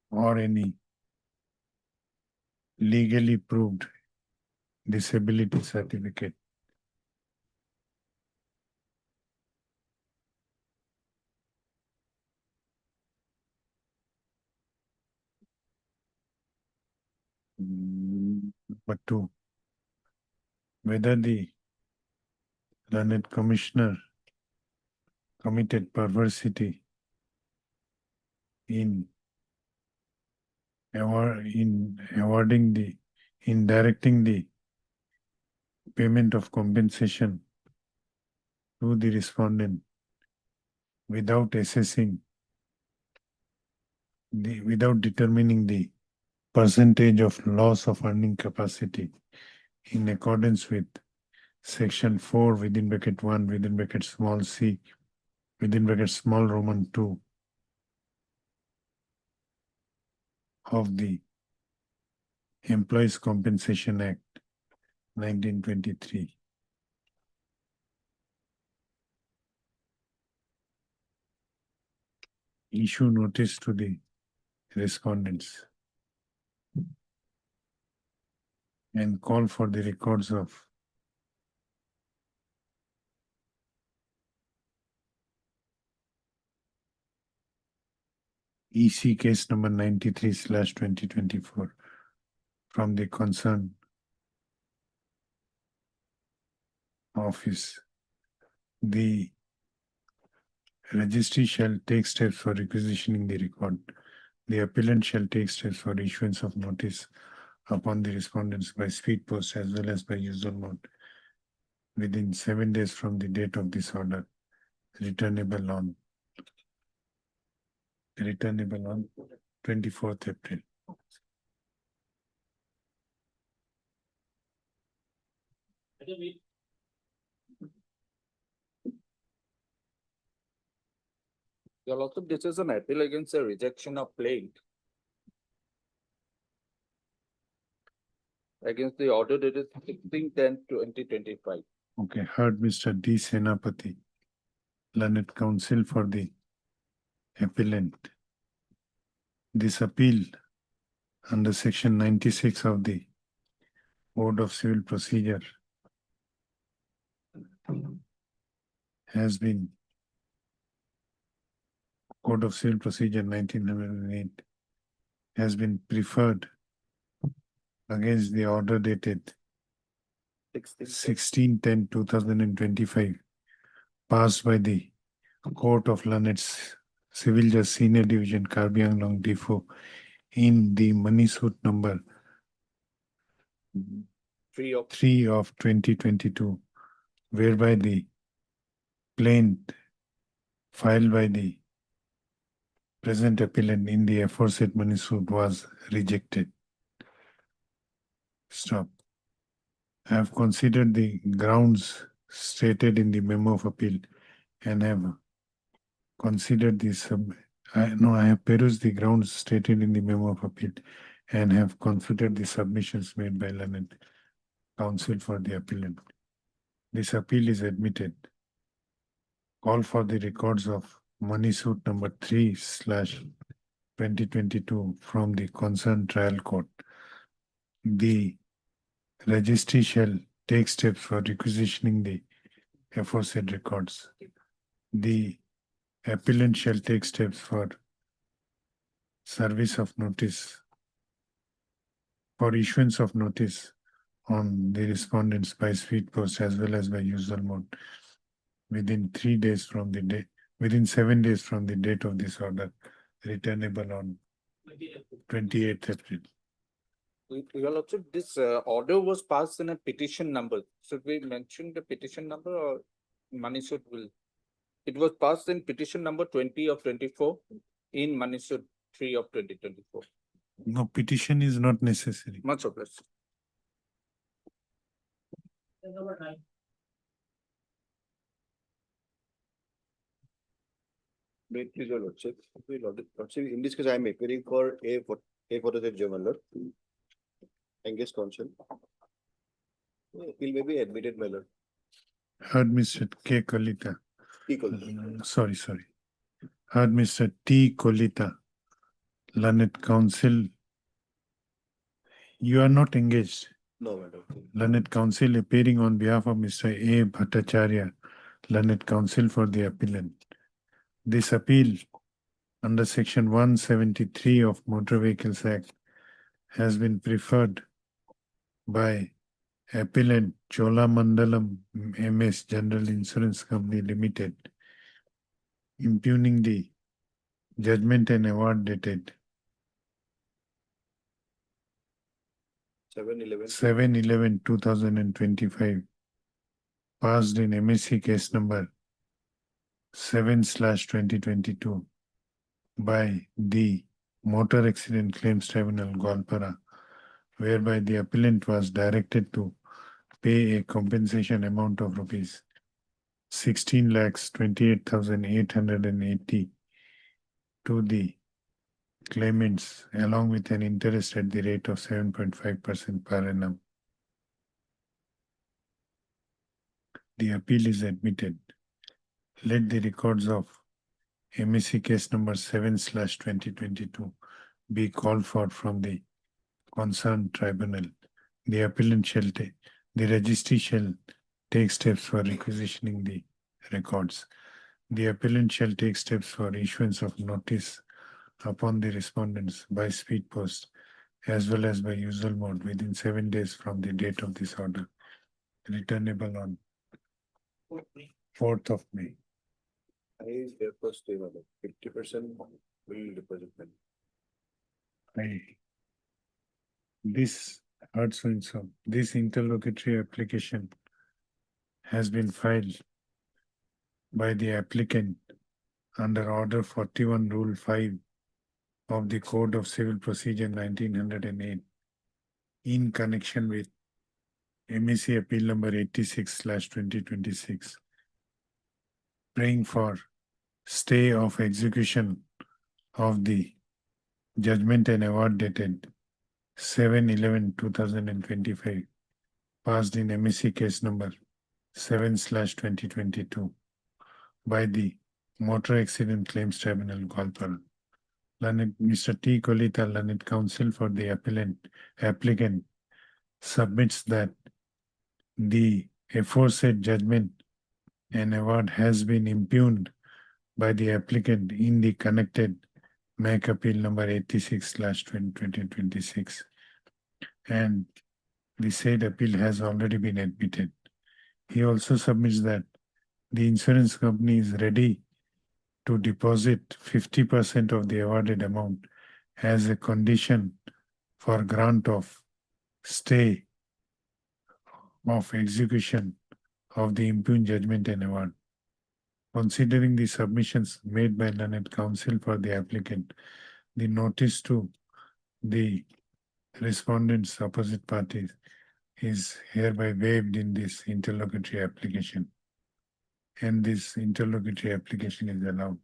B: or any legally proved disability certificate. Number 2, whether the learned commissioner committed perversity in directing the payment of compensation to the respondent without determining the percentage of loss of earning capacity in accordance with section 4 within bracket 1 within bracket small c within bracket small Roman 2 of the Employees Compensation Act 1923. issue notice to the respondents and call for the records of EC case number 93/2024 from the concerned office. The registry shall take steps for requisitioning the record. The appellant shall take steps for issuance of notice upon the respondents by speed post as well as by usual mode within 7 days from the date of this order, returnable on 24th April.
O: Your Lordship, this is an appeal against a rejection of plaint against the order dated 16/10/2025.
B: Okay, heard Mr. D. Senapati, learned counsel for the appellant. This appeal under section 96 of the Code of Civil Procedure has been Code of Civil Procedure 1908 has been preferred against the order dated 16/10/2025 passed by the Court of Learned's Civil Judge Senior Division Karbi Anglong Depot in the money suit number 3 of 2022, whereby the plaint filed by the present appellant in the aforesaid money suit was rejected. Stop. I have considered the grounds stated in the memo of appeal and have considered this. I have perused the grounds stated in the memo of appeal and have considered the submissions made by learned counsel for the appellant. This appeal is admitted. Call for the records of money suit number 3/2022 from the concerned trial court. The registry shall take steps for requisitioning the aforesaid records. The appellant shall take steps for service of notice, for issuance of notice on the respondents by speed post as well as by usual mode within 3 days from the day, within 7 days from the date of this order, returnable on 28th April.
O: Your Lordship, this order was passed in a petition number. Should we mention the petition number or money suit will? It was passed in petition number 20 of 24 in money suit 3 of 2024.
B: No, petition is not necessary.
O: Much obliged.
P: May it please your Lordship. Lordship, in this case, I am appearing for a for the German engaged counsel. Appeal may be admitted, my lord.
B: Heard Mr. K. Kolita.
P: T. Kolita.
B: Sorry. Heard Mr. T. Kolita, learned counsel. You are not engaged.
P: No, madam.
B: Learned counsel appearing on behalf of Mr. A. Bhattacharya, learned counsel for the appellant. This appeal under section 173 of Motor Vehicles Act has been preferred by appellant Cholamandalam MS General Insurance Company Limited, impugning the judgment and award dated 7/11/2025, passed in MSC case number 7/2022 by the Motor Accident Claims Tribunal, Golpara, whereby the appellant was directed to pay a compensation amount of rupees 16,28,880 to the claimants along with an interest at the rate of 7.5% per annum. The appeal is admitted. Let the records of MEC case number 7/2022 be called for from the concerned tribunal. The appellant shall take, the registry shall take steps for requisitioning the records. The appellant shall take steps for issuance of notice upon the respondents by speed post as well as by usual mode within 7 days from the date of this order, returnable on 4th of May.
P: I is therefore stay, 50% will deposit money.
B: This hurts so this interlocutory application has been filed by the applicant under Order 41 Rule 5 of the Code of Civil Procedure 1908 in connection with MEC Appeal number 86/2026, praying for stay of execution of the judgment and award dated 7/11/2025, passed in MEC case number 7/2022 by the Motor Accident Claims Tribunal, Golpara. Mr. T. Kolita, learned counsel for the applicant submits that the aforesaid judgment and award has been impugned by the applicant in the connected MAC appeal number 86/2026, and the said appeal has already been admitted. He also submits that the insurance company is ready to deposit 50% of the awarded amount as a condition for grant of stay of execution of the impugned judgment and award. Considering the submissions made by learned counsel for the applicant, the notice to the respondents opposite parties is hereby waived in this interlocutory application, and this interlocutory application is allowed.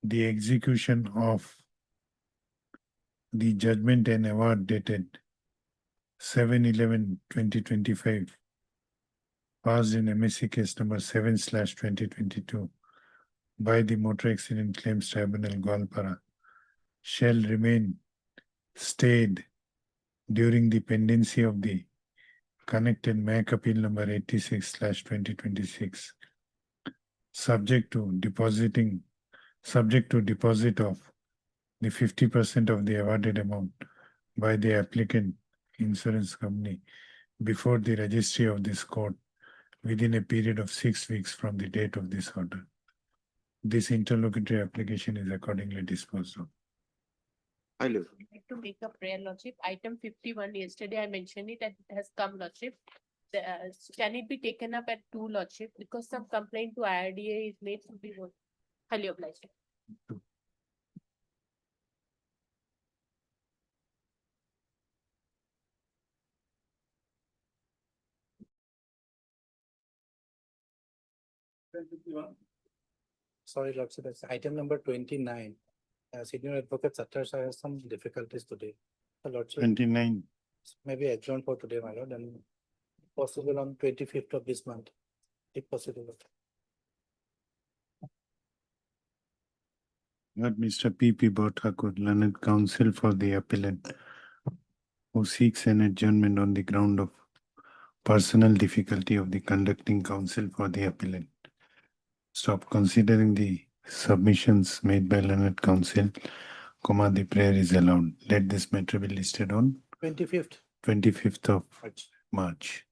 B: The execution of the judgment and award dated 7/11/2025, passed in MEC case number 7/2022 by the Motor Accident Claims Tribunal, Golpara, shall remain stayed during the pendency of the connected MAC appeal number 86/2026, subject to deposit of the 50% of the awarded amount by the applicant insurance company before the registry of this court within a period of 6 weeks from the date of this order. This interlocutory application is accordingly disposed of.
G: I'd like to make a prayer, Lordship. Item 51, yesterday I mentioned it and it has come, Lordship. Can it be taken up at 2, Lordship? Because some complaint to IRDA is made to be voted. Highly obliged.
L: Sorry, Lordship, that's item number 29. Senior Advocate Sattars has some difficulties today. So, Lordship,
B: 29.
L: maybe adjourn for today, my lord, and possible on 25th of this month, if possible.
B: Not Mr. P.P. Bhattakur, learned counsel for the appellant, who seeks an adjournment on the ground of personal difficulty of the conducting counsel for the appellant. Stop considering the submissions made by learned counsel, the prayer is allowed. Let this matter be listed on 25th of March.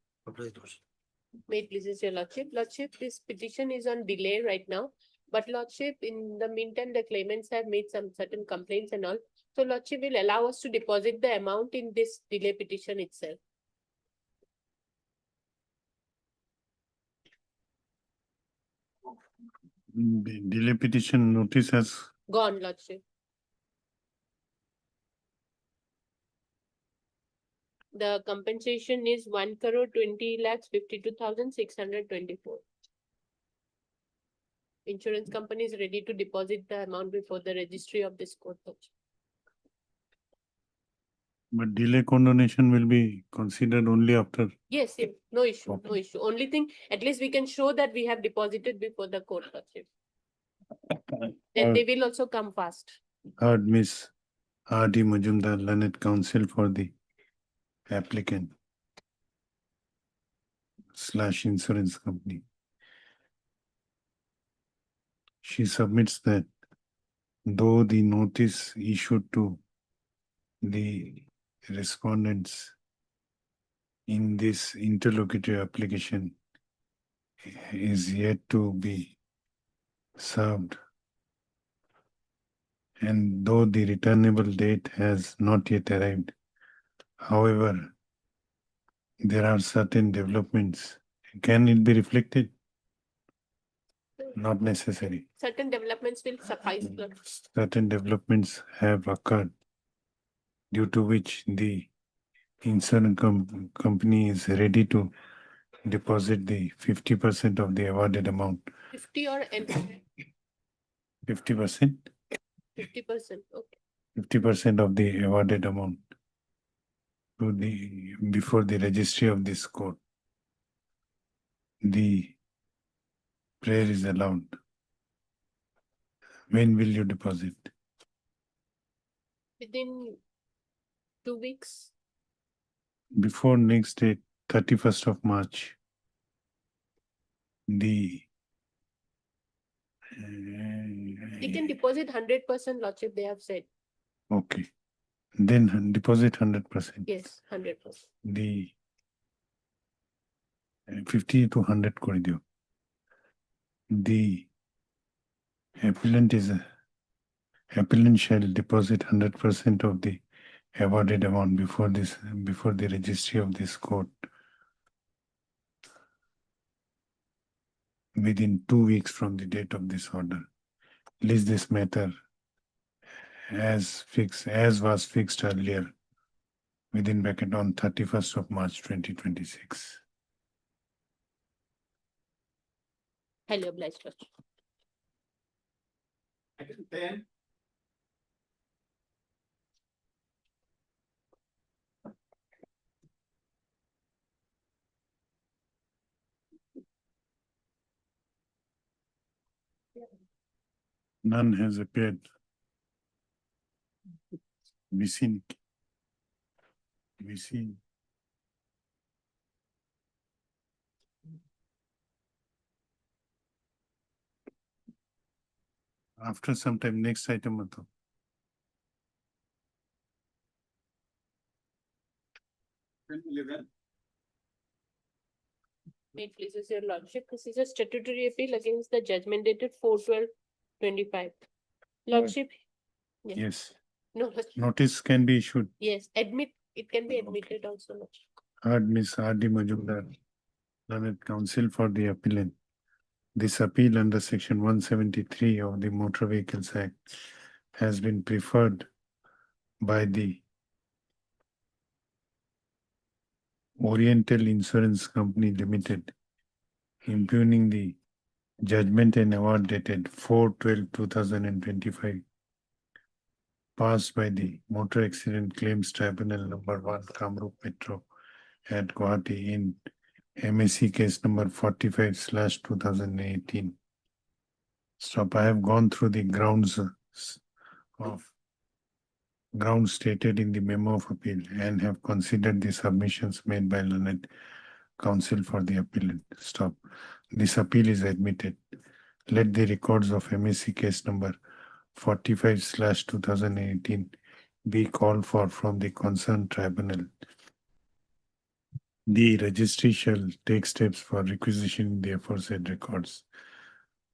G: May it please your Lordship. Lordship, this petition is on delay right now. But Lordship, in the meantime, the claimants have made some certain complaints and all. So Lordship will allow us to deposit the amount in this delay petition itself.
B: The delay petition notice has
G: Gone, Lordship. The compensation is 1,20,52,624. Insurance company is ready to deposit the amount before the registry of this court.
B: but delay condonation will be considered only after.
G: Yes, no issue,
B: Okay.
G: no issue. Only thing, at least we can show that we have deposited before the court, Lordship. Then they will also come fast.
B: Heard Miss R.D. Majumdar, learned counsel for the applicant / insurance company. She submits that though the notice issued to the respondents in this interlocutory application is yet to be served, and though the returnable date has not yet arrived, however, there are certain developments. Can it be reflected? Not necessary.
G: Certain developments will suffice.
B: Certain developments have occurred due to which the insurance company is ready to deposit the 50% of the awarded amount.
G: 50 or
B: 50%?
G: 50%, okay.
B: 50% of the awarded amount to the before the registry of this court. The prayer is allowed. When will you deposit?
G: Within 2 weeks.
B: Before next date, 31st of March. The
G: They can deposit 100%, Lordship, they have said.
B: okay. Then deposit 100%.
G: Yes, 100%.
B: The 50 to 100 করে দিও. The appellant shall deposit 100% of the awarded amount before the registry of this court within 2 weeks from the date of this order. List this matter as was fixed earlier within bracket on 31st of March 2026.
G: Highly obliged, Lordship.
B: None has appeared. We see. After some time, next item. Mato.
G: May it pleases your Lordship, this is a statutory appeal against the judgment dated 4/12/25. Lordship.
B: Yes.
G: No, Lordship.
B: Notice can be issued.
G: Yes, it can be admitted also, Lordship.
B: Heard Miss R.D. Majumdar, learned counsel for the appellant. This appeal under section 173 of the Motor Vehicles Act has been preferred by the Oriental Insurance Company Limited, impugning the judgment and award dated 4/12/2025, passed by the Motor Accident Claims Tribunal number 1, Kamrup Metro at Gauhati in MSC case number 45/2018. Stop. I have gone through the grounds stated in the memo of appeal and have considered the submissions made by learned counsel for the appellant. Stop. This appeal is admitted. Let the records of MSC case number 45/2018 be called for from the concerned tribunal. The registry shall take steps for requisitioning the aforesaid records.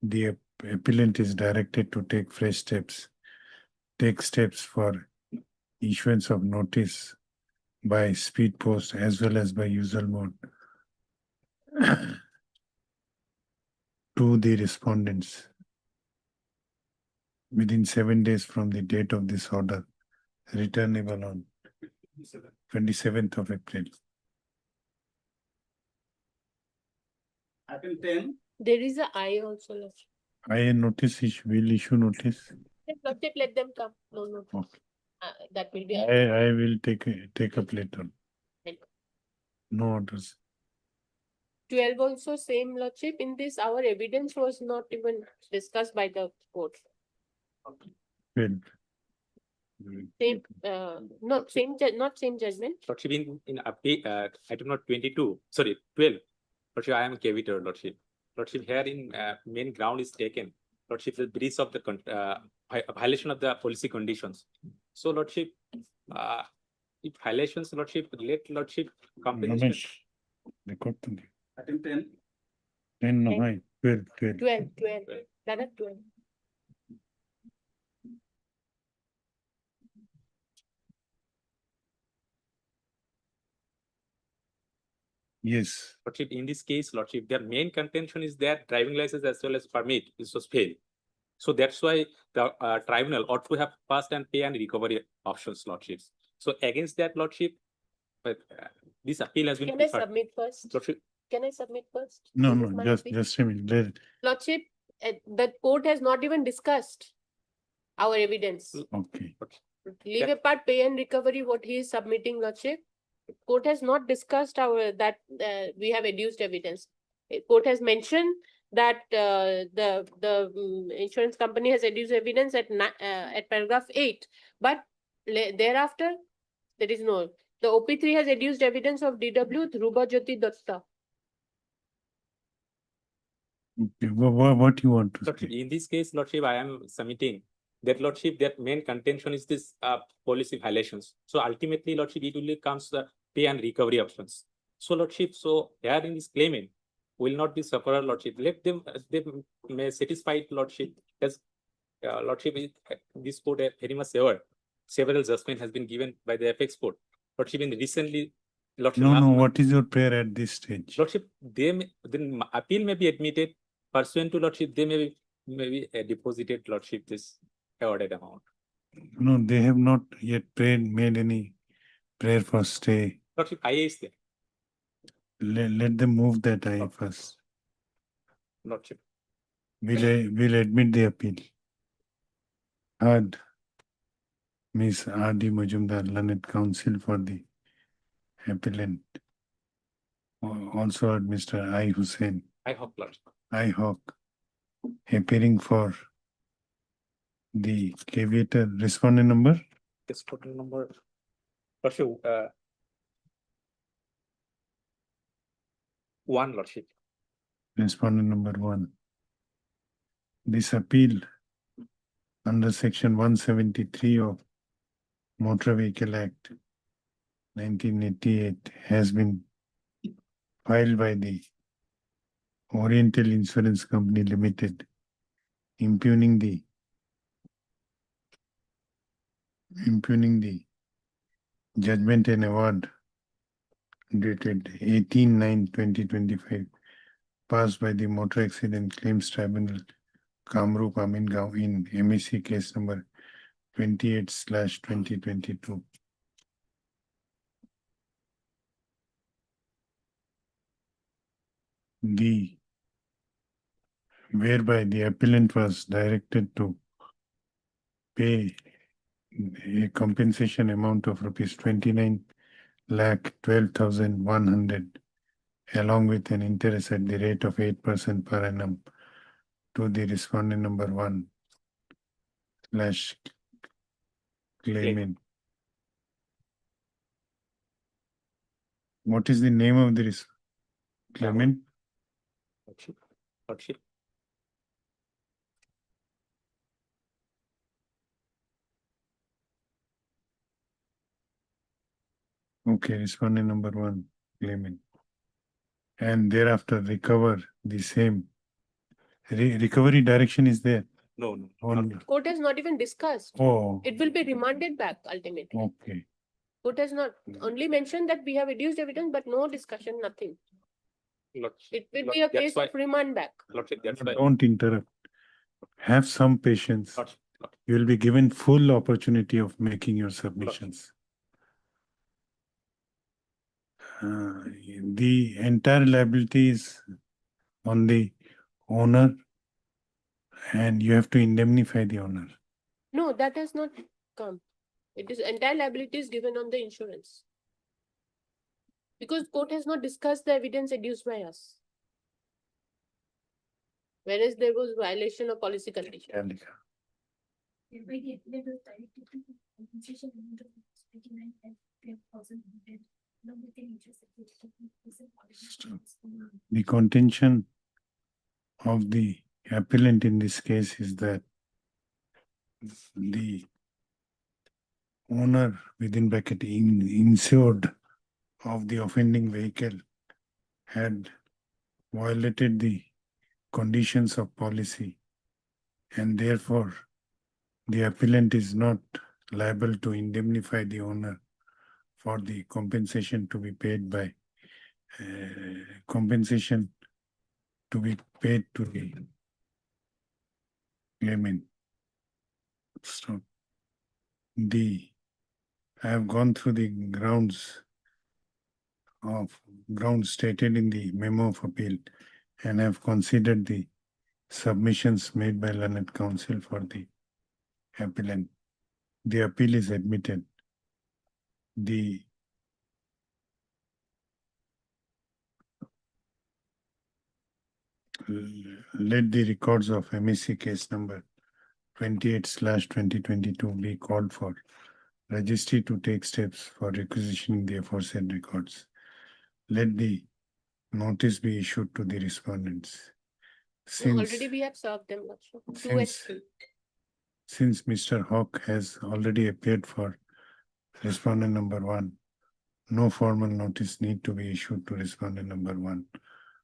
B: The appellant is directed to take fresh steps. Take steps for issuance of notice by speed post as well as by usual mode to the respondents within 7 days from the date of this order, returnable on 27th of April.
F: Item 10.
G: There is a I also, Lordship.
B: I notice will issue notice.
G: Lordship, let them come. No.
B: Okay.
G: That will be.
B: I will take up later.
G: Thank you.
B: No orders.
G: 12 also same lordship. In this, our evidence was not even discussed by the court.
B: Well,
G: Same, not same judgment.
Q: Lordship, in item not 22, sorry, 12. Lordship, I am a cavitor, Lordship. Lordship, here in main ground is taken. Lordship, the breach of the violation of the policy conditions. So, Lordship, if violations, Lordship, let Lordship compensation.
B: Ramesh, record to me.
F: Item 10.
B: 10, no,
G: Ten.
B: hi, 12, 12.
G: 12. That is 12.
B: Yes,
Q: Lordship, in this case, Lordship, their main contention is that driving license as well as permit is was failed. So that's why the tribunal ought to have first and pay and recovery options, Lordships. So against that, Lordship, but this appeal has been
G: Can I
Q: preferred.
G: submit first?
Q: Lordship,
G: Can I submit first?
B: no,
G: This is
B: no,
G: my
B: just,
G: appeal.
B: a minute, let,
G: Lordship, the court has not even discussed our evidence.
B: okay.
G: Leave apart pay and recovery, what he is submitting, Lordship. Court has not discussed our we have adduced evidence. Court has mentioned that the insurance company has adduced evidence at paragraph 8, but thereafter there is no. The OP3 has adduced evidence of DW Dhruva Jyoti Datta.
B: Okay, what you want to
Q: Lordship,
B: say?
Q: in this case, Lordship, I am submitting that, Lordship, that main contention is this policy violations. So ultimately, Lordship, it only comes the pay and recovery options. So, Lordship, so here in this claimant will not be sufferer, Lordship. Let them, they may satisfied, Lordship, as Lordship, this court very much aware. Several judgment has been given by the apex court. Lordship, in recently, Lordship,
B: No,
Q: last
B: no,
Q: month,
B: what is your prayer at this stage?
Q: Lordship, then appeal may be admitted. Pursuant to Lordship, they may be deposited, Lordship, this awarded amount.
B: No, they have not yet made any prayer for stay.
Q: Lordship, IA is there.
B: Let them move that I first.
Q: Lordship.
B: We'll admit the appeal. Heard Miss R.D. Majumdar, learned counsel for the appellant. Also heard Mr. I. Hussain,
Q: I hope, Lordship.
B: I. Hawk, appearing for the caveator. Respondent number?
Q: This total number. Lordship, 1, Lordship.
B: Respondent number 1. This appeal under section 173 of Motor Vehicle Act 1988 has been filed by the Oriental Insurance Company Limited, impugning the judgment and award dated 18/9/2025 passed by the Motor Accident Claims Tribunal, Kamrup Amingaon in MEC case number 28/2022. Whereby the appellant was directed to pay a compensation amount of rupees 29,12,100 along with an interest at the rate of 8% per annum to the respondent number 1 / claimant. What is the name of the claimant?
Q: Lordship. Lordship.
B: Okay, respondent number 1, claimant. And thereafter recover the same. Recovery direction is there.
Q: No, no.
B: Only.
G: Court has not even discussed.
B: Oh,
G: It will be remanded back ultimately.
B: okay.
G: Court has not only mentioned that we have adduced evidence, but no discussion, nothing.
Q: Lordship.
G: It will be a
Q: That's
G: case
Q: why-
G: of remand back.
Q: Lordship, that's why.
B: Don't interrupt. Have some patience.
Q: Lordship, Lordship.
B: You will be given full opportunity of making your submissions. The entire liability is on the owner and you have to indemnify the owner.
G: No, that has not come. It is entire liability is given on the insurance. Because court has not discussed the evidence adduced by us. whereas there was violation of policy condition.
B: The contention of the appellant in this case is that the owner within bracket insured of the offending vehicle had violated the conditions of policy, and therefore the appellant is not liable to indemnify the owner for the compensation to be paid by compensation to be paid to the claimant. So I have gone through the grounds stated in the memo of appeal and have considered the submissions made by learned counsel for the appellant. The appeal is admitted. Let the records of MSC case number 28/2022 be called for registry to take steps for requisitioning the aforesaid records. Let the notice be issued to the respondents.
G: No, already we have served them, Lordship. 2 and 3.
B: Since Mr. Hawk has already appeared for respondent number 1, no formal notice need to be issued to respondent number 1.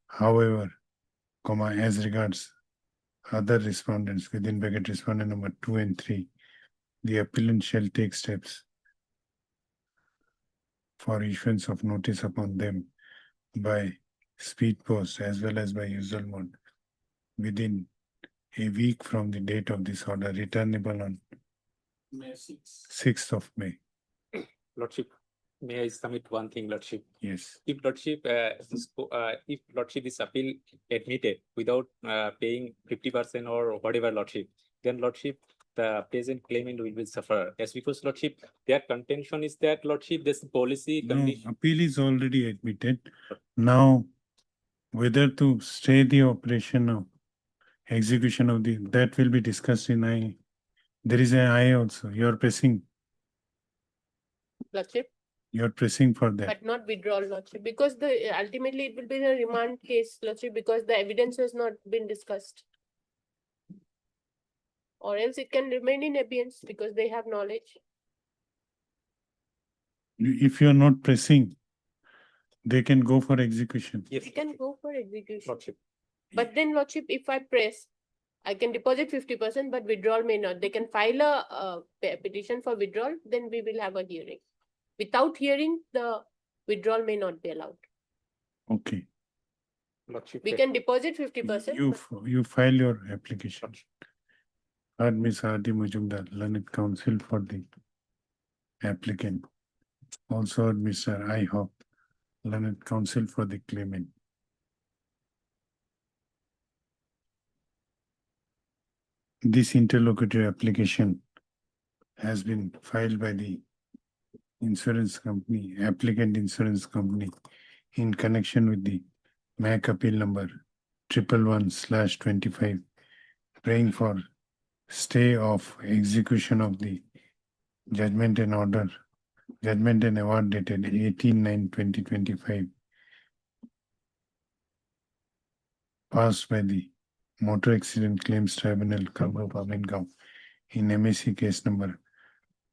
B: However, as regards other respondents within bracket respondent number 2 and 3, the appellant shall take steps for issuance of notice upon them by speed post as well as by usual mode within a week from the date of this order, returnable on
Q: May 6.
B: 6th of May.
Q: Lordship, may I submit one thing, Lordship?
B: Yes.
Q: If Lordship, if Lordship is appeal admitted without paying 50% or whatever, Lordship, then Lordship, the present claimant will suffer. That's because Lordship, their contention is that Lordship, this policy
B: No,
Q: condition.
B: appeal is already admitted. Now, whether to stay the operation of execution of that will be discussed in I. There is an I also. You are pressing
G: Lordship,
B: for that.
G: but not withdrawal, Lordship, because ultimately it will be a remand case, Lordship, because the evidence has not been discussed. Or else it can remain in abeyance because they have knowledge.
B: If you are not pressing, they can go for execution.
Q: Yes.
G: They can go for execution.
Q: Lordship.
G: But then, Lordship, if I press, I can deposit 50%, but withdrawal may not. They can file a petition for withdrawal, then we will have a hearing. Without hearing, the withdrawal may not be allowed.
B: Okay.
Q: Lordship.
G: We can deposit 50%.
B: You file your application. Heard Ms. R.D. Majumdar, learned counsel for the applicant. Also heard Mr. I. Hawk, learned counsel for the claimant. This interlocutory application has been filed by the insurance company, applicant insurance company, in connection with the MAC appeal number 111/25, praying for stay of execution of the judgment and award dated 18/9/2025, passed by the Motor Accident Claims Tribunal, Kamrup Amingam, in MSC case number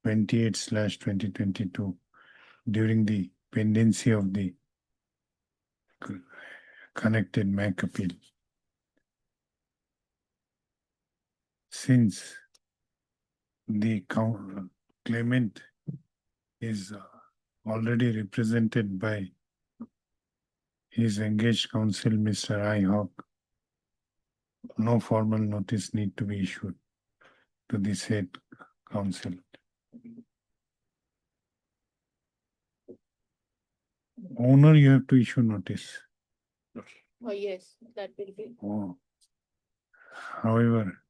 B: 28/2022 during the pendency of the connected MAC appeal. Since the claimant is already represented by his engaged counsel, Mr. I. Hawk, no formal notice need to be issued to the said counsel. Owner, you have to issue notice.
G: Oh, yes, that will be.
B: Oh. However,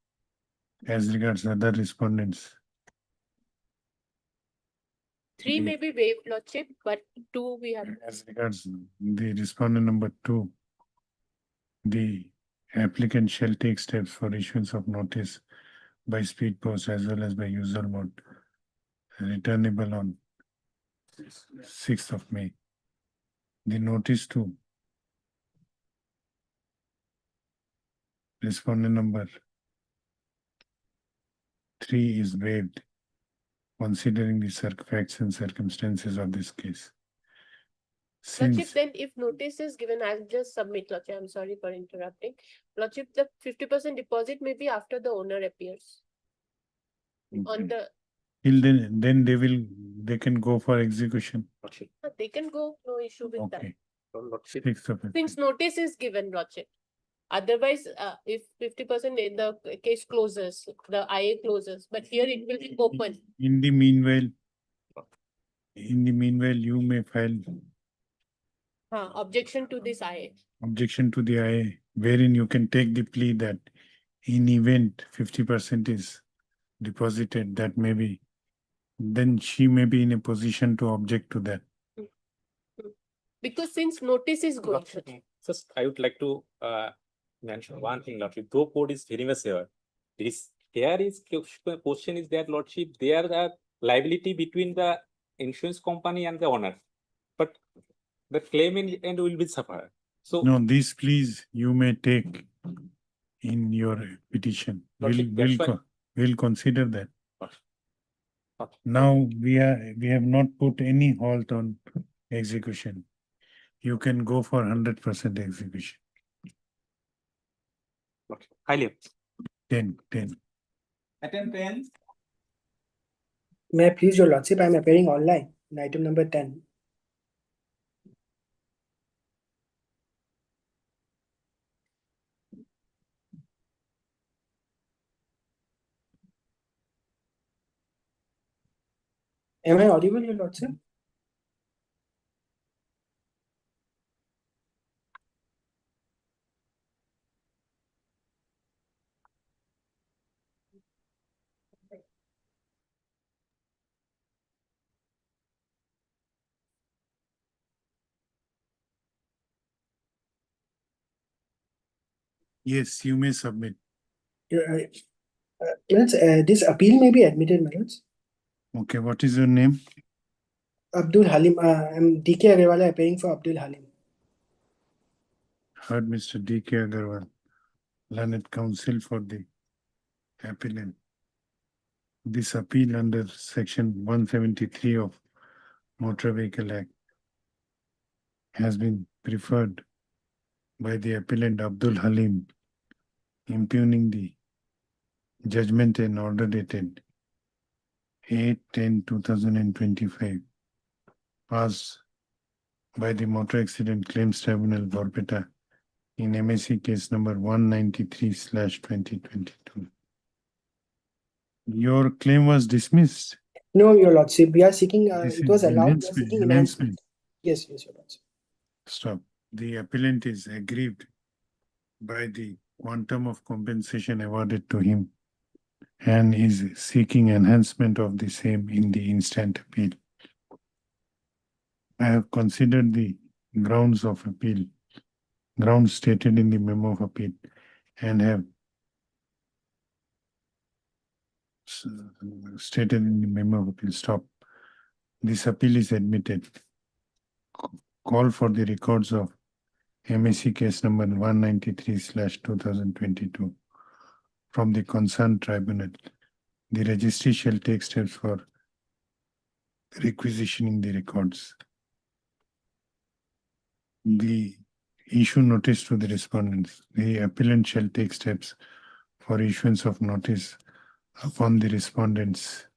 B: as regards other respondents,
G: 3 may be waived, Lordship, but 2 we have.
B: as regards the respondent number 2, the applicant shall take steps for issuance of notice by speed post as well as by usual mode, returnable on 6th of May. The notice to respondent number 3 is waived, considering the facts and circumstances of this case.
G: Lordship,
B: Since
G: then if notice is given, I'll just submit, Lordship. I'm sorry for interrupting. Lordship, the 50% deposit may be after the owner appears. On the,
B: till then they can go for execution.
G: they can go, no issue with that.
B: Okay. 6th of April.
G: Since notice is given, Lordship. Otherwise, if 50% in the case closes, the IA closes, but here it will be open.
B: In the meanwhile, you may file
G: Objection to this IA.
B: objection to the IA, wherein you can take the plea that in event 50% is deposited, that may be, then she may be in a position to object to that.
G: Because since notice is going.
Q: Lordship, first, I would like to mention one thing, Lordship. Though code is very much here. Question is that, Lordship, there are liability between the insurance company and the owner, but the claim in the end will be suffered. So
B: No, these pleas you may take in your petition.
Q: Lordship, that's why-
B: We'll consider that.
Q: Okay.
B: Now we have not put any halt on execution. You can go for 100% execution.
Q: Okay. Highly.
B: 10.
R: Item 10.
S: May I please your lordship, I am appearing online in item number 10. Am I audible, your lordship?
B: Yes, you may submit.
S: This appeal may be admitted, my lords.
B: Okay, what is your name?
S: Abdul Halim, I'm DK Agarwal appearing for Abdul Halim.
B: Heard Mr. D.K. Agarwal, learned counsel for the appellant. This appeal under section 173 of Motor Vehicle Act has been preferred by the appellant Abdul Halim, impugning the judgment and order dated 8/10/2025 passed by the Motor Accident Claims Tribunal, Borpeta, in MAC case number 193/2022. Your claim was dismissed.
S: No, your lordship, we are seeking,
B: This
S: it was
B: is
S: allowed, we are seeking enhancement. Yes, your lordship.
B: Stop. The appellant is aggrieved by the quantum of compensation awarded to him and is seeking enhancement of the same in the instant appeal. I have considered the grounds of appeal, grounds stated in the memo of appeal, and have stated in the memo of appeal. Stop. This appeal is admitted. Call for the records of MAC case number 193/2022 from the concerned tribunal. The registry shall take steps for requisitioning the records. The issue notice to the respondents. The appellant shall take steps for issuance of notice upon the respondents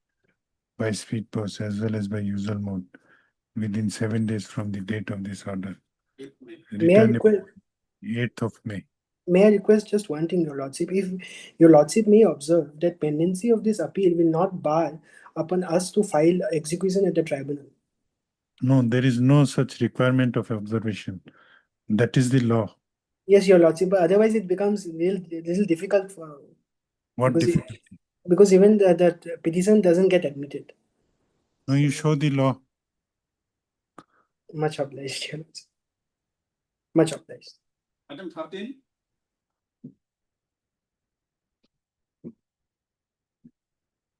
B: by speed post as well as by usual mode within 7 days from the date of this order.
S: May I request,
B: 8th of May.
S: may I request just one thing, your lordship? If your lordship may observe that pendency of this appeal will not bar upon us to file execution at the tribunal.
B: No, there is no such requirement of observation. That is the law.
S: Yes, your lordship, but otherwise it becomes little difficult for.
B: What
S: because
B: difficulty?
S: Because even that petition doesn't get admitted.
B: No, you show the law.
S: Much obliged, your lordship. Much obliged.
R: Item 13.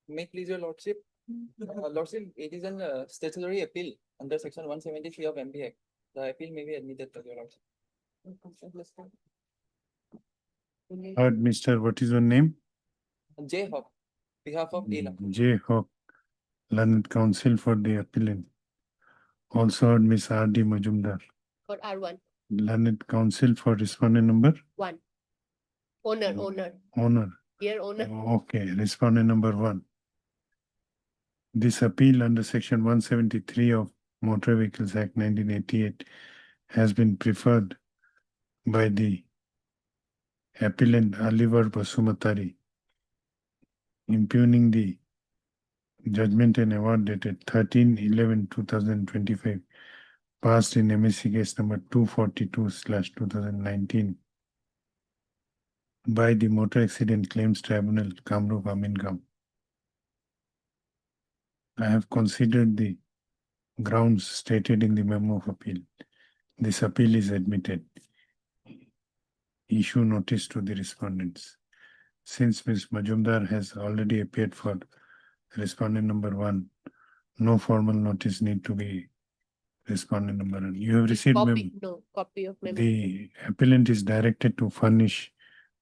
R: May please your lordship. Lordship, it is an statutory appeal under section 173 of MB Act. The appeal may be admitted to your lordship.
B: Heard, Mr. What is your name?
R: J Hawk, behalf of ALA.
B: J. Hawk, learned counsel for the appellant. Also heard Miss R.D. Majumdar,
G: For R1,
B: learned counsel for respondent number
G: 1. Owner,
B: owner.
G: here owner.
B: Okay, respondent number 1. This appeal under section 173 of Motor Vehicles Act 1988 has been preferred by the appellant Oliver Basumatari, impugning the judgment and award dated 13/11/2025, passed in MSC case number 242/2019 by the Motor Accident Claims Tribunal, Kamrup Amingam. I have considered the grounds stated in the memo of appeal. This appeal is admitted. Issue notice to the respondents. Since Ms. Majumdar has already appeared for respondent number 1, no formal notice need to be respondent number 1. You have received
G: Copy, no, copy of memo.
B: the appellant is directed to furnish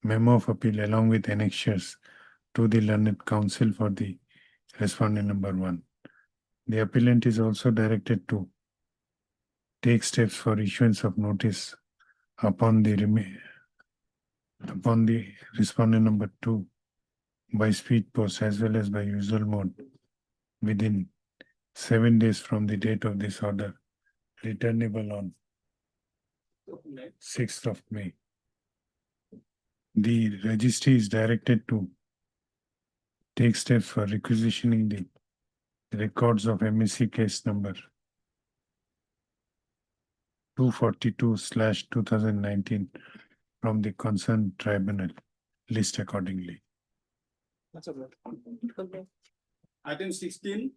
B: memo of appeal along with annexures to the learned counsel for the respondent number 1. The appellant is also directed to take steps for issuance of notice upon the respondent number 2 by speed post as well as by usual mode within 7 days from the date of this order, returnable on 6th of May. The registry is directed to take steps for requisitioning the records of MSC case number 242/2019 from the concerned tribunal, list accordingly.
R: That's okay.
G: Okay.
L: Item 16.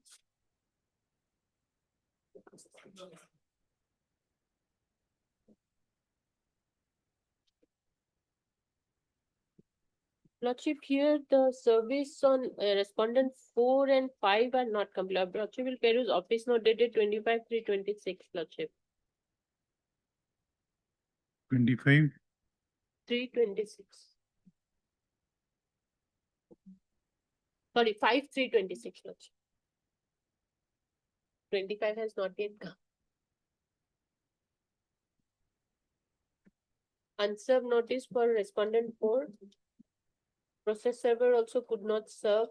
G: Lordship, here the service on respondent 4 and 5 are not complete. Lordship will peruse office note dated 25/3/26, Lordship.
B: 25.
G: 3/26. Sorry, 5/3/26, Lordship. 25 has not yet come. Unserved notice for respondent 4. Process server also could not serve.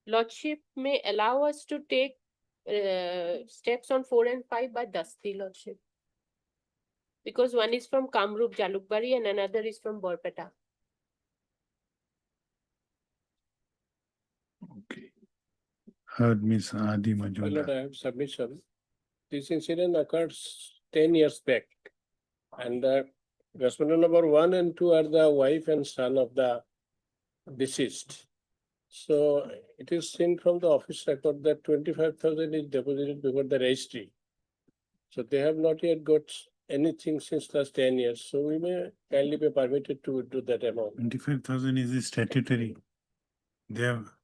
G: Lordship may allow us to take steps on 4 and 5 by Dusty, Lordship. Because one is from Kamrup Jalukbari and another is from Borpeta.
B: Okay. Heard Miss Adi
M: My lord,
B: Majumdar.
M: I have submission. This incident occurs 10 years back. And respondent number 1 and 2 are the wife and son of the deceased. So it is seen from the office record that 25,000 is deposited before the registry. So they have not yet got anything since last 10 years. So we may kindly be permitted to do that amount.
B: 25,000 is the statutory. They have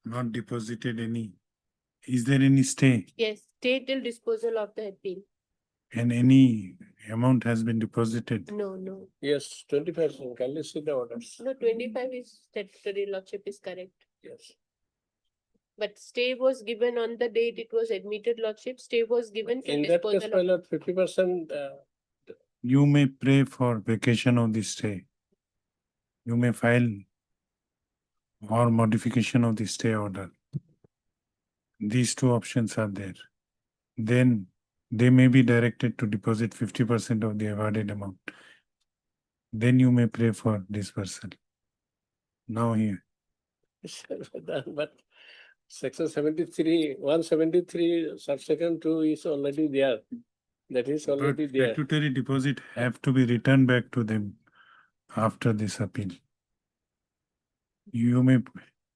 B: not deposited any. Is there any stay?
G: Yes, stay till disposal of the appeal.
B: And any amount has been deposited?
G: No.
M: Yes, 25,000. Kindly see the orders.
G: No, 25 is statutory, Lordship is correct.
M: Yes.
G: But stay was given on the date it was admitted, Lordship. Stay was given for
M: In that case,
G: disposal
M: my
G: of.
M: lord, 50%.
B: You may pray for vacation of the stay. You may file or modification of the stay order. These two options are there. Then they may be directed to deposit 50% of the awarded amount. Then you may pray for dispersal. Now here.
M: But section 73, 173, subsection 2 is already there. That is
B: But
M: already there.
B: statutory deposit have to be returned back to them after this appeal. You may,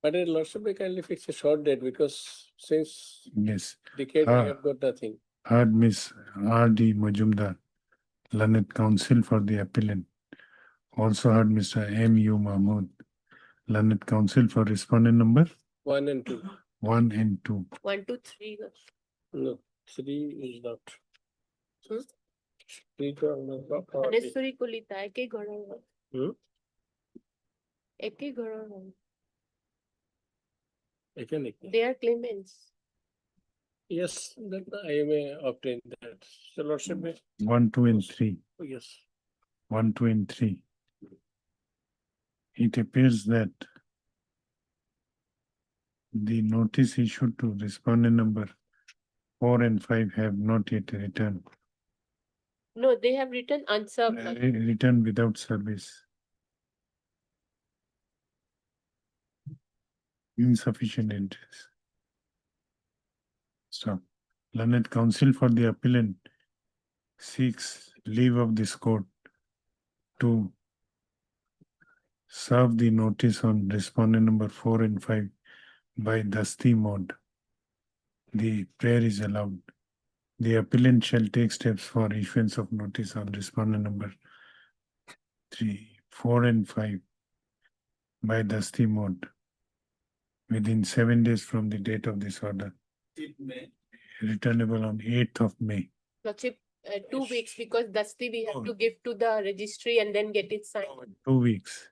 M: But it lordship may kindly fix a short date because since
B: yes,
M: decade I have got nothing.
B: heard Miss R.D. Majumdar, learned counsel for the appellant, Also heard Mr. M. U. Mahmood, learned counsel for respondent number
M: 1 and 2.
B: 1 and 2.
G: 1, 2, 3.
M: No, 3 is not.
G: Hmm?
M: 3 to
G: Anesuri kulita eke gharar hai.
M: Hmm?
G: Eke gharar hai.
M: Economic.
G: They are claimants.
M: Yes, that I may obtain that. So lordship may,
B: 1, 2, and 3.
M: yes.
B: 1, 2, and 3. It appears that the notice issued to respondent number 4 and 5 have not yet returned.
G: No, they have written unserved.
B: Returned without service. Insufficient entries. Stop. Learned counsel for the appellant seeks leave of this court to serve the notice on respondent number 4 and 5 by dusty mode. The prayer is allowed. The appellant shall take steps for issuance of notice on respondent number 3, 4, and 5 by dusty mode within 7 days from the date of this order. Returnable on 8th of May.
G: Lordship, 2 weeks because Dusty we have to give to the registry and then get it signed.
B: 2 weeks.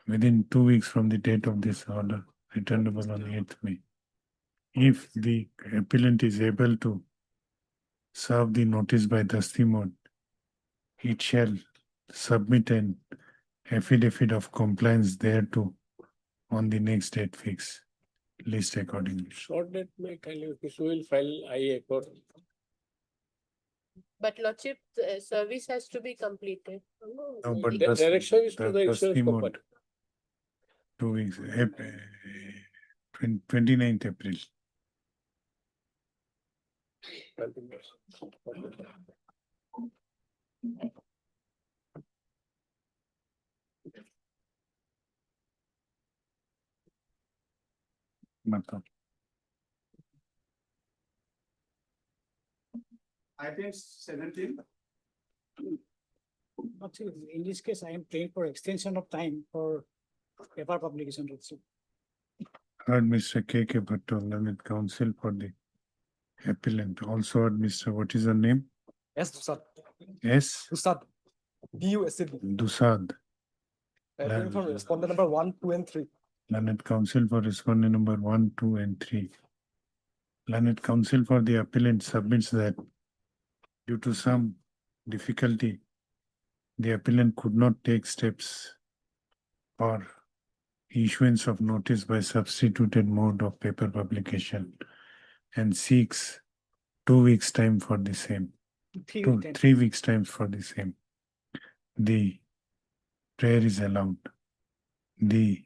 B: Within 2 weeks from the date of this order, returnable on 8th May. If the appellant is able to serve the notice by dusty mode, it shall submit an affidavit of compliance thereto on the next date fix, list accordingly.
M: Short date may kindly, so will file IA court.
G: But Lordship, service has to be completed.
B: No, but
M: The direction is to the
B: dusty
M: insurance
B: mode,
M: company.
B: 2 weeks, 29th April. Matlab.
E: Item 17. Actually, in this case, I am praying for extension of time for paper publication also.
B: Heard Mr. K. K. Bhatto, learned counsel for the appellant. Also heard Mr. What is her name?
E: Yes, Dusad.
B: S.
E: Dusad. DUSAD.
B: Dusad.
E: Praying for respondent number 1, 2, and 3.
B: Learned counsel for respondent number 1, 2, and 3. Learned counsel for the appellant submits that due to some difficulty, the appellant could not take steps for issuance of notice by substituted mode of paper publication and seeks 2 weeks time for the same. 3 weeks time for the same. The prayer is allowed. The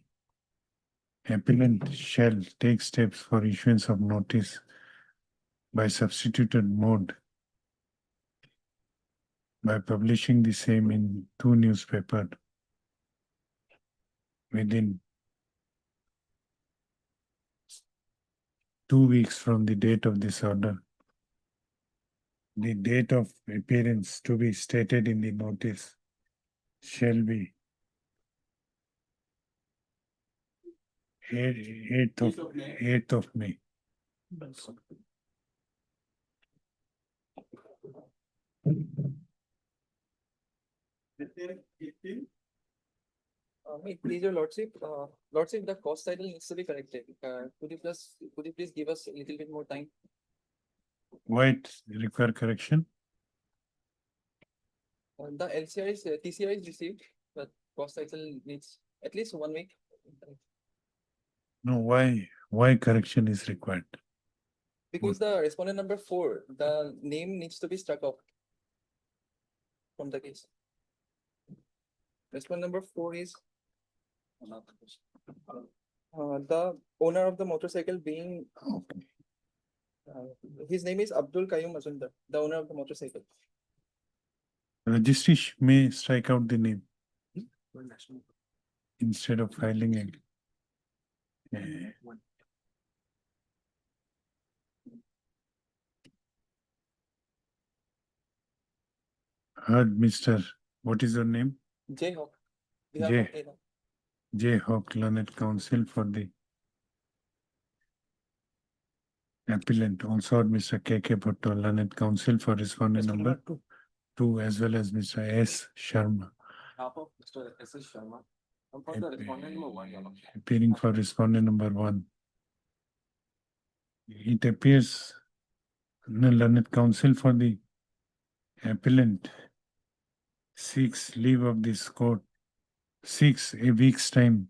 B: appellant shall take steps for issuance of notice by substituted mode by publishing the same in 2 newspapers within 2 weeks from the date of this order. The date of appearance to be stated in the notice shall be 8th of May.
R: Please, your lordship, lordship, the cost title needs to be corrected. Could you please give us a little bit more time?
B: Why it require correction?
R: The LCR is, TCR is received, but cost title needs at least 1 week.
B: No, why correction is required?
R: Because the respondent number 4, the name needs to be struck off from the case. Respondent number 4 is the owner of the motorcycle being, his name is Abdul Qayyum Mazumdar, the owner of the motorcycle.
B: Registry may strike out the name instead of filing a heard Mr. What is your name?
R: J. Hawk. behalf
B: J.
R: of Ella.
B: J. Hawk Learned Counsel for the appellant. Also Mr. K.K. Bhutto, Learned Counsel for respondent number 2, as well as Mr. S. Sharma,
R: Behalf of Mr. S.S. Sharma. And for the respondent number 1, Your Lordship.
B: appearing for respondent number 1. It appears the Learned Counsel for the appellant seeks leave of this court, seeks a week's time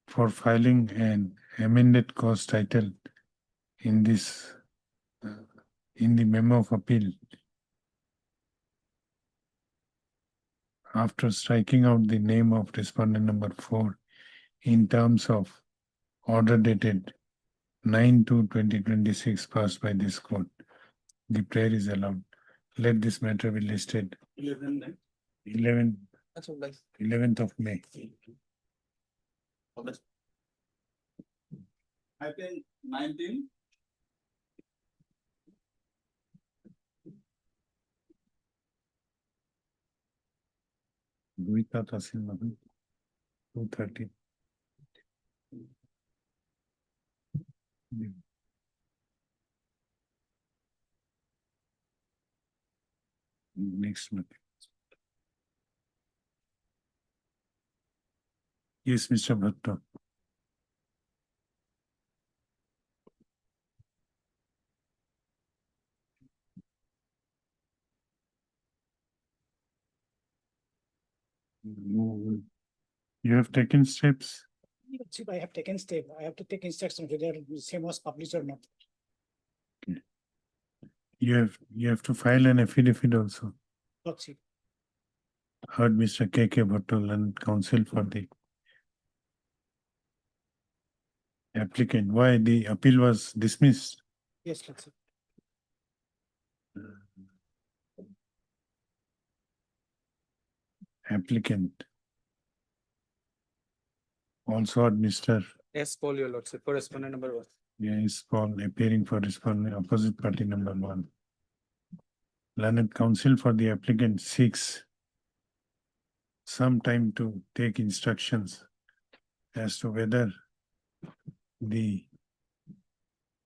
B: for filing an amended cause title in this, in the memo of appeal. After striking out the name of respondent number 4 in terms of order dated 9/2/2026 passed by this court, the prayer is allowed. Let this matter be listed 11th
R: That's all, guys.
B: 11th of May.
I: Item 19.
B: Guita Tahsil Mahal, 230. Next month. Yes, Mr. Bhatto. You have taken steps.
E: Lordship, I have taken step. I have to take instruction whether the same was published or not.
B: You have to file an affidavit also.
E: Lordship.
B: Heard Mr. K.K. Bhatto, Learned Counsel for the applicant. Why the appeal was dismissed?
E: Yes, Lordship.
B: Applicant. Also heard Mr.
R: S. Paul, Your Lordship, for respondent number 1.
B: Yes, Paul, appearing for respondent opposite party number 1. Learned Counsel for the applicant seeks some time to take instructions as to whether the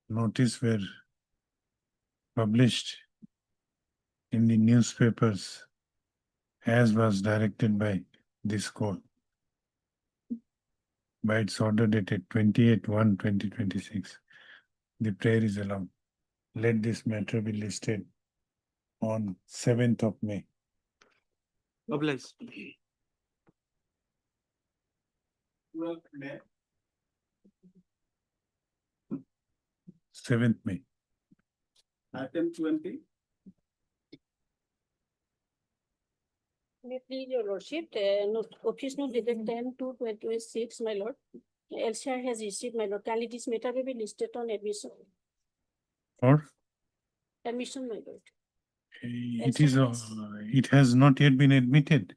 B: notice were published in the newspapers as was directed by this court by its order dated 28/1/2026. The prayer is allowed. Let this matter be listed on 7th of May.
F: Obliged.
B: 7th May.
I: Item 20.
G: May I please, Your Lordship, office note dated 10/2/2026, my lord. Elshire has received, my lord, kindly this matter may be listed on admission.
B: Or
G: Admission, my lord.
B: it is, it has not yet been admitted.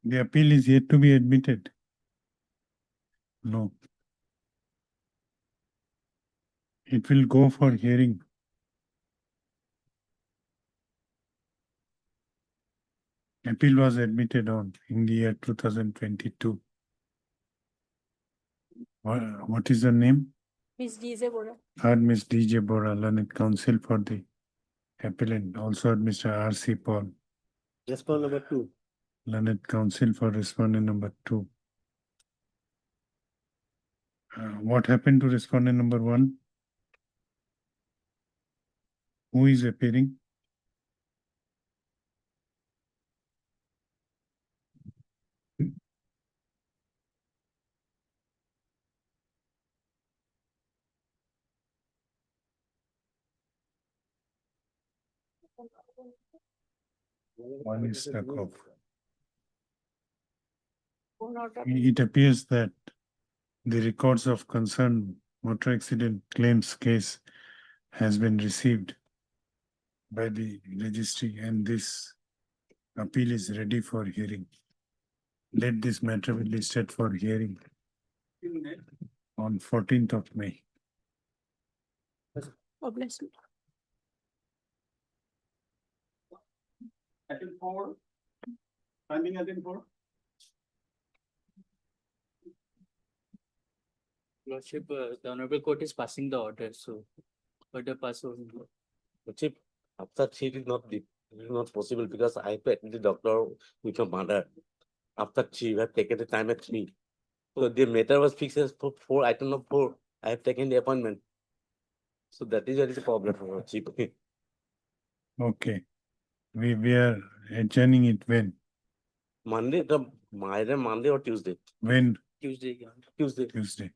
B: The appeal is yet to be admitted. No. It will go for hearing. Appeal was admitted on in the year 2022. What is the name?
G: Ms. D.J. Bora.
B: Heard Ms. D.J. Bora, Learned Counsel for the appellant. Also heard Mr. R.C. Paul,
M: Respondent number 2.
B: Learned Counsel for respondent number 2. What happened to respondent number 1? Who is appearing? One is stuck off. It appears that the records of concerned motor accident claims case has been received by the registry and this appeal is ready for hearing. Let this matter be listed for hearing on 14th of May.
G: Oh, bless you.
F: Item 4. Finding item 4.
N: Lordship, the Honorable Court is passing the order, so further pass over.
T: Chief, after chief is not possible because I met the doctor with your mother. After chief, I have taken the time at 3. So the matter was fixed as for 4, item number 4. I have taken the appointment. So that is what is the problem for chief.
B: Okay. We are adjourning it when?
T: Monday, either Monday or Tuesday.
B: When?
N: Tuesday, yeah.
B: Tuesday.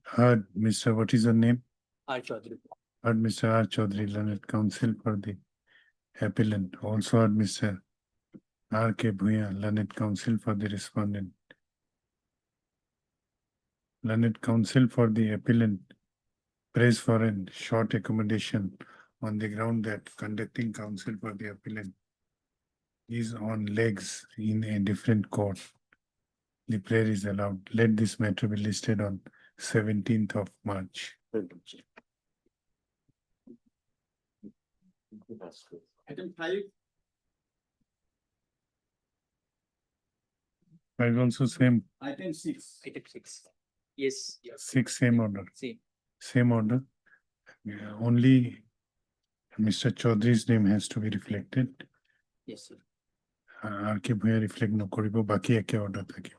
B: Heard, Mr. What is your name?
N: R. Chaudhary.
B: Heard Mr. R. Chaudhary, learned counsel for the appellant. Also heard Mr. R. K. Bhuya, learned counsel for the respondent. Learned counsel for the appellant prays for a short accommodation on the ground that conducting counsel for the appellant is on legs in a different court. The prayer is allowed. Let this matter be listed on 17th of March.
F: Item 5.
B: But also same,
F: Item 6.
N: Item 6. Yes.
B: 6 same order.
N: Same.
B: Same order. Yeah, only Mr. Chaudhry's name has to be reflected.
N: Yes, sir.
B: R.K. Bhuya reflect no koribo, baki eke order thake.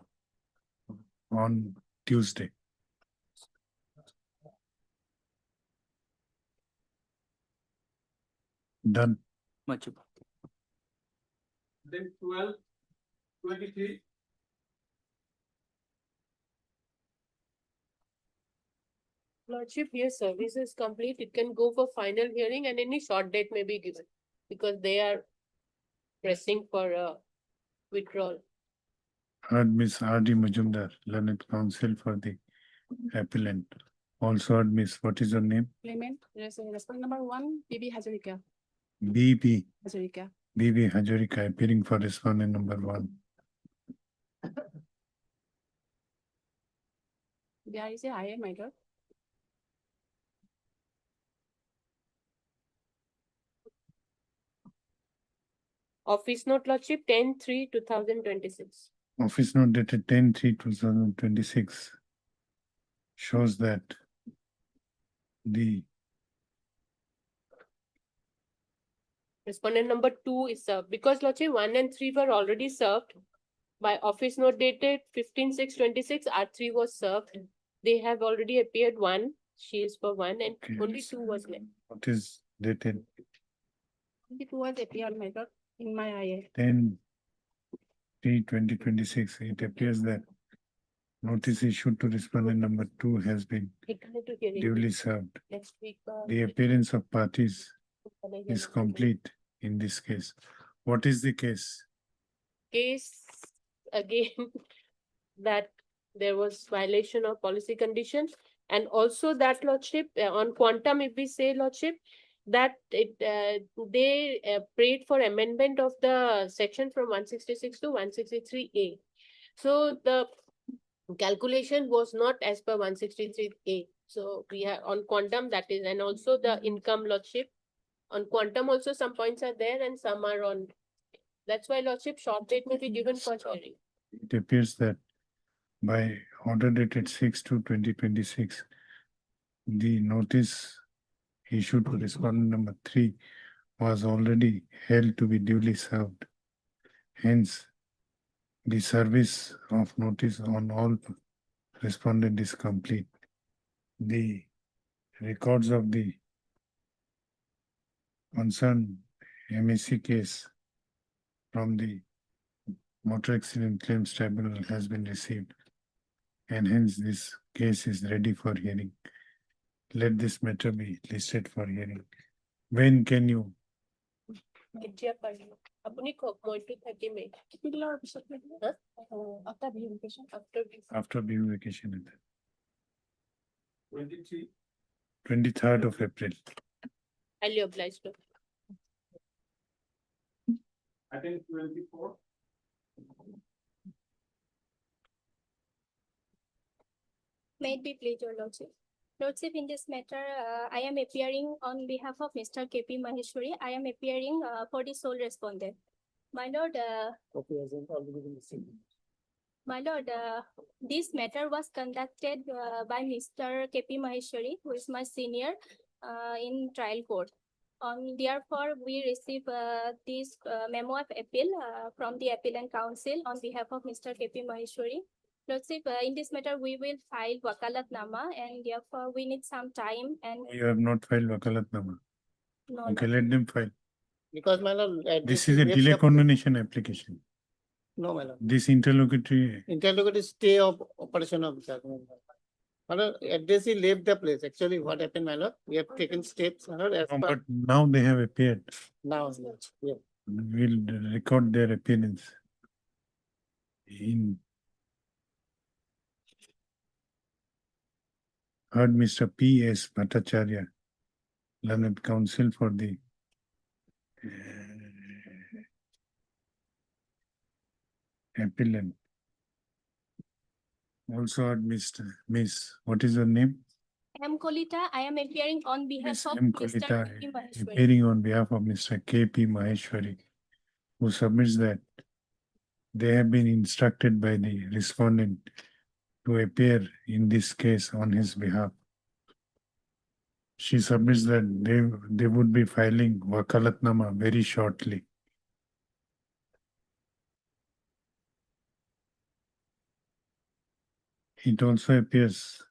B: On Tuesday. Done.
N: Much.
F: Item 12, 23.
G: Lordship, here service is complete. It can go for final hearing and any short date may be given because they are pressing for a withdrawal.
B: Heard Miss R.D. Majumdar, learned counsel for the appellant. Also heard Miss, what is your name?
K: Claimant, respondent number 1, BB Hazarika.
B: B.B.
K: Hazarika.
B: B.B. Hazarika, appearing for respondent number 1.
K: There is a IA, my lord.
G: Office note, Lordship, 10/3/2026.
B: Office note dated 10/3/2026 shows that the
G: Respondent number 2 is served because Lordship 1 and 3 were already served. By office note dated 15/6/26, R3 was served. They have already appeared 1. She is for 1 and
B: Okay.
G: only 2 was left.
B: what is dated
K: 22 was appeared, my lord, in my IA.
B: 10/3/2026, it appears that notice issued to respondent number 2 has been
G: Taken to hearing
B: duly served.
G: next week.
B: The appearance of parties is complete in this case. What is the case?
G: Case again that there was violation of policy conditions and also that Lordship on quantum, if we say Lordship, that they prayed for amendment of the section from 166 to 163A. So the calculation was not as per 163A. So we have on quantum, that is, and also the income Lordship. On quantum also some points are there and some are on. That's why Lordship short date may be given for hearing.
B: It appears that by order dated 6/2/2026, the notice issued to respondent number 3 was already held to be duly served. Hence, the service of notice on all respondent is complete. The records of the concerned MAC case from the Motor Accident Claims Tribunal has been received, and hence this case is ready for hearing. Let this matter be listed for hearing. When can you?
G: Apuni going to 30 May. Huh?
K: After verification.
B: After being vacation.
F: 23.
B: 23rd of April.
G: Highly obliged.
J: 1324.
U: May it be pleased, your lordship. Lordship, in this matter, I am appearing on behalf of Mr. KP Maheshwari. I am appearing for the sole respondent. My lord, my lord, this matter was conducted by Mr. KP Maheshwari, who is my senior in trial court. Therefore, we receive this memo of appeal from the appellant counsel on behalf of Mr. KP Maheshwari. Lordship, in this matter, we will file wakalatnama, and therefore we need some time and.
B: You have not filed wakalatnama.
U: No,
B: Okay,
U: no.
B: let them file.
L: Because my lord.
B: This is a delay condonation application.
L: No, my lord.
B: This interlocutory,
L: Interlocutory stay of operation of judgment. My lord, address he left the place. Actually, what happened, my lord? We have taken steps, my lord, as
B: no,
L: per
B: but now they have appeared.
L: now. Yeah.
B: We'll record their appearance. In heard Mr. P.S. Bhattacharya, learned counsel for the appellant. Also heard Miss, what is her name?
U: M. Kolita, I am appearing on behalf
B: Miss
U: of
B: M.
U: Mr.
B: Kolita,
U: KP Maheshwari.
B: appearing on behalf of Mr. K.P. Maheshwari, who submits that they have been instructed by the respondent to appear in this case on his behalf. She submits that they would be filing wakalatnama very shortly. It also appears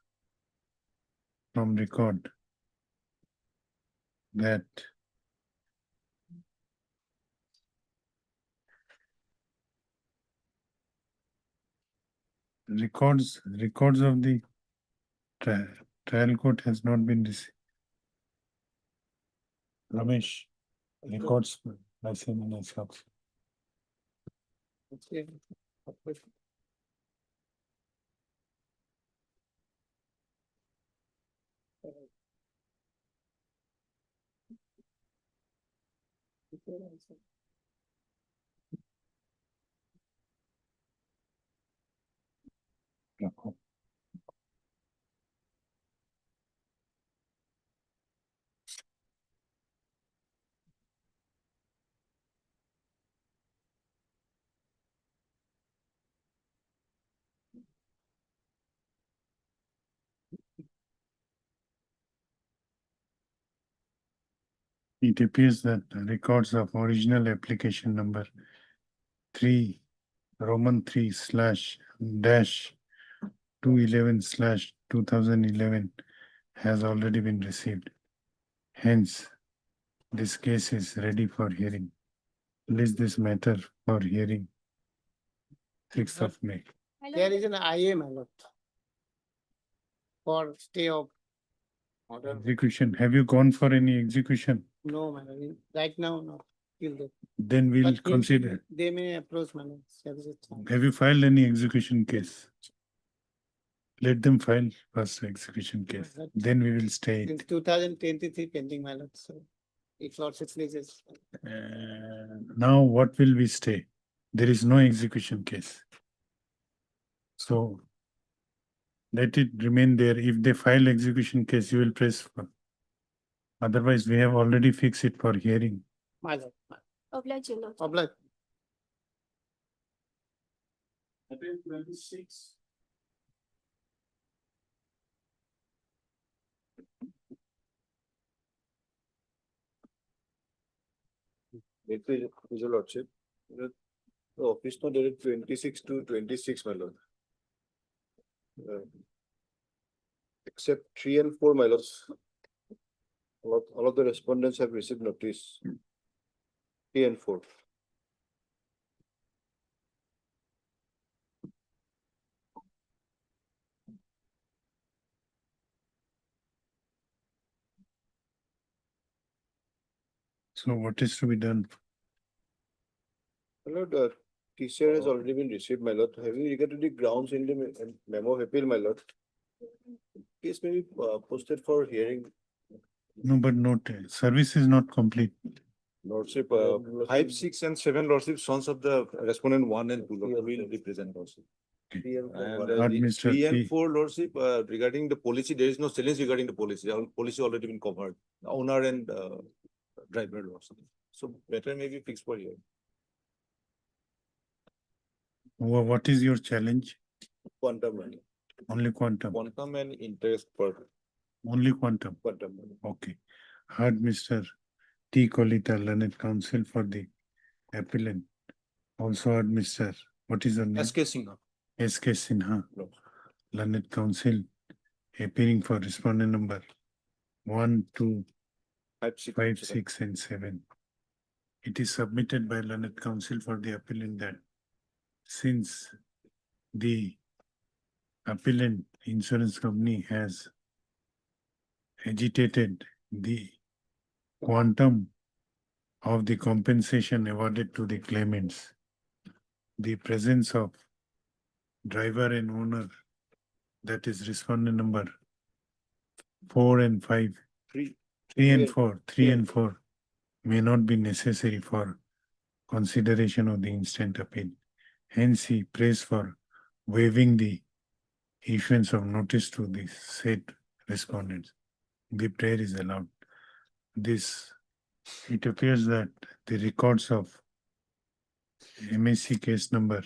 B: from record that records of the trial court has not been received. Ramesh, records by seminar shops. It appears that records of original application number 3 Roman 3/-211/2011 has already been received. Hence, this case is ready for hearing. List this matter for hearing 6th of May.
L: There is an IA, my lord, for stay of order.
B: Execution. Have you gone for any execution?
L: No, my lord. Right now, no. Till then.
B: Then we'll
L: But
B: consider.
L: they may approach, my lord. Service is fine.
B: Have you filed any execution case? Let them file first execution case. Then we will stay
L: Since
B: it.
L: 2023 pending, my lord. So if lordship pleases.
B: Now what will we stay? There is no execution case. So let it remain there. If they file execution case, you will press for. Otherwise, we have already fixed it for hearing.
L: My lord.
U: Oblige, your lordship.
L: Oblige.
J: 1326.
P: Your lordship. The office note dated 26/2/26, my lord. Except 3 and 4, my lords. All of the respondents have received notice. 3 and 4.
B: So what is to be done?
P: My lord, TCR has already been received, my lord. Have you regarded the grounds in the memo of appeal, my lord? Case may be posted for hearing.
B: No, but note, service is not complete.
P: Lordship, 5, 6 and 7 Lordship, sons of the respondent 1 and 2 will represent Lordship. And
B: Heard
P: the
B: Mr.
P: 3 and
B: P.
P: 4 Lordship, regarding the policy, there is no challenge regarding the policy. Our policy already been covered, owner and driver Lordship. So better maybe fixed for here.
B: What is your challenge?
P: Quantum money,
B: Only quantum,
P: quantum and interest per
B: only quantum.
P: quantum money.
B: Okay. Heard Mr. T. Kolita, learned counsel for the appellant. Also heard Mr. What is the name?
P: SK Sinha.
B: S.K. Sinha,
P: No.
B: learned counsel appearing for respondent number 1, 2,
P: 5, 6,
B: 5,
P: 7.
B: 6, and 7. It is submitted by learned counsel for the appellant that since the appellant insurance company has agitated the quantum of the compensation awarded to the claimants, the presence of driver and owner, that is respondent number 4 and 5,
P: 3.
B: 3 and 4, 3 and 4 may not be necessary for consideration of the instant appeal. Hence, he prays for waiving the issuance of notice to the said respondents. The prayer is allowed. This, it appears that the records of MSC case number,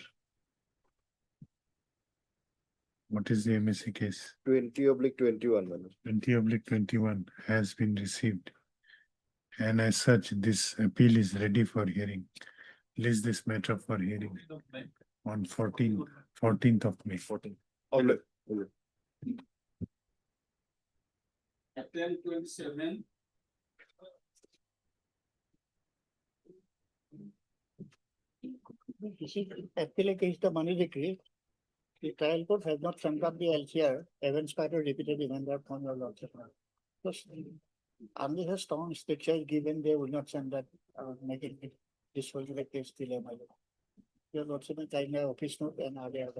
B: what is the MSC case?
P: 20/21, madam.
B: 20/21 has been received. And as such, this appeal is ready for hearing. List this matter for hearing on 14th of May.
P: 14.
M: April 27.
E: This is appeal against the money decree. The trial court has not sent up the LCR, events by the repeated remainder from your lordship. Unless a strong structure is given, they will not send that, making it, this will be the case delay, my lord. Your lordship may kind of office note and other.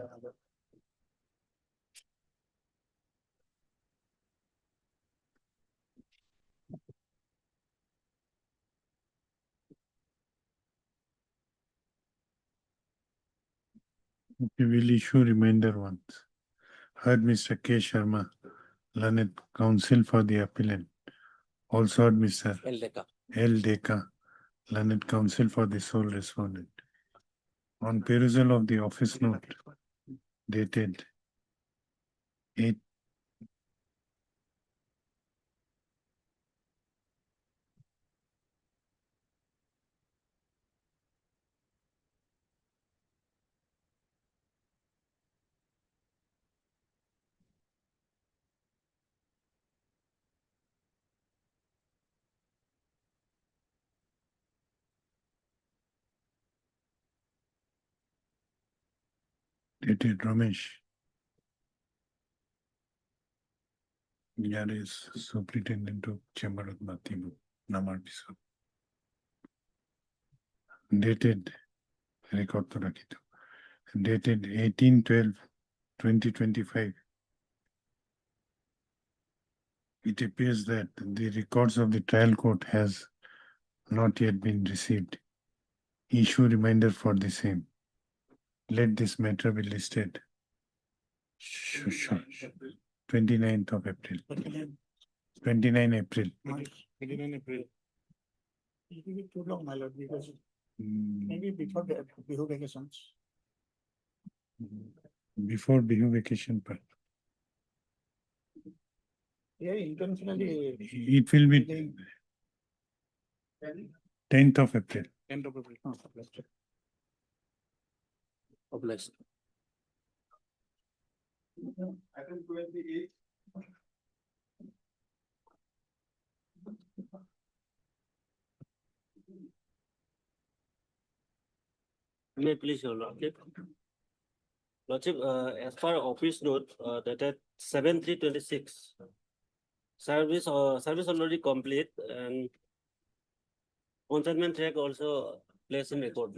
B: We will issue reminder ones. Heard Mr. K. Sharma, learned counsel for the appellant. Also heard Mr. L. Deka, learned counsel for the sole respondent. On perusal of the office note dated 8. Dated Ramesh. Here is Superintendent of Chamber of Matibu, Namar Biswa. Dated, record to Rakito. Dated 18/12/2025. It appears that the records of the trial court has not yet been received. Issue reminder for the same. Let this matter be listed. 29th of April. 29 April.
E: 29 April. It will be too long, my lord, because maybe before the Bihu vacations.
B: Before Bihu vacation, but
E: Yeah, intentionally.
B: it will be 10th of April.
E: End of April.
M: Obliged.
E: Item 28.
M: May I please, your lordship. Lordship, as per office note, dated 7/3/26. Service already complete and consignment check also placed in record.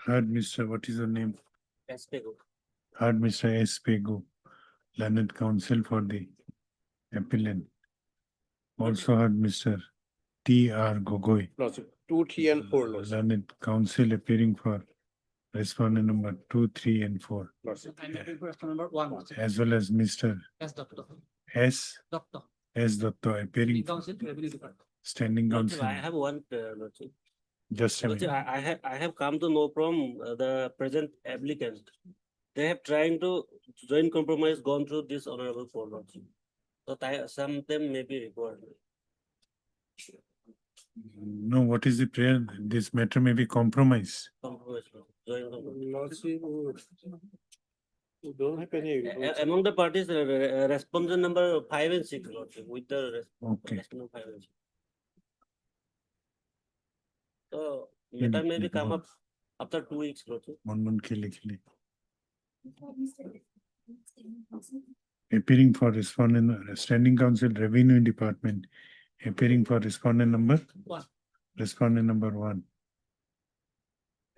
B: Heard Mr. What is your name?
M: Aspego.
B: Heard Mr. S. Pegu, learned counsel for the appellant. Also heard Mr. T.R. Gogoi,
M: Lordship, 2, 3, and 4, Lordship.
B: learned counsel appearing for respondent number 2, 3, and 4,
M: Lordship.
N: Number one.
B: as well as Mr.
N: Yes, doctor.
B: S.
N: Doctor.
B: S. Datta appearing for
N: Council, revenue department.
B: standing
T: Lordship,
B: counsel.
T: I have one, Lordship.
B: Just a
T: Lordship,
B: minute.
T: I have come to know from the present applicant. They have trying to join compromise gone through this honorable court, Lordship. So some of them may be required.
B: No, what is the prayer? This matter may be compromised.
T: Compromise, join compromise.
M: Lordship, we don't have any.
T: Among the parties, respondent number 5 and 6, Lordship, with the
B: Okay.
T: respondent 5 and 6. So matter may be come up after 2 weeks, Lordship.
B: One kili. Appearing for respondent, standing counsel, revenue department, appearing for respondent number?
N: One.
B: Respondent number 1.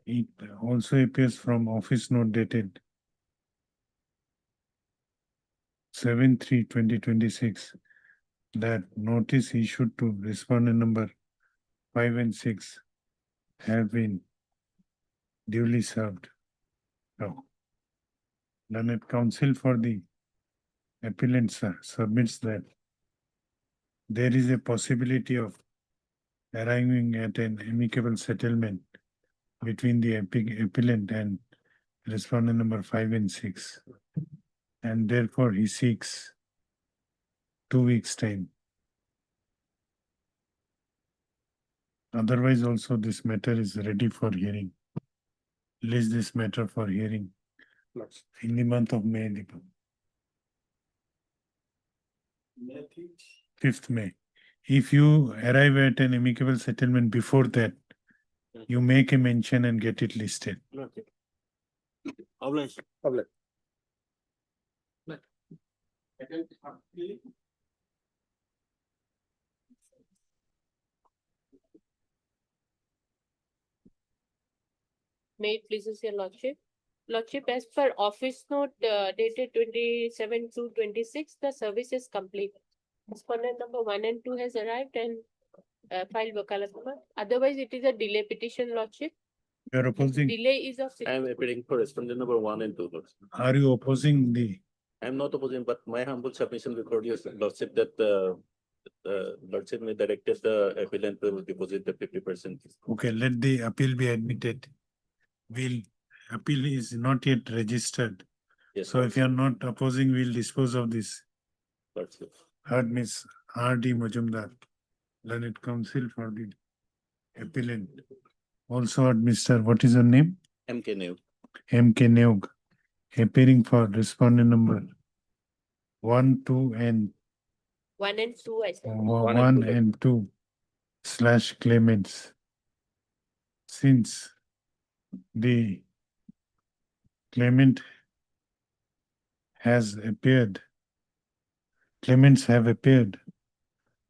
B: It also appears from office note dated 7/3/2026 that notice issued to respondent number 5 and 6 have been duly served. Now, learned counsel for the appellant submits that there is a possibility of arriving at an amicable settlement between the appellant and respondent number 5 and 6. And therefore he seeks 2 weeks' time. Otherwise also this matter is ready for hearing. List this matter for hearing in the month of May. 5th May. If you arrive at an amicable settlement before that, you make a mention and get it listed.
T: Lordship. Obliged.
G: May it pleases your lordship. Lordship, as per office note dated 27/2/26, the service is complete. Respondent number 1 and 2 has arrived and filed wakalat number. Otherwise, it is a delay petition, lordship.
B: You are opposing,
G: Delay is of.
I: I am appearing for respondent number 1 and 2, Lordship.
B: are you opposing the,
I: I am not opposing, but my humble submission before you, Lordship, that Lordship may directed the appellant to deposit the 50%.
B: okay, let the appeal be admitted. Appeal is not yet registered.
I: Yes,
B: So if you are not opposing, we'll dispose of this.
I: Lordship.
B: Heard Miss R.D. Majumdar, learned counsel for the appellant. Also heard Mr. What is your name?
I: MK New.
B: M.K. Neog, appearing for respondent number 1, 2, and
G: 1 and 2, I said.
B: 1 and 2 / claimants. Since the claimant has appeared, claimants have appeared,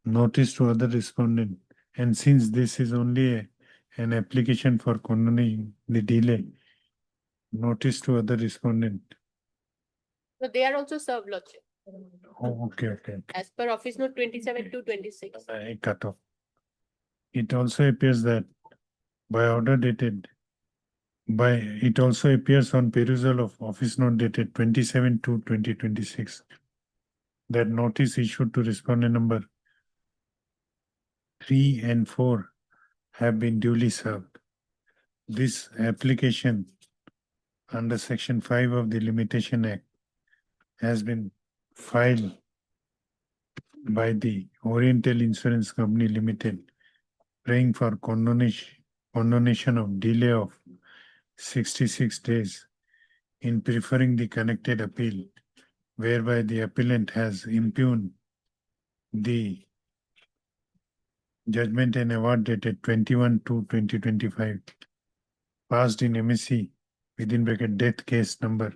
B: notice to other respondent, and since this is only an application for condoning the delay, notice to other respondent.
G: So they are also served, lordship.
B: Oh, okay.
G: As per office note 27/2/26.
B: I cut off. It also appears that by order dated, it also appears on perusal of office note dated 27/2/2026 that notice issued to respondent number 3 and 4 have been duly served. This application under Section 5 of the Limitation Act has been filed by the Oriental Insurance Company Limited, praying for condonation of delay of 66 days in preferring the connected appeal, whereby the appellant has impugned the judgment and award dated 21/2/2025, passed in MSC within bracket death case number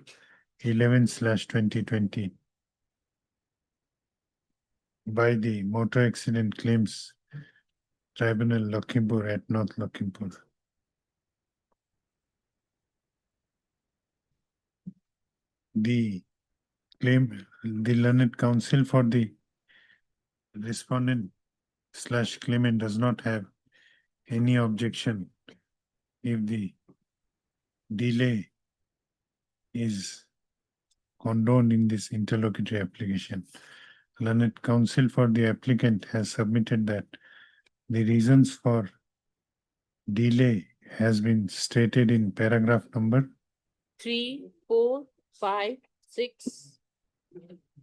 B: 11/2020 by the Motor Accident Claims Tribunal, Lakhimpur at North Lakhimpur. The learned counsel for the respondent slash claimant does not have any objection if the delay is condoned in this interlocutory application. Learned counsel for the applicant has submitted that the reasons for delay has been stated in paragraph number
G: 3, 4, 5, 6.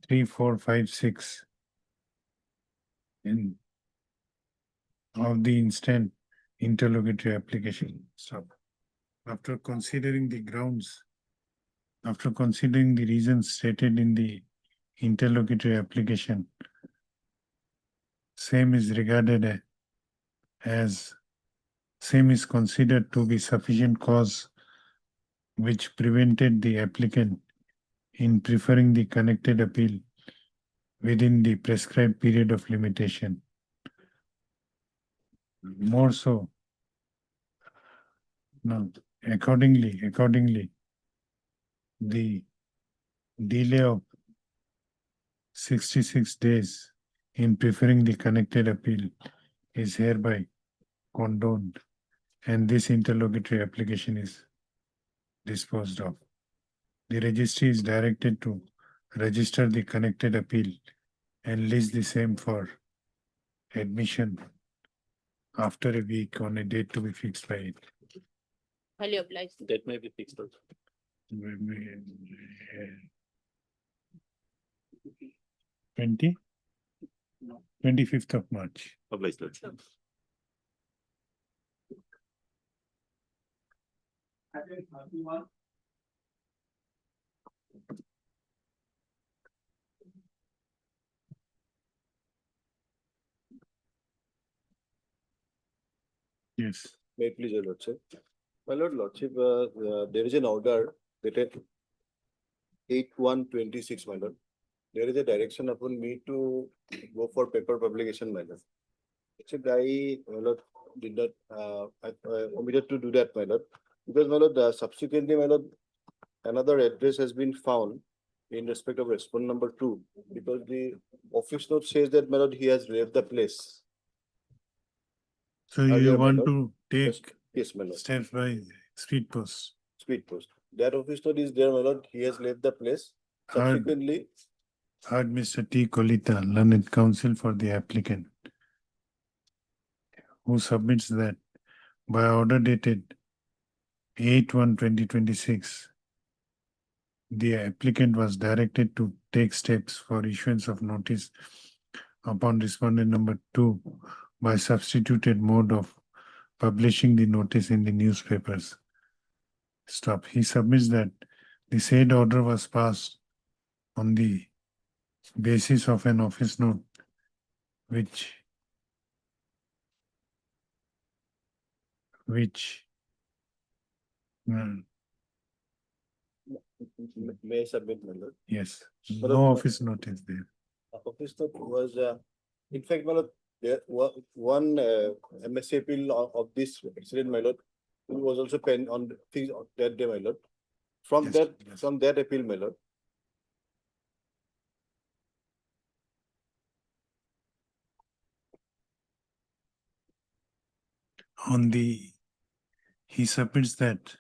B: 3, 4, 5, 6 in of the instant interlocutory application. Stop. After considering the grounds, after considering the reasons stated in the interlocutory application, same is regarded as same is considered to be sufficient cause which prevented the applicant in preferring the connected appeal within the prescribed period of limitation. More so, now accordingly, the delay of 66 days in preferring the connected appeal is hereby condoned, and this interlocutory application is disposed of. The registry is directed to register the connected appeal and list the same for admission after a week on a date to be fixed by it.
G: Highly obliged.
M: That may be fixed also.
B: 25th of March.
M: Obliged, Lord.
B: Yes.
P: May it please your lordship. My lordship, there is an order dated 8/1/26, my lord. There is a direction upon me to go for paper publication, my lord. Except my lord, did not, I omitted to do that, my lord. Because, my lord, subsequently, my lord, another address has been found in respect of respondent number 2, because the office note says that, my lord, he has left the place.
B: So
P: Earlier,
B: you
P: my
B: want
P: lord.
B: to take
P: Yes, my lord.
B: steps by speed post.
P: Speed post. That office note is there, my lord. He has left the place.
B: Heard.
P: Subsequently,
B: Heard Mr. T. Kolita, learned counsel for the applicant, who submits that by order dated 8/1/2026, the applicant was directed to take steps for issuance of notice upon respondent number 2 by substituted mode of publishing the notice in the newspapers. Stop. He submits that the said order was passed on the basis of an office note which
P: may I submit, my lord?
B: yes,
P: But
B: no office note is there.
P: office note was, in fact, my lord, there one MSC appeal of this accident, my lord, who was also penned on things that day, my lord. From
B: Yes,
P: that,
B: yes.
P: from that appeal, my lord.
B: He submits that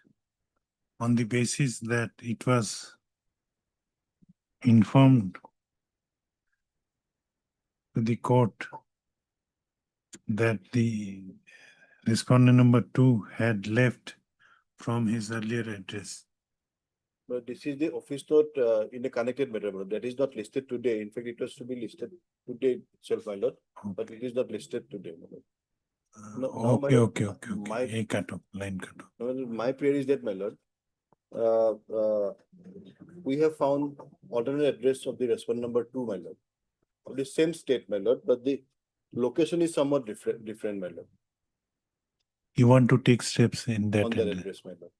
B: on the basis that it was informed to the court that the respondent number 2 had left from his earlier address.
P: But this is the office note in a connected matter, my lord. That is not listed today. In fact, it was to be listed today itself, my lord, but it is not listed today, my lord. Now, my lord, my-
B: A cut off, line cut off.
P: My prayer is that, my lord, we have found alternate address of the respondent number 2, my lord, of the same state, my lord, but the location is somewhat different, my lord,
B: You want to take steps in that
P: on that
B: address.
P: address, my lord.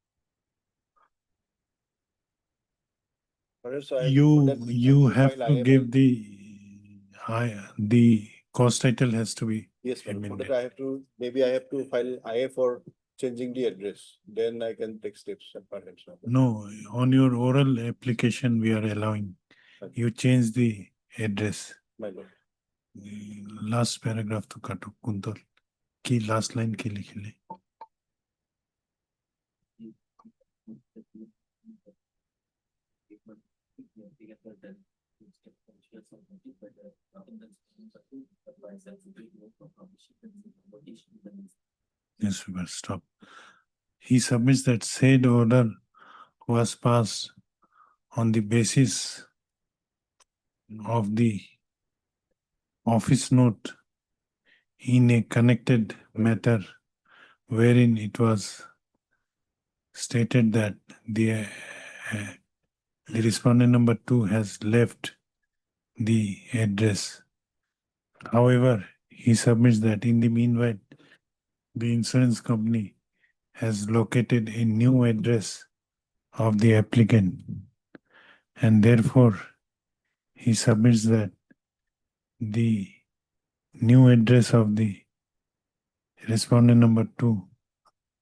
P: Alright, so I
B: You have
P: file
B: to
P: IA
B: give
P: for-
B: the cause title has to be
P: Yes, madam. For
B: amended.
P: that I have to, maybe I have to file IA for changing the address. Then I can take steps perhaps.
B: No, on your oral application, we are allowing. You change the address.
P: My lord.
B: Last paragraph तो काटो quintal की last line के लिखे Yes, we will stop. He submits that said order was passed on the basis of the office note in a connected matter wherein it was stated that the respondent number 2 has left the address. However, he submits that in the meanwhile, the insurance company has located a new address of the applicant, and therefore he submits that the new address of the respondent number 2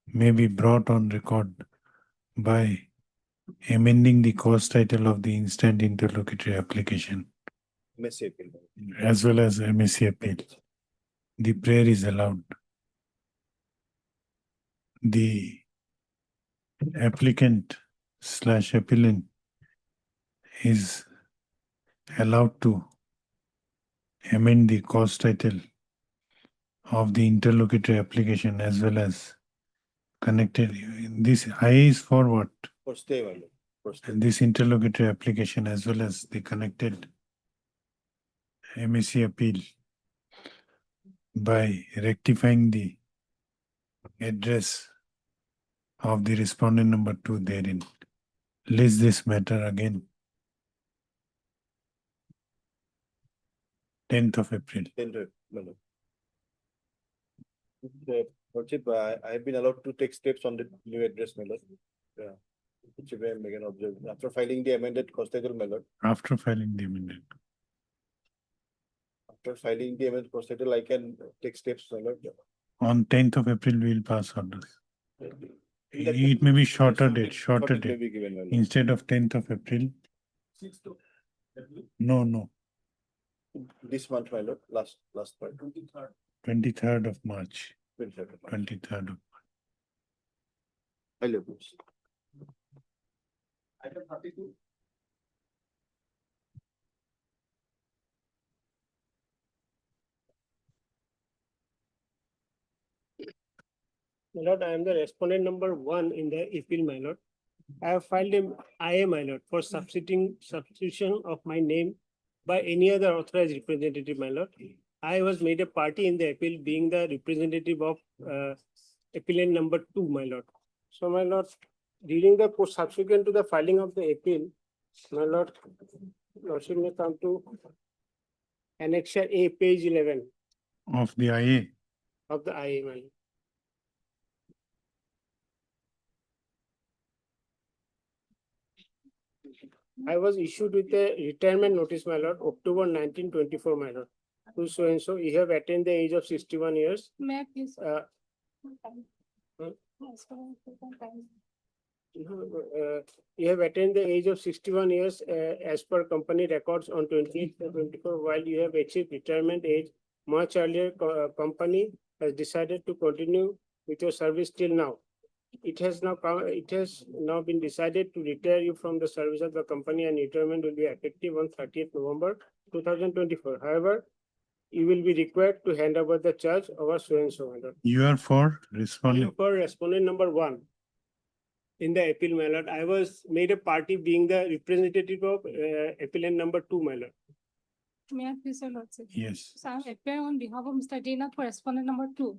B: may be brought on record by amending the cause title of the instant interlocutory application as well as MSC appeal. The prayer is allowed. The applicant / appellant is allowed to amend the cause title of the interlocutory application as well as connected. This IA is for what?
P: For stay, my lord. For stay.
B: This interlocutory application as well as the connected MSC appeal by rectifying the address of the respondent number 2 therein. List this matter again. 10th of April.
P: Lordship, I have been allowed to take steps on the new address, my lord. Yeah. Which may make an observation. After filing the amended constable, my lord.
B: After filing the amendment.
P: After filing the amended constable, I can take steps, my lord.
B: On 10th of April, we will pass orders. It may be shorter date, shorter
P: May
B: date.
P: be given, my lord.
B: Instead of 10th of April. No.
P: This month, my lord, last part.
B: 23rd of March.
P: 23rd of March.
B: 23rd of
P: I live this.
J: Item 32.
M: My lord, I am the respondent number 1 in the appeal, my lord. I have filed an IA, my lord, for substitution of my name by any other authorized representative, my lord. I was made a party in the appeal being the representative of appellant number 2, my lord. So, my lord, during the subsequent to the filing of the appeal, my lord, lordship may come to Annexure A, page 11
B: of the IA.
M: of the IA, my lord. I was issued with a retirement notice, my lord, October 1924, my lord. To so and so, you have attained the age of 61 years.
K: May I please?
M: You have attained the age of 61 years as per company records on 28/24, while you have achieved retirement age much earlier. Company has decided to continue with your service till now. It has now been decided to retire you from the service of the company, and retirement will be effective on 30th November 2024. However, you will be required to hand over the charge over so and so.
B: You are for responding.
M: For respondent number 1 in the appeal, my lord. I was made a party being the representative of appellant number 2, my lord.
K: May I please, your lordship?
B: Yes.
K: So I'm appearing on behalf of Mr. Dina for respondent number 2.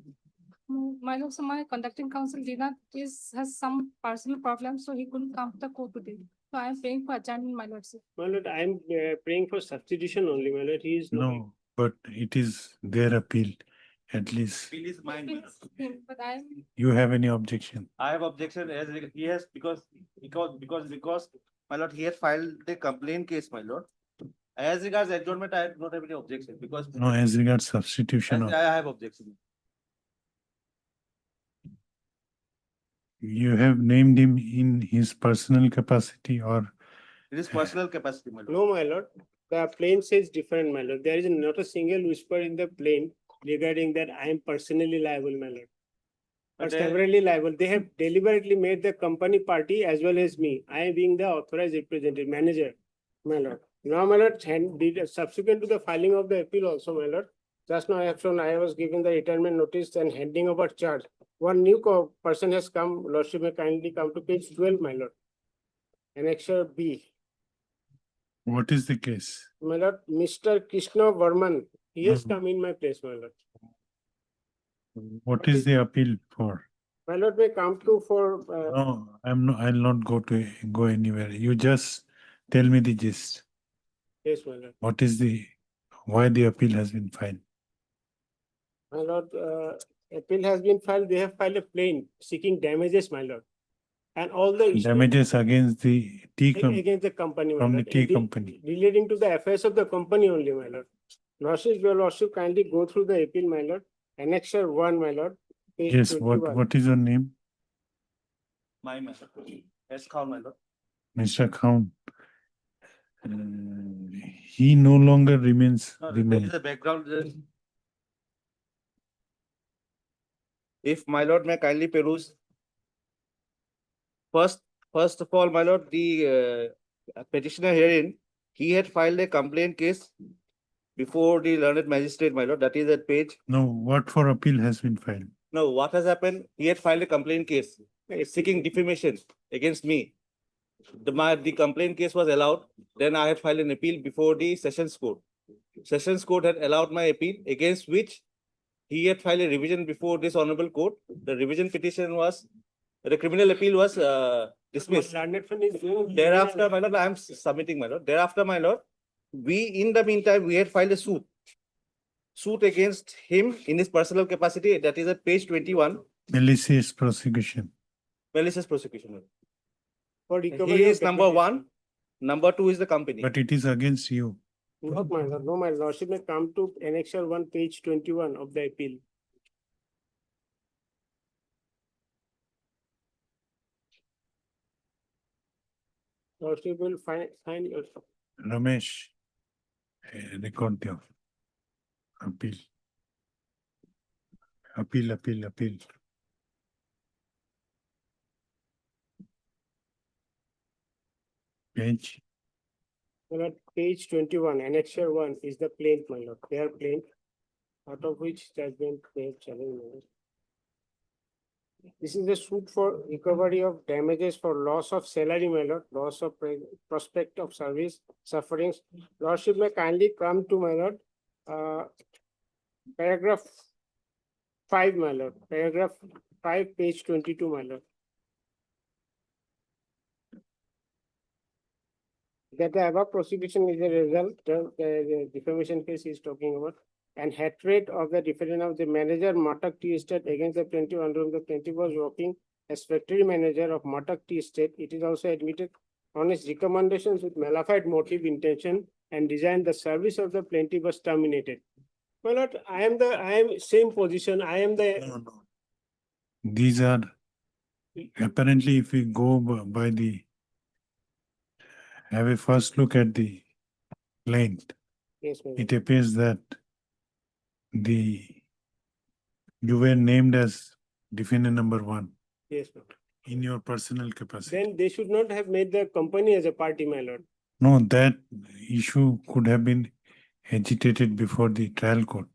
K: My lord, so my conducting counsel Dina has some personal problems, so he couldn't come to the court today. So I'm praying for adjournment, my lordship.
M: My lord, I am praying for substitution only, my lord. He is
B: No, but it is their appeal, at least.
Q: Appeal is mine, my lord.
K: But I'm
B: You have any objection?
Q: I have objection as he has because my lord, he has filed the complaint case, my lord. As regards adjournment, I do not have any objection because
B: No, as regards substitution of,
Q: I have objection.
B: you have named him in his personal capacity or
Q: It is personal capacity, my lord.
M: No, my lord.
C: The plain says different, my lord. There is not a single whisper in the plain regarding that I am personally liable, my lord. Or
F: But,
C: severally liable. They have deliberately made the company party as well as me. I being the authorized representative, manager, my lord. Now, my lord, subsequent to the filing of the appeal also, my lord, just now I have shown I was given the retirement notice and handing over charge. One new person has come, lordship may kindly come to page 12, my lord. Annexure B.
B: What is the case?
C: My lord, Mr. Krishna Varman, he has
B: Mhm.
C: come in my place, my lord.
B: What is the appeal for?
C: My lord may come to for,
B: No, I'll not go anywhere. You just tell me the gist.
C: yes, my lord.
B: What is why the appeal has been filed?
C: My lord, appeal has been filed, they have filed a plaint seeking damages, my lord. And all the issues
B: Damages against the
C: against the company, my
B: from the
C: lord,
B: tea company.
C: relating to the affairs of the company only, my lord. Lordship, your lordship kindly go through the appeal, my lord. Annexure 1, my lord. Page
B: Yes,
C: 21.
B: what is your name?
F: My method. Yes, call my lord.
B: Mr. Khan. He no longer remains.
O: No, there is a background. If my lord may kindly peruse. First of all, my lord, the petitioner herein, he had filed a complaint case before the learned magistrate, my lord, that is at page.
B: No, what for appeal has been filed?
O: No, what has happened? He had filed a complaint case seeking defamation against me. The complaint case was allowed. Then I had filed an appeal before the Sessions Court. Sessions Court had allowed my appeal, against which he had filed a revision before this honorable court. The revision petition was, the criminal appeal was dismissed. Thereafter, my lord, I am submitting, my lord. Thereafter, my lord, in the meantime, we had filed a suit against him in his personal capacity. That is at page 21.
B: Malicious prosecution.
O: Malicious prosecution.
C: For
O: He
C: recovery
O: is
C: of
O: number
C: depreciation.
O: one. Number two is the company.
B: But it is against you.
C: Not my lord, no, my lordship may come to annexure 1, page 21 of the appeal. Lordship will find your.
B: Ramesh, record the appeal. Appeal. Page.
C: My lord, page 21, annexure 1 is the plaint, my lord. They are plaint, out of which judgment they have challenged, my lord. This is a suit for recovery of damages for loss of salary, my lord, loss of prospect of service, sufferings. Lordship may kindly come to, my lord, paragraph 5, my lord, paragraph 5, page 22, my lord. That the above prosecution is a result, the defamation case is talking about, and hatred of the defendant of the manager Matak Tea Estate against the plaintiff under whom the plaintiff was working as factory manager of Matak Tea Estate. It is also admitted on his recommendations with malified motive, intention, and design, the service of the plaintiff was terminated. Well, not, I am same position. I am the.
B: No. These are apparently, if we go by have a first look at the plaint,
C: Yes, ma'am.
B: it appears that you were named as defendant number 1
C: Yes, ma'am.
B: in your personal capacity.
C: Then they should not have made the company as a party, my lord.
B: No, that issue could have been agitated before the trial court.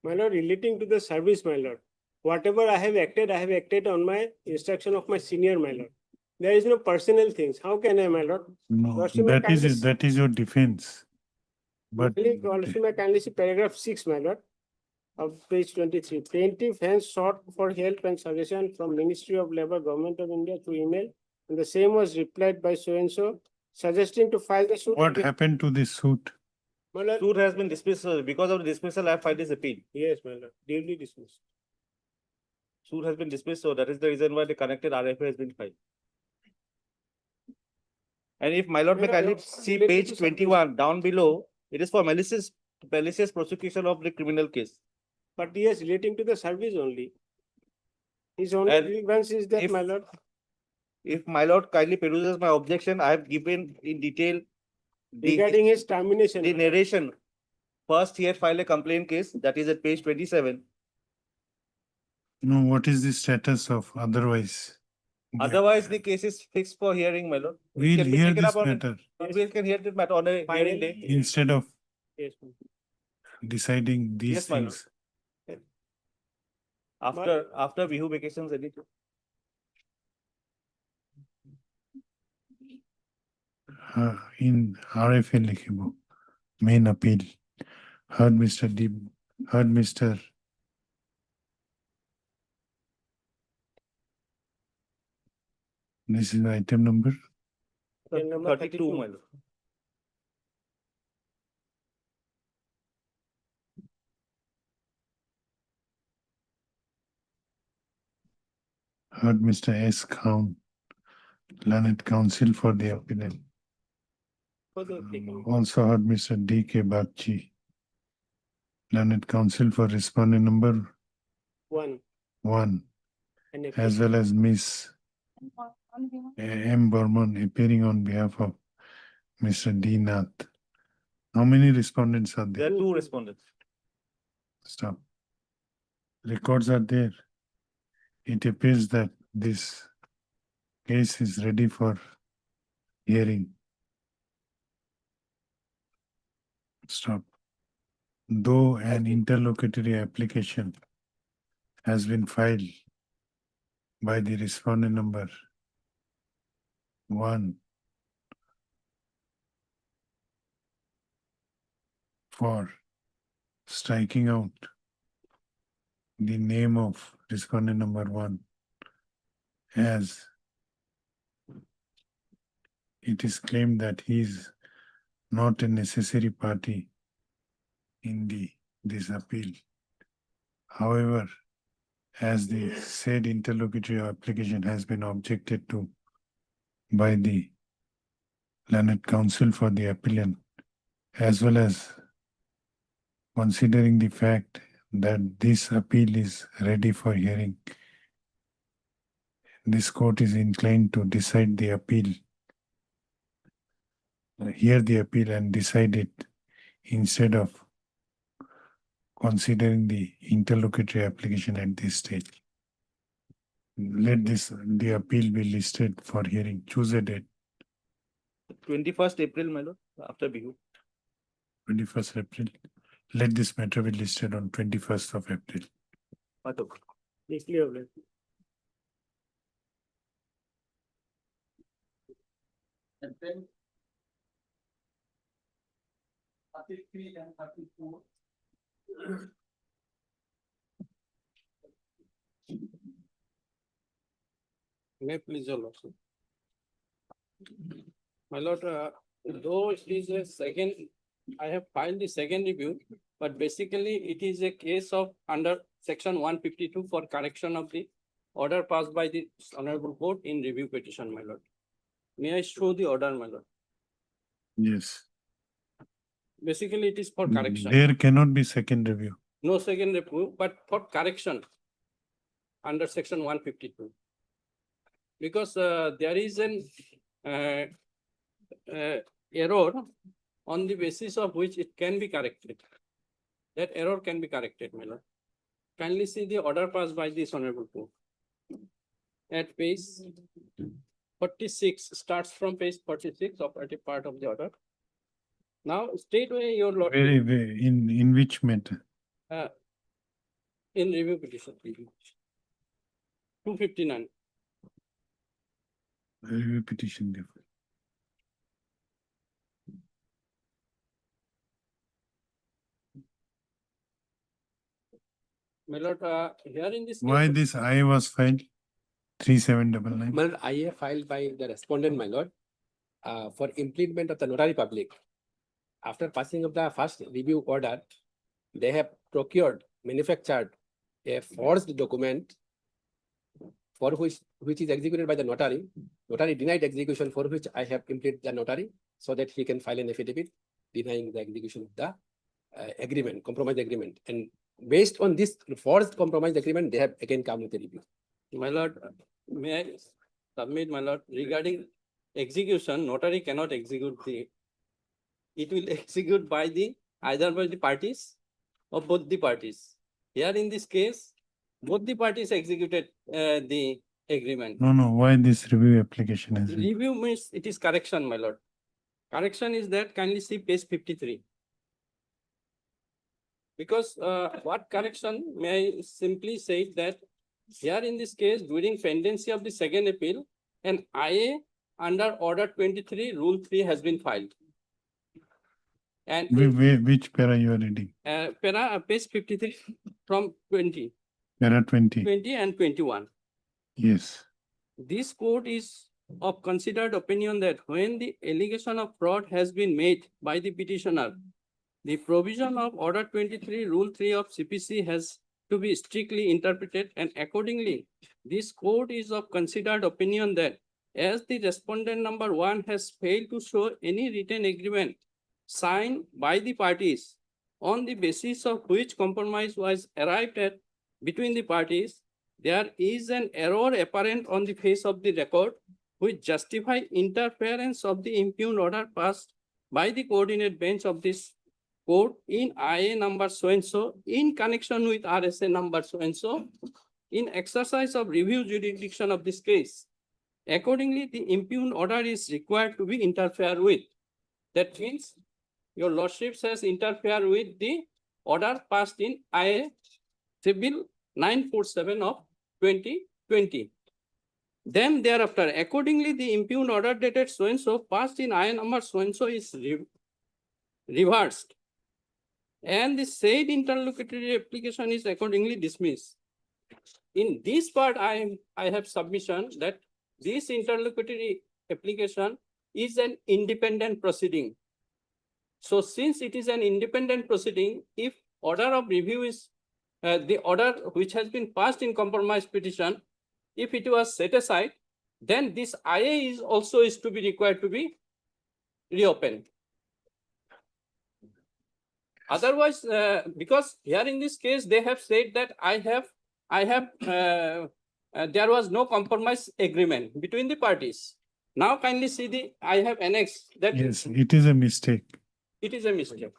C: My lord, relating to the service, my lord. Whatever I have acted on my instruction of my senior, my lord. There is no personal things. How can I, my lord?
B: No,
C: Lordship, may
B: that is your defense. But
C: Lordship, may kindly see paragraph 6, my lord, of page 23. Plaintiff hence sought for help and suggestion from Ministry of Labour, Government of India through email, and the same was replied by so and so, suggesting to file the suit.
B: what happened to this suit?
C: My lord,
O: Suit has been dismissed. Because of the dismissal, I have filed this appeal.
C: yes, my lord, duly dismissed.
O: Suit has been dismissed, so that is the reason why the connected RFA has been filed. And if my lord may kindly see page 21 down below, it is for malicious prosecution of the criminal case.
C: But yes, relating to the service only. His only grievance is that, my lord.
O: If my lord kindly peruses my objection, I have given in detail
C: regarding his termination.
F: The narration. First, he had filed a complaint case, that is at page 27.
B: No, what is the status of otherwise?
F: Otherwise, the case is fixed for hearing, my lord. It
B: We'll
F: can be
B: hear
F: taken
B: this
F: up on a-
B: matter
F: We can hear this matter on a hearing day.
B: instead of
C: Yes.
B: deciding these
F: Yes, my lord.
B: things.
F: After Bihu vacations, anything.
B: In RFA লিখিব, main appeal, heard Mr. heard Mr. This is item number,
C: Number
F: 32, my lord.
B: heard Mr. S. Khan, learned counsel for the appellant. Also heard Mr. D. K. Bagchi, learned counsel for respondent number 1,
C: And
B: as well as Miss M. Burman appearing on behalf of Mr. D. Nath. How many respondents are
F: There
B: there?
F: are 2 respondents.
B: Stop. Records are there. It appears that this case is ready for hearing. Stop. Though an interlocutory application has been filed by the respondent number 1 for striking out the name of respondent number 1 as it is claimed that he is not a necessary party in this appeal. However, as the said interlocutory application has been objected to by the learned counsel for the appellant, as well as considering the fact that this appeal is ready for hearing, this court is inclined to decide the appeal, hear the appeal and decide it instead of considering the interlocutory application at this stage. Let the appeal be listed for hearing. Choose a date.
F: 21st April, my lord, after Bihu.
B: 21st April. Let this matter be listed on 21st of April.
M: And then 33 and 34.
C: May please, your lordship. My lord, though it is a second, I have filed the second review, but basically it is a case of under section 152 for correction of the order passed by the honorable court in review petition, my lord. May I show the order, my lord?
B: Yes.
C: Basically, it is for correction.
B: There cannot be second review.
C: No second review, but for correction under section 152. Because there is an error on the basis of which it can be corrected. That error can be corrected, my lord. Kindly see the order passed by this honorable court. At page 46, starts from page 46, operative part of the order. Now, straightway your lord.
B: Very, in which matter?
C: In review petition. 259.
B: Review petition, therefore.
C: My lord, here in this.
B: Why this I was filed? 3799.
D: My lord, IA filed by the respondent, my lord, for implement of the notary public. After passing of the first review order, they have procured, manufactured a forged document for which is executed by the notary. Notary denied execution, for which I have completed the notary so that he can file an affidavit denying the execution of the agreement, compromise agreement. And based on this forged compromise agreement, they have again come with a review.
C: My lord, may I submit, my lord, regarding execution, notary cannot execute the
M: it will execute by the either by the parties or both the parties. Here in this case, both the parties executed the agreement.
B: No, no, why this review application has been?
M: Review means it is correction, my lord. Correction is that kindly see page 53. Because what correction may I simply say that here in this case, during pendency of the second appeal, an IA under order 23, rule 3 has been filed. And
B: Which para you are reading?
M: page 53 from 20,
B: Para 20.
M: 20 and 21.
B: Yes.
M: This court is of considered opinion that when the allegation of fraud has been made by the petitioner, the provision of order 23, rule 3 of CPC has to be strictly interpreted, and accordingly, this court is of considered opinion that as the respondent number 1 has failed to show any written agreement signed by the parties on the basis of which compromise was arrived at between the parties, there is an error apparent on the face of the record which justify interference of the impugned order passed by the coordinate bench of this court in IA number so-and-so in connection with RSA number so-and-so in exercise of review jurisdiction of this case. Accordingly, the impugned order is required to be interfered with. That means your lordship has interfered with the order passed in IA Civil 947 of 2020. Then thereafter, accordingly, the impugned order dated so-and-so passed in IA number so-and-so is reversed. And the said interlocutory application is accordingly dismissed. In this part, I have submission that this interlocutory application is an independent proceeding. So since it is an independent proceeding, if order of review is the order which has been passed in compromise petition, if it was set aside, then this IA is also to be required to be reopened. Otherwise, because here in this case, they have said that there was no compromise agreement between the parties. Now kindly see I have annexed that.
B: Yes, it is a mistake.
M: It is a mistake.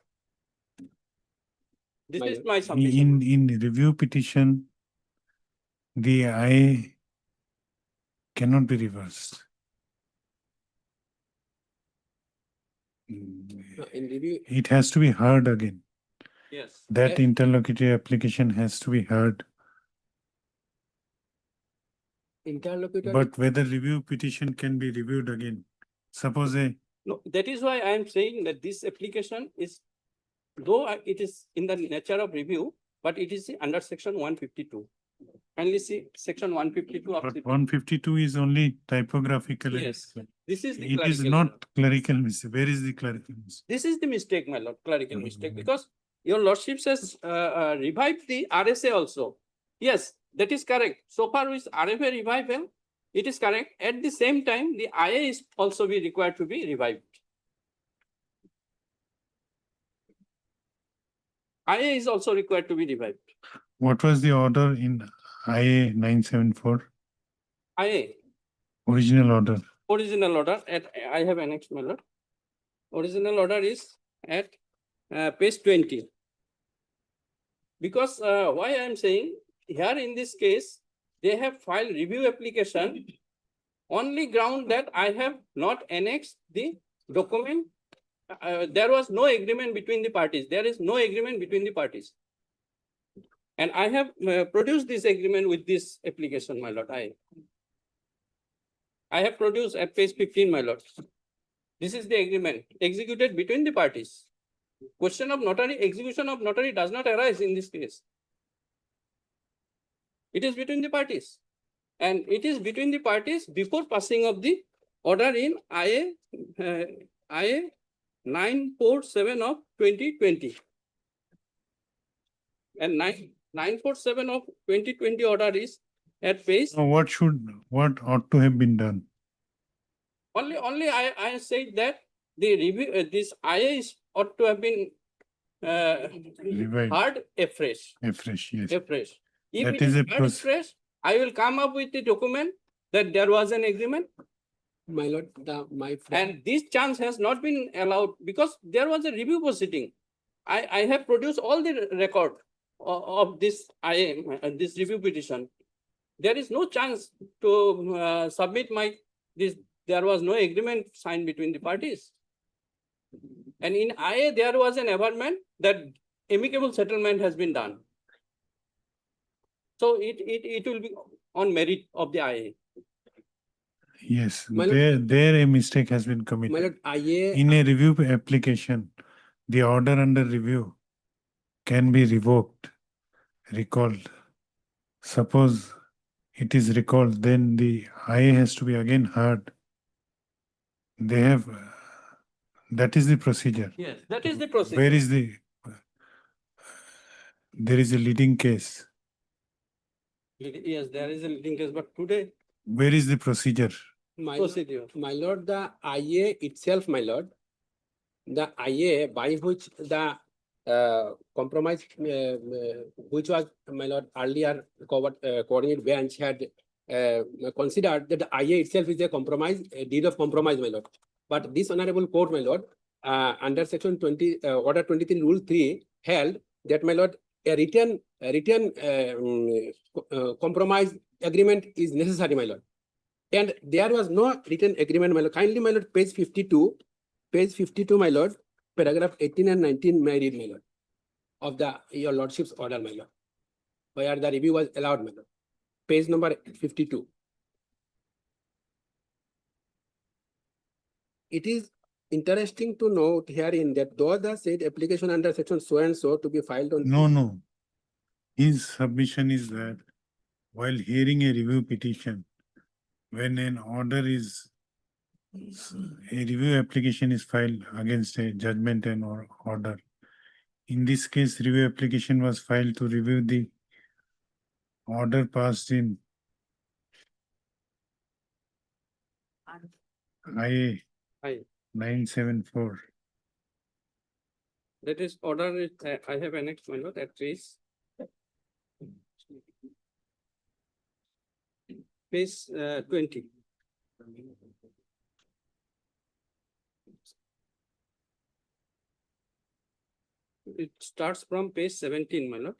M: This is my submission.
B: In review petition, the IA cannot be reversed.
M: In review,
B: It has to be heard again.
M: yes.
B: That interlocutory application has to be heard.
M: Interlocutory.
B: But whether review petition can be reviewed again, suppose
M: No, that is why I am saying that this application is, though it is in the nature of review, but it is under section 152. Kindly see section 152 of
B: but
M: the.
B: 152 is only typographical.
M: Yes, this is the
B: It is
M: clerical
B: not
M: error.
B: clerical mistake. Where is the clerical mistake?
M: This is the mistake, my lord, clerical mistake, because your lordship has revived the RSA also. Yes, that is correct. So far with RFA revival, it is correct. At the same time, the IA is also be required to be revived. IA is also required to be revived.
B: What was the order in IA 974?
M: IA,
B: Original order.
M: original order at, I have annexed, my lord. Original order is at page 20. Because why I am saying here in this case, they have filed review application only ground that I have not annexed the document. There was no agreement between the parties. There is no agreement between the parties. And I have produced this agreement with this application, my lord. I have produced at page 15, my lord. This is the agreement executed between the parties. Question of notary, execution of notary does not arise in this case. It is between the parties. And it is between the parties before passing of the order in IA 947 of 2020. And 947 of 2020 order is at page.
B: So what ought to have been done?
M: Only I said that the review, this IA is ought to have been
B: Revived.
M: heard afresh.
B: Afresh, yes.
M: Afresh. If
B: That
M: it
B: is
M: is
B: a
M: heard afresh, I will come up with the document that there was an agreement.
D: My lord, my friend.
H: And this chance has not been allowed because there was a review proceeding. I have produced all the record of this this review petition. There is no chance to submit this. There was no agreement signed between the parties. And in IA, there was an averment that amicable settlement has been done. So it will be on merit of the IA.
B: Yes,
D: My lord-
B: there a mistake has been
D: My
B: committed.
D: lord, IA.
B: In a review application, the order under review can be revoked, recalled. Suppose it is recalled, then the IA has to be again heard. They have, that is the procedure.
H: Yes, that is the procedure.
B: Where is there is a leading case.
H: Yes, there is a leading case, but today
B: Where is the procedure?
H: procedure.
D: My lord, the IA itself, my lord, the IA by which the compromise, which was, my lord, earlier coordinate bench had considered that the IA itself is a compromise, a deed of compromise, my lord. But this honorable court, my lord, under section 20, order 23, rule 3, held that, my lord, a written compromise agreement is necessary, my lord. And there was no written agreement, my lord. Kindly, my lord, page 52, my lord, paragraph 18 and 19, may I read, my lord, of your lordship's order, my lord, where the review was allowed, my lord. Page number 52. It is interesting to note herein that though the said application under section so and so to be filed on.
B: No. His submission is that while hearing a review petition, when an order is, a review application is filed against a judgment and or order. In this case, review application was filed to review the order passed in IA 974.
H: That is order is, I have annexed, my lord, that is page 20. It starts from page 17, my lord.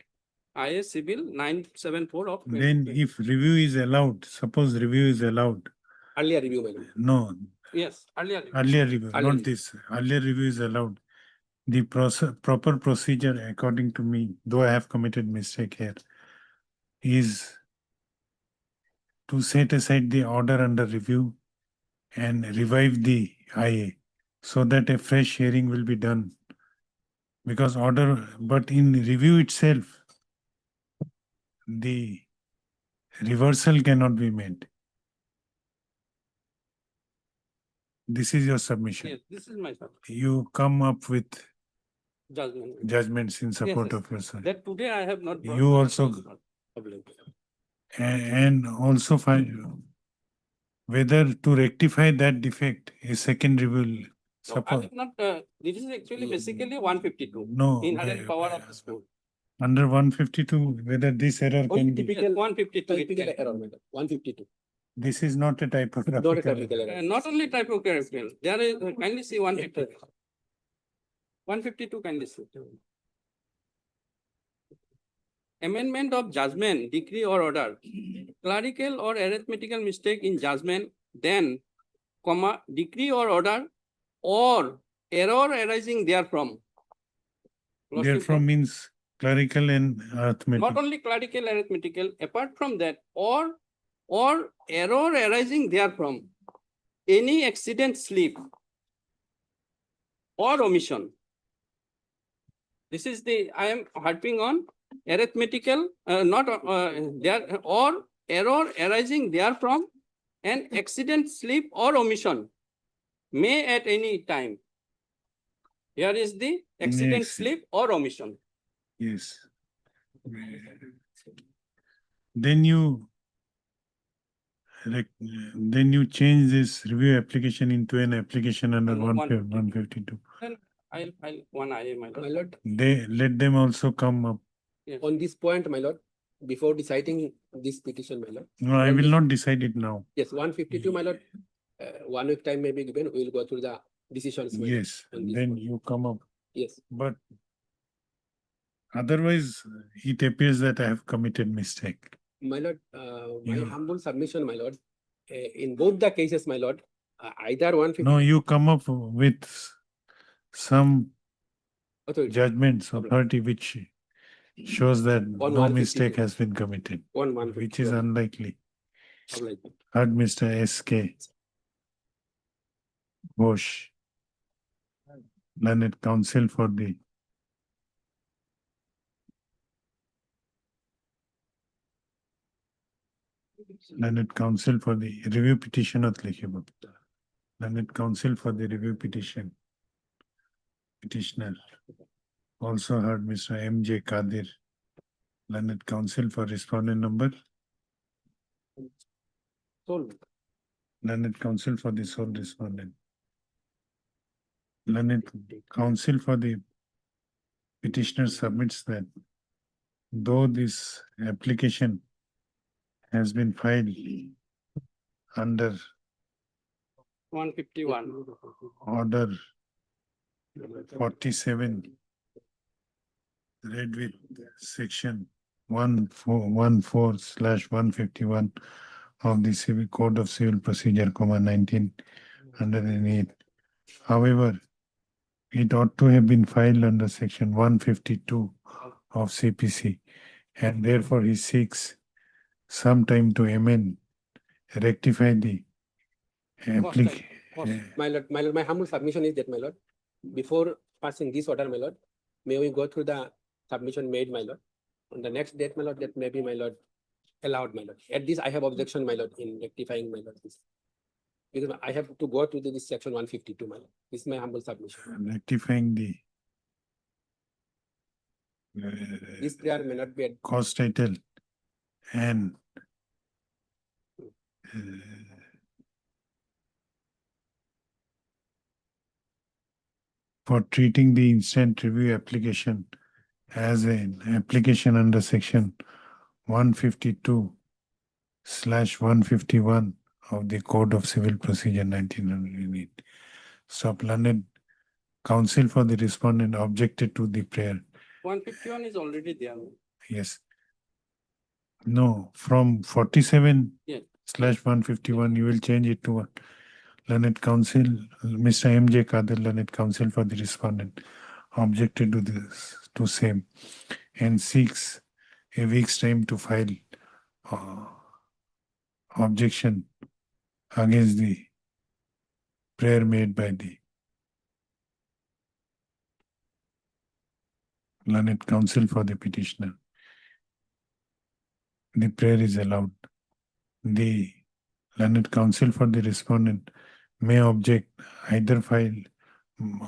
H: IA Civil 974 of.
B: Then if review is allowed, suppose review is allowed.
D: Earlier review, my lord.
B: No,
H: Yes, earlier.
B: review,
D: Earlier
B: not
D: review.
B: this. Earlier review is allowed. The proper procedure, according to me, though I have committed mistake here, is to set aside the order under review and revive the IA so that a fresh hearing will be done. Because but in review itself, the reversal cannot be made. This is your submission.
H: Yes, this is my submission.
B: You come up with
H: Judgment.
B: judgments in support
H: Yes,
B: of yourself.
H: that today I have not. brought,
B: You
H: but
B: also-
H: it is not public.
B: And also find whether to rectify that defect, a second review.
H: No, I
B: Suppose,
H: have not, this is actually basically 152.
B: no,
H: Inherent power of the school.
B: under 152, whether this error
D: Only
B: can be,
D: typical.
H: 152. it
D: Typical
H: can.
D: error, my lord. 152.
B: this is not a
D: Not a
B: typographical
D: typical
B: error.
D: error.
H: Not only typographical, there is, kindly see 152. 152 kindly see. Amendment of judgment, decree or order. Clerical or arithmetical mistake in judgment, then, comma, decree or order, or error arising therefrom.
B: Therefrom means clerical and
H: Not
B: arithmetic.
H: only clerical, arithmetical, apart from that, or error arising therefrom, any accident, slip, or omission. This is I am harping on arithmetical, there, or error arising therefrom, an accident, slip, or omission may at any time. Here is the accident,
B: Yes.
H: slip, or omission.
B: Yes. Then you change this review application into an application under
H: Under
B: 152.
H: Then I'll file one IA, my
D: My
H: lord.
D: lord,
B: They let them also come up.
H: Yes.
D: on this point, my lord, before deciding this petition, my lord.
B: No, I will not decide it now.
D: Yes, 152, my lord. 1 week time may be given, we will go through the decisions. my lord,
B: Yes,
D: on this
B: then
D: one.
B: you come up,
D: Yes,
B: but otherwise it appears that I have committed mistake.
D: my lord, my
B: You-
D: humble submission, my lord, in both the cases, my lord, either 150.
B: No, you come up with some
D: Authority.
B: judgments, authority which shows that
D: On
B: no
D: 152.
B: mistake has been committed,
D: On
B: which is
D: 151.
B: unlikely.
D: Like,
B: Heard Mr. S.K. Ghosh, learned counsel for the review petition of Likhibab. Learned counsel for the review petition. Petitioner. Also heard Mr. M.J. Kadir, learned counsel for respondent number.
D: Sold.
B: Learned counsel for the sole respondent. Learned counsel for the petitioner submits that though this application has been filed under
H: 151.
B: order 47, read with section 114/151 of the Civil Code of Civil Procedure, 1908. However, it ought to have been filed under section 152 of CPC, and therefore he seeks some time to amend, rectify the application.
D: My lord, my humble submission is that, my lord, before passing this order, my lord, may we go through the submission made, my lord. On the next date, my lord, that may be, my lord, allowed, my lord. At this, I have objection, my lord, in rectifying, my lord, this. Because I have to go to this section 152, my lord. This is my humble submission.
B: Rectifying the
D: This prayer may not be.
B: cause title and for treating the instant review application as an application under section 152/151 of the Code of Civil Procedure 1908. Stop. Learned counsel for the respondent objected to the prayer.
H: 151 is already there.
B: Yes. No, from 47
H: Yes.
B: /151, you will change it to what? Learned counsel, Mr. M.J. Kadir, learned counsel for the respondent, objected to this, to same, and seeks a week's time to file objection against the prayer made by the learned counsel for the petitioner. The prayer is allowed. The learned counsel for the respondent may object either file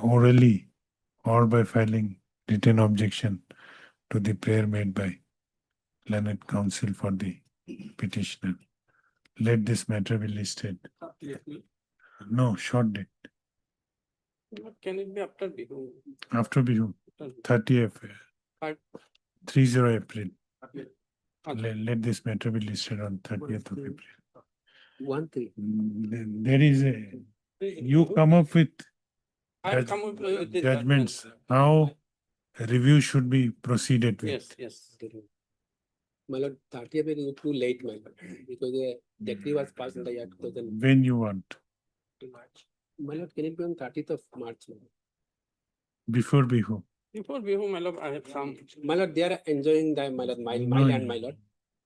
B: orally or by filing written objection to the prayer made by learned counsel for the petitioner. Let this matter be listed. No, short date.
H: Can it be after Bihu?
B: After Bihu, 30th, 30 April. Let this matter be listed on 30th of April.
D: 1-3.
B: There is a, you come up with
H: I'll come up with the
B: judgments, how a review should be proceeded with.
H: Yes, yes.
D: My lord, 30th is too late, my lord, because the decree was passed in the year 2000.
B: When you want,
D: March. My lord, can it be on 30th of March? My lord?
B: before Bihu.
H: Before Bihu, my lord, I have some
D: My lord, they are enjoying the, my lord, my
B: No,
D: land, my lord.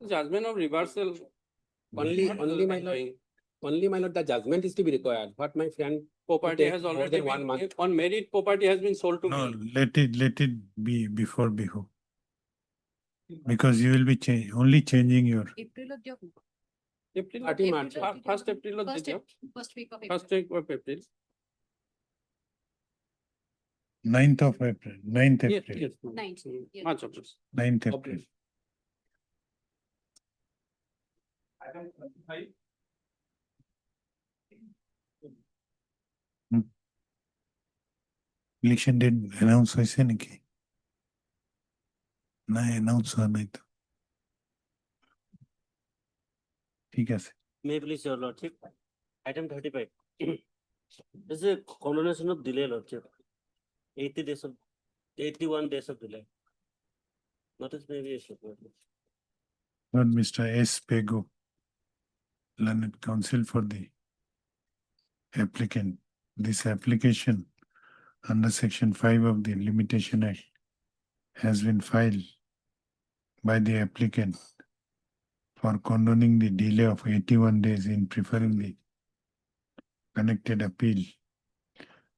H: judgment of reversal.
D: Only, my lord, only, my lord, the judgment is to be required. What my friend
H: Property
D: take
H: has
D: more
H: already
D: than 1 month.
H: been, on merit, property has been sold to
B: No,
H: me.
B: let it be before Bihu. Because you will be only changing your
H: April,
D: 30 March.
H: First April,
K: First week of
H: first week of April.
B: 9th of April, 9th
H: Yes,
B: April,
H: yes.
K: 9th, yes.
H: March, April.
B: 9th April. Election date announce হয়েছে নাকি? না announce হয় নাই তো। ঠিক আছে।
A: May please, your lordship. Item 35. This is a condonation of delay, Lordship. 80 days of 81 days of delay. Notice maybe issue.
B: Not Mr. S. Pego, learned counsel for the applicant. This application under Section 5 of the Limitation Act has been filed by the applicant for condoning the delay of 81 days in preferring the connected appeal,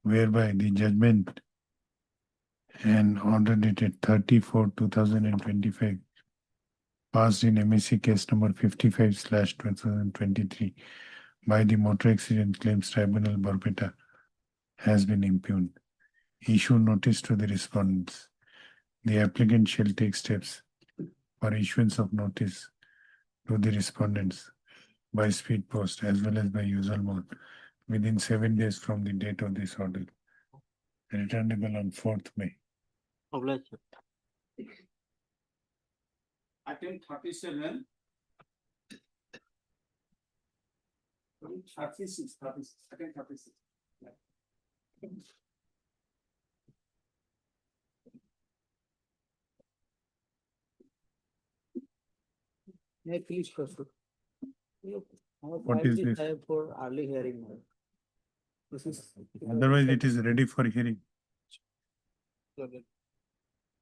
B: whereby the judgment and order dated 30/4/2025 passed in MSC case number 55/2023 by the Motor Accident Claims Tribunal, Barpeta, has been impugned. Issue notice to the respondents. The applicant shall take steps for issuance of notice to the respondents by speed post as well as by usual mode within 7 days from the date of this order, returnable on 4th May.
I: Item 37. 36, item 36.
L: May I please proceed?
B: What is this?
L: For early hearing. This is.
B: Otherwise, it is ready for hearing.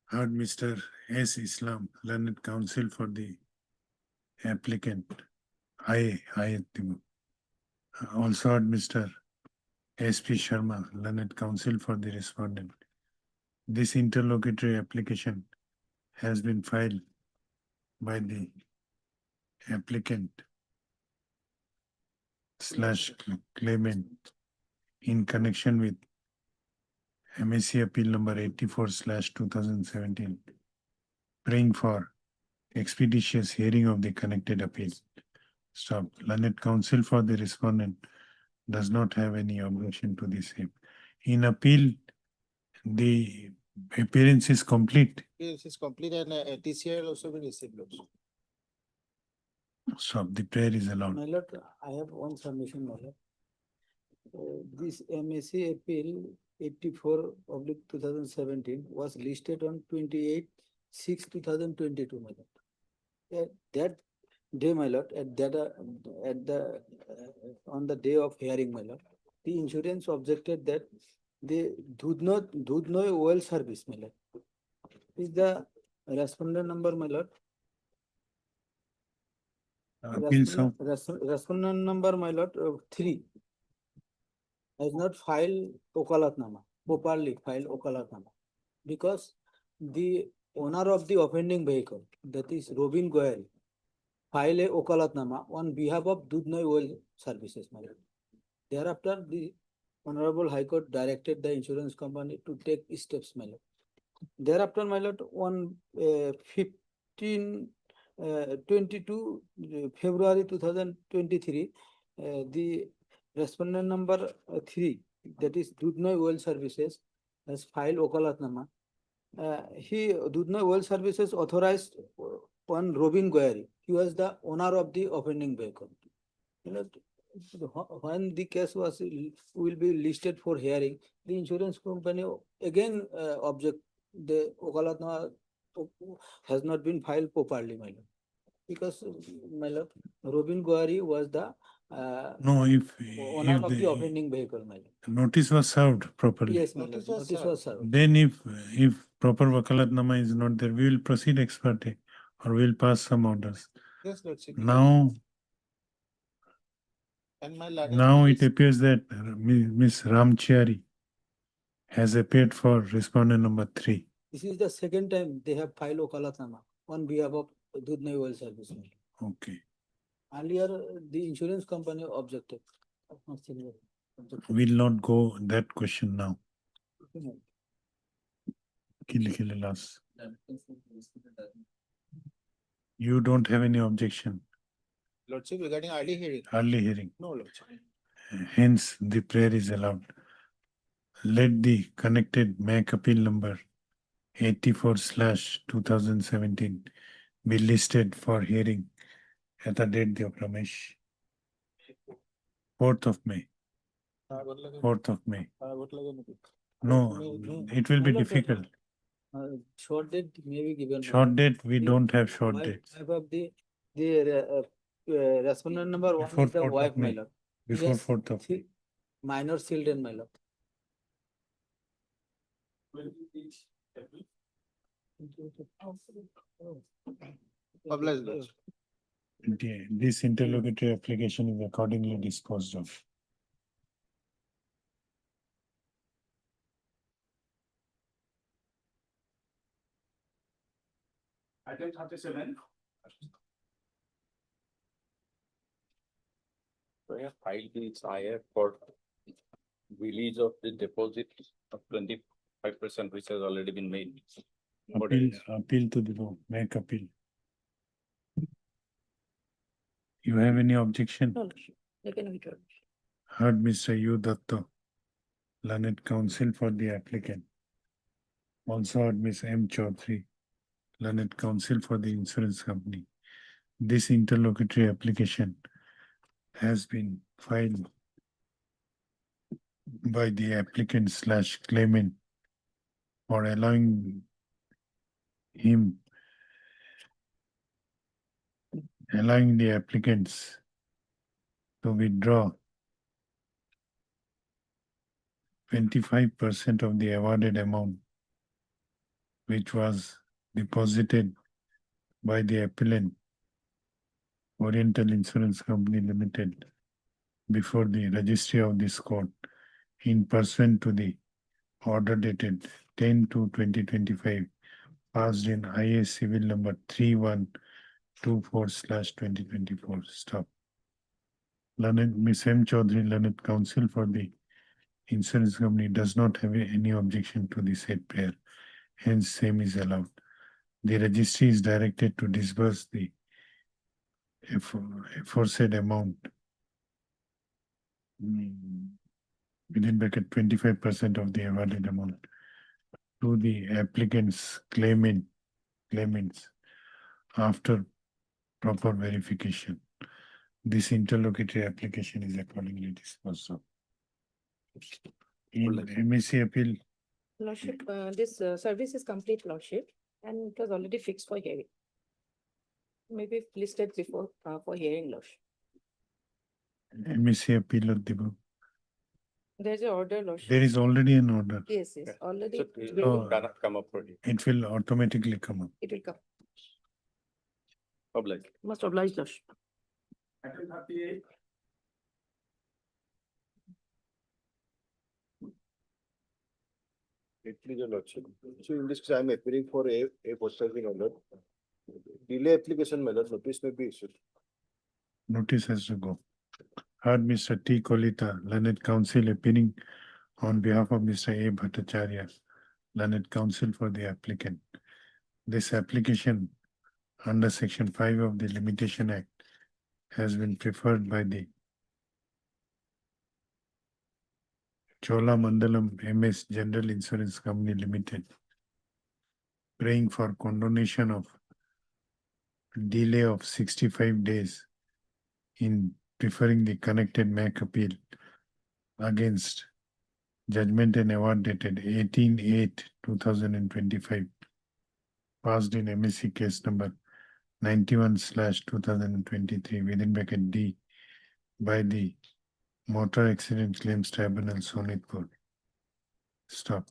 B: Heard Mr. S. Islam, learned counsel for the applicant. I also heard Mr. S. P. Sharma, learned counsel for the respondent. This interlocutory application has been filed by the applicant / claimant in connection with MSC Appeal number 84/2017, praying for expeditious hearing of the connected appeal. Stop. Learned counsel for the respondent does not have any objection to the same. In appeal, the appearance is complete.
L: Yes, it's complete and TCR also been received.
B: Stop. The prayer is allowed.
L: My lord, I have one submission, my lord. This MSC appeal 84/2017 was listed on 28/6/2022, my lord. That day, my lord, on the day of hearing, my lord, the insurance objected that they did no well service, my lord. Is the respondent number, my lord? Respondent number, my lord, 3 has not filed Okalatnama, properly filed Okalatnama, because the owner of the offending vehicle, that is Robin Goyal, filed a Okalatnama on behalf of Dudnoy Oil Services, my lord. Thereafter, the Honorable High Court directed the insurance company to take steps, my lord. Thereafter, my lord, on 22 February 2023, the respondent number 3, that is Dudnoy Oil Services, has filed Okalatnama. Dudnoy Oil Services authorized one Robin Goyari. He was the owner of the offending vehicle. You know, when the case will be listed for hearing, the insurance company again object the Okalatnama has not been filed properly, my lord. Because, my lord, Robin Goyari was the
B: No, if
L: owner of the offending vehicle, my lord.
B: notice was served properly.
L: Yes, my lord, notice was served.
B: Then if proper Vakalatnama is not there, we will proceed ex parte or we will pass some orders.
L: Yes, Lord.
B: Now,
L: And my lord,
B: now it appears that Miss Ramchari has appeared for respondent number 3.
L: this is the second time they have filed Okalatnama on behalf of Dudnoy Oil Service.
B: Okay.
L: Earlier, the insurance company objected.
B: We'll not go that question now. Last. You don't have any objection.
L: Lordship, regarding early hearing.
B: Early hearing.
L: No, Lordship.
B: Hence, the prayer is allowed. Let the connected MAC appeal number 84/2017 be listed for hearing at the date of Ramesh. 4th of May. 4th of May. No, it will be difficult.
L: Short date may be given.
B: Short date, we don't have short
L: Wife-
B: dates.
L: wife of the respondent number one
B: Before
L: is the
B: 4th of
L: wife, my
B: May.
L: lord.
B: Before
L: Yes,
B: 4th of May.
L: minor children, my lord.
B: This interlocutory application is accordingly disposed of.
F: Item 37.
O: So I have filed this IF for release of the deposit of 25%, which has already been made.
B: Appeal to the board, make appeal. You have any objection?
G: They can withdraw.
B: Heard Mr. U. Datta, learned counsel for the applicant. Also heard Ms. M. Chaudhary, learned counsel for the insurance company. This interlocutory application has been filed by the applicant slash claimant for allowing the applicants to withdraw 25% of the awarded amount, which was deposited by the appellant, Oriental Insurance Company Limited, before the registry of this court in pursuant to the order dated 10/2/2025, passed in IA Civil number 3124/2024. Stop. Learned Ms. M. Chaudhary, learned counsel for the insurance company, does not have any objection to the said prayer. Hence, same is allowed. The registry is directed to disburse the aforesaid amount within bracket 25% of the awarded amount to the applicant's claimants after proper verification. This interlocutory application is accordingly disposed of. In MAC appeal,
G: Lordship, this service is complete, Lordship, and it was already fixed for hearing. Maybe listed before for hearing, Lordship.
B: MAC appeal of the book.
G: There's an order, Lordship.
B: There is already an order.
G: Yes, already.
O: So it
B: Oh.
O: cannot come up for it.
B: It will automatically come up.
G: It will come.
O: Obliged.
G: Must oblige, Lordship.
F: Item 38.
P: Please, your lordship. So in this case, I am appearing for a post-serving order. Delay application, my lord, notice may be issued.
B: Notice has to go. Heard Mr. T. Kolita, learned counsel, appearing on behalf of Mr. A. Bhattacharya, learned counsel for the applicant. This application under Section 5 of the Limitation Act has been preferred by the Chola Mandalam MS General Insurance Company Limited, praying for condonation of delay of 65 days in preferring the connected MAC appeal against judgment and award dated 18/8/2025, passed in MSC case number 91/2023 within bracket D by the Motor Accident Claims Tribunal, Sonitpur. Stop.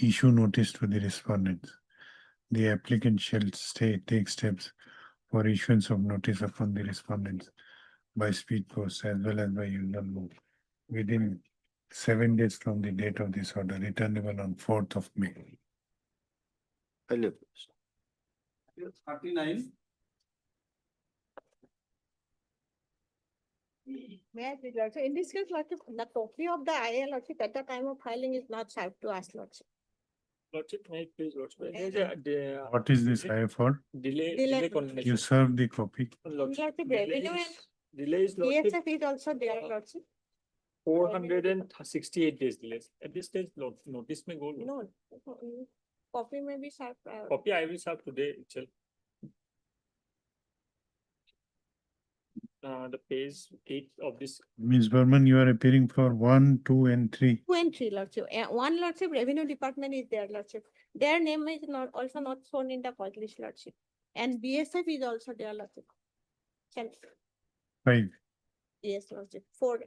B: Issue notice to the respondents. The applicant shall take steps for issuance of notice upon the respondents by speed post as well as by usual move within 7 days from the date of this order, returnable on 4th of May.
F: 39.
G: May I please, Lordship? In this case, Lordship, the copy of the IA, Lordship, at the time of filing is not served to us, Lordship.
J: Lordship, may I please, Lordship?
B: What is this I for?
J: Delay condemnation.
B: You serve the copy.
J: Lordship,
G: Lordship,
J: delay
G: revenue
J: is- delay is Lordship,
G: PSF is also there, Lordship.
J: 468 days delays. At this stage, notice may go.
G: No, copy may be served.
J: Copy I will serve today itself. the page 8 of this.
B: Ms. Burman, you are appearing for 1, 2, and 3.
G: 2 and 3, Lordship. One, Lordship, Revenue Department is there, Lordship. Their name is not also not shown in the call list, Lordship. And BSF is also there, Lordship.
B: 5.
G: Yes, Lordship. 4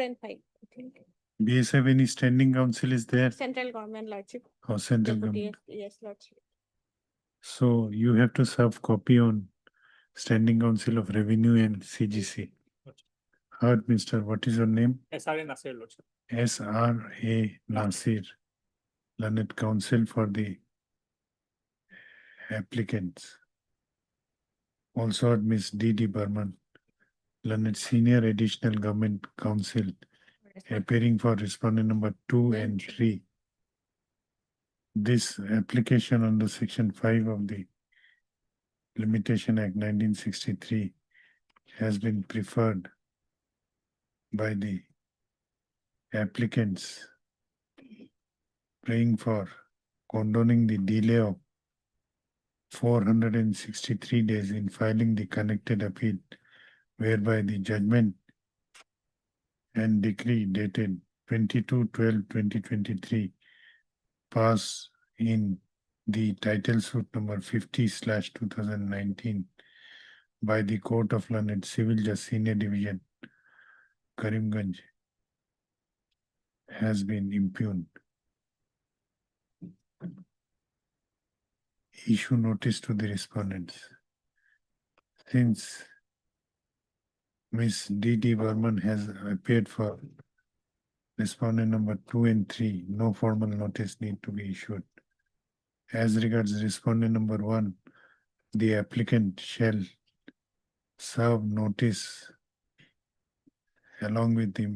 G: and 5, I think.
B: BSF, any standing council is there?
G: Central government, Lordship.
B: Or central
G: Deputy,
B: government?
G: yes, Lordship.
B: So you have to serve copy on Standing Council of Revenue and CGC. Heard, Mr. What is your name?
J: SRA Nasir, Lordship.
B: SRA Nasir, Learned Counsel for the applicants. Also heard Ms. D.D. Burman, Learned Senior Additional Government Counsel, appearing for respondent number 2 and 3. This application under Section 5 of the Limitation Act 1963 has been preferred by the applicants, praying for condoning the delay of 463 days in filing the connected appeal, whereby the judgment and decree dated 22/12/2023 pass in the title suit number 50/2019 by the Court of Learned Civil Justice Senior Division, Karimganj, has been impugned. Issue notice to the respondents. Since Ms. D.D. Burman has appeared for respondent number 2 and 3, no formal notice need to be issued. As regards respondent number 1, the applicant shall serve notice along with the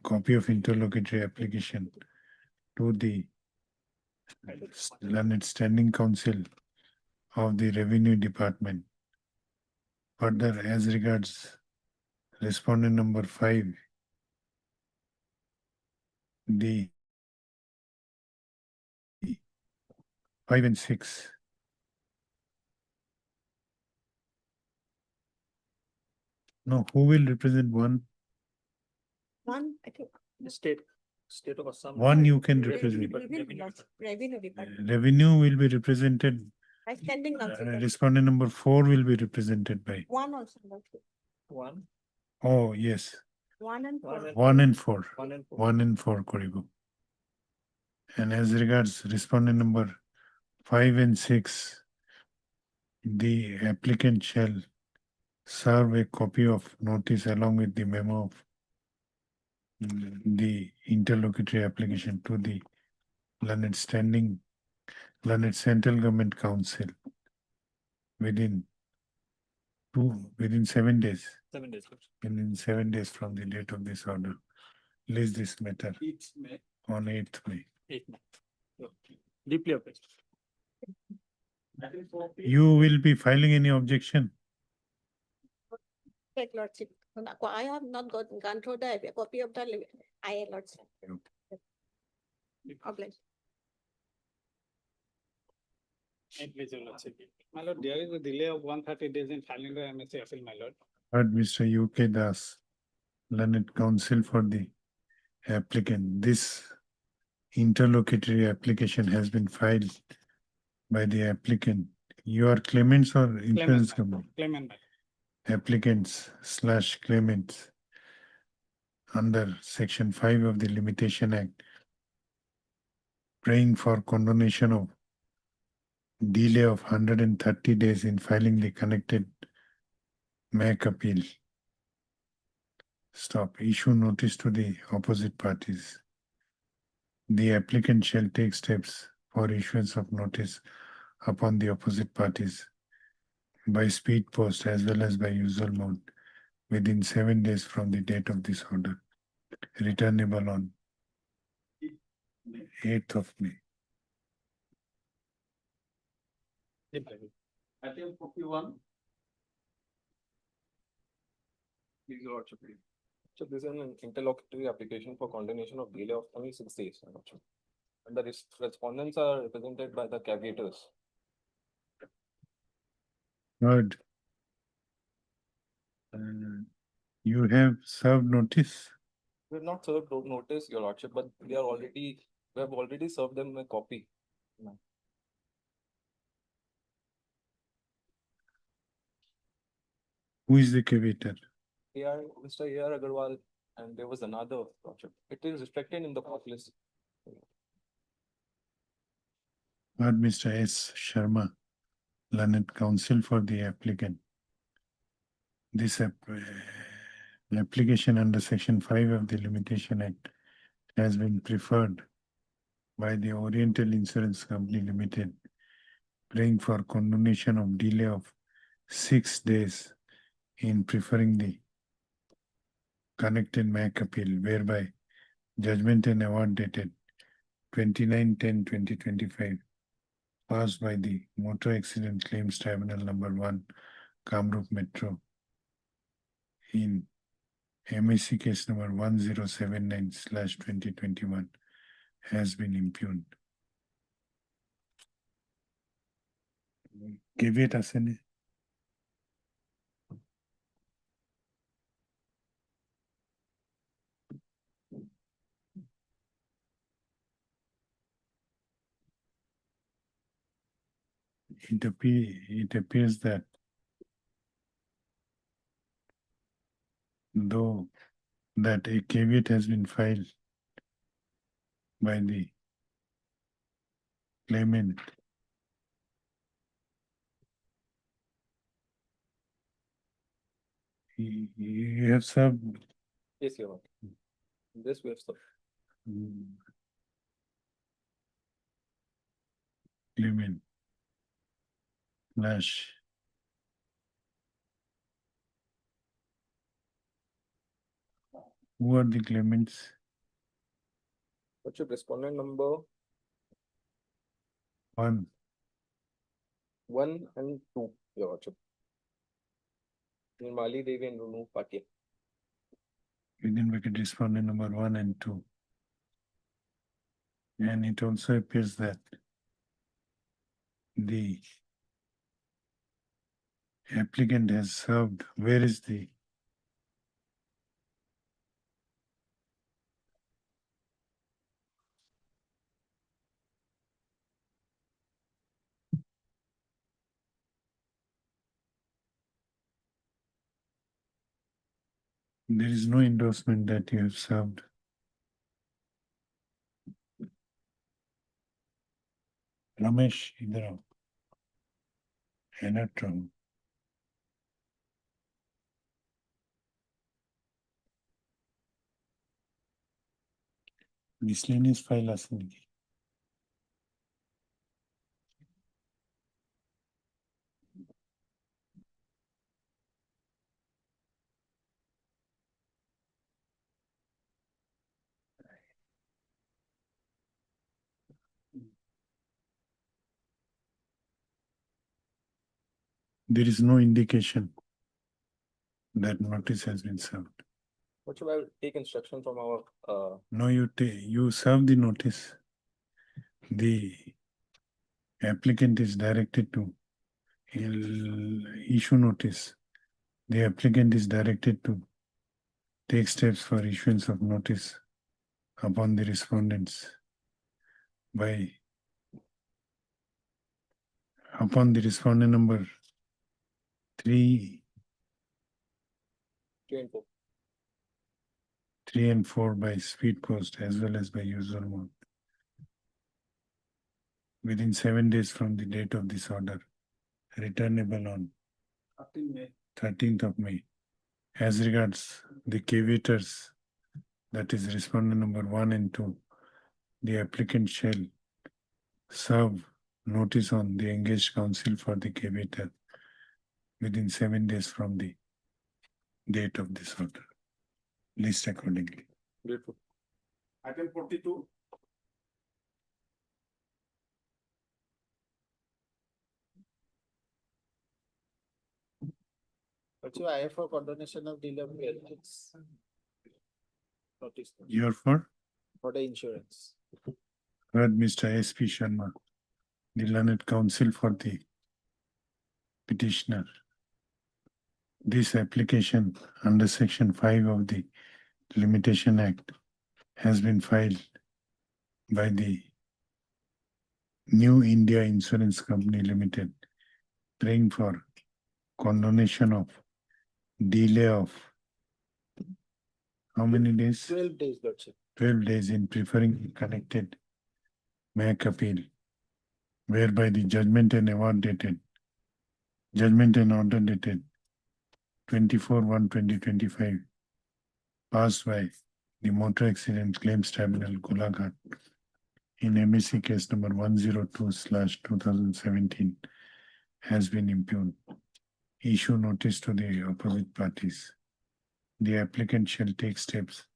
B: copy of interlocutory application to the Learned Standing Council of the Revenue Department. Further, as regards respondent number 5, the 5 and 6. No, who will represent 1?
G: 1, I think.
J: The state of Assam.
B: 1 you can represent.
G: Revenue Department.
B: Revenue will be represented.
G: By standing council.
B: Respondent number 4 will be represented by.
G: 1 also, Lordship.
J: 1.
B: Oh, yes.
G: 1 and 4.
B: 1 and 4.
J: 1 and 4.
B: 1 and 4, Koribu. And as regards respondent number 5 and 6, the applicant shall serve a copy of notice along with the memo of the interlocutory application to the Learned Central Government Council within 7 days.
J: 7 days.
B: Within 7 days from the date of this order. List this matter
J: 8th May.
B: on 8th May.
J: 8th May. Deeply appraised.
B: You will be filing any objection?
G: Correct, Lordship. I have not gone through the copy of the IA, Lordship. Obliged.
E: My lord, there is a delay of 130 days in filing the MSA appeal, my lord.
B: Heard Mr. U.K. Das, Learned Counsel for the applicant. This interlocutory application has been filed by the applicant. You are claimants or insurance company?
E: Claimant.
B: Applicants/claimants under Section 5 of the Limitation Act, praying for condonation of delay of 130 days in filing the connected MAC appeal. Stop. Issue notice to the opposite parties. The applicant shall take steps for issuance of notice upon the opposite parties by speed post as well as by usual mode within 7 days from the date of this order, returnable on 8th of May.
J: Item 41. Please, Lordship.
S: So this is an interlocutory application for condonation of delay of only 6 days. And the respondents are represented by the caveators.
B: Heard. You have served notice.
S: We have not served notice, your lordship, but we have already served them a copy.
B: Who is the caveator?
S: Mr. A.R. Agarwal, and there was another lordship. It is reflected in the court list.
B: Not Mr. S. Sharma, learned counsel for the applicant. This application under Section 5 of the Limitation Act has been preferred by the Oriental Insurance Company Limited, praying for condonation of delay of 6 days in preferring the connected MAC appeal, whereby judgment and award dated 29/10/2025 passed by the Motor Accident Claims Tribunal number 1, Kamrup Metro in MAC case number 1079/2021 has been impugned. Caveat asene? It appears that though that a caveat has been filed by the claimant, you have served.
S: Yes, your lordship. This we have served.
B: Claimant slash who are the claimants?
S: Lordship, respondent number
B: 1,
S: 1 and 2, your lordship. Nirmali Devi and Runu Patia.
B: within bracket respondent number 1 and 2. And it also appears that the applicant has served. Where is the there is no endorsement that you have served. Ramesh, idhar aao. Anatrom. Miscellaneous file আছে নাকি? There is no indication that notice has been served.
S: What should I take instruction from our
B: No, you serve the notice. The applicant is directed to issue notice. The applicant is directed to take steps for issuance of notice upon the respondents upon the respondent number 3
S: 2
B: and 4 by speed post as well as by usual mode within 7 days from the date of this order, returnable on 13th of May. As regards the caveators, that is respondent number 1 and 2, the applicant shall serve notice on the engaged counsel for the caveator within 7 days from the date of this order. List accordingly.
S: Beautiful.
F: Item 42.
L: Also, I have for condonation of delay of payments. Notice
B: You're for
L: the insurance.
B: heard Mr. S.P. Sharma, the learned counsel for the petitioner. This application under section 5 of the Limitation Act has been filed by the New India Insurance Company Limited, praying for condonation of delay of how many days?
L: 12 days, that's it.
B: 12 days in preferring connected MAC appeal, whereby the judgment and order dated 24/1/2025 passed by the Motor Accident Claims Tribunal, Golaghat, in MSC case number 102/2017 has been impugned. Issue notice to the opposite parties. The applicant shall take steps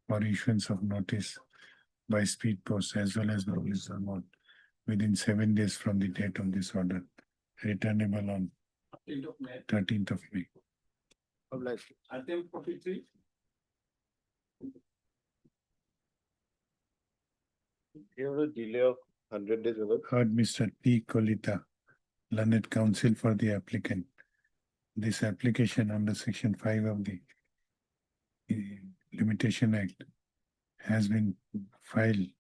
B: for issuance of notice by speed post as well as notice amount within 7 days from the date of this order, returnable on 13th of May.
I: Item 43.
P: You have a delay of 100 days.
B: Heard Mr. T. Kolita, learned counsel for the applicant. This application under section 5 of the Limitation Act has been filed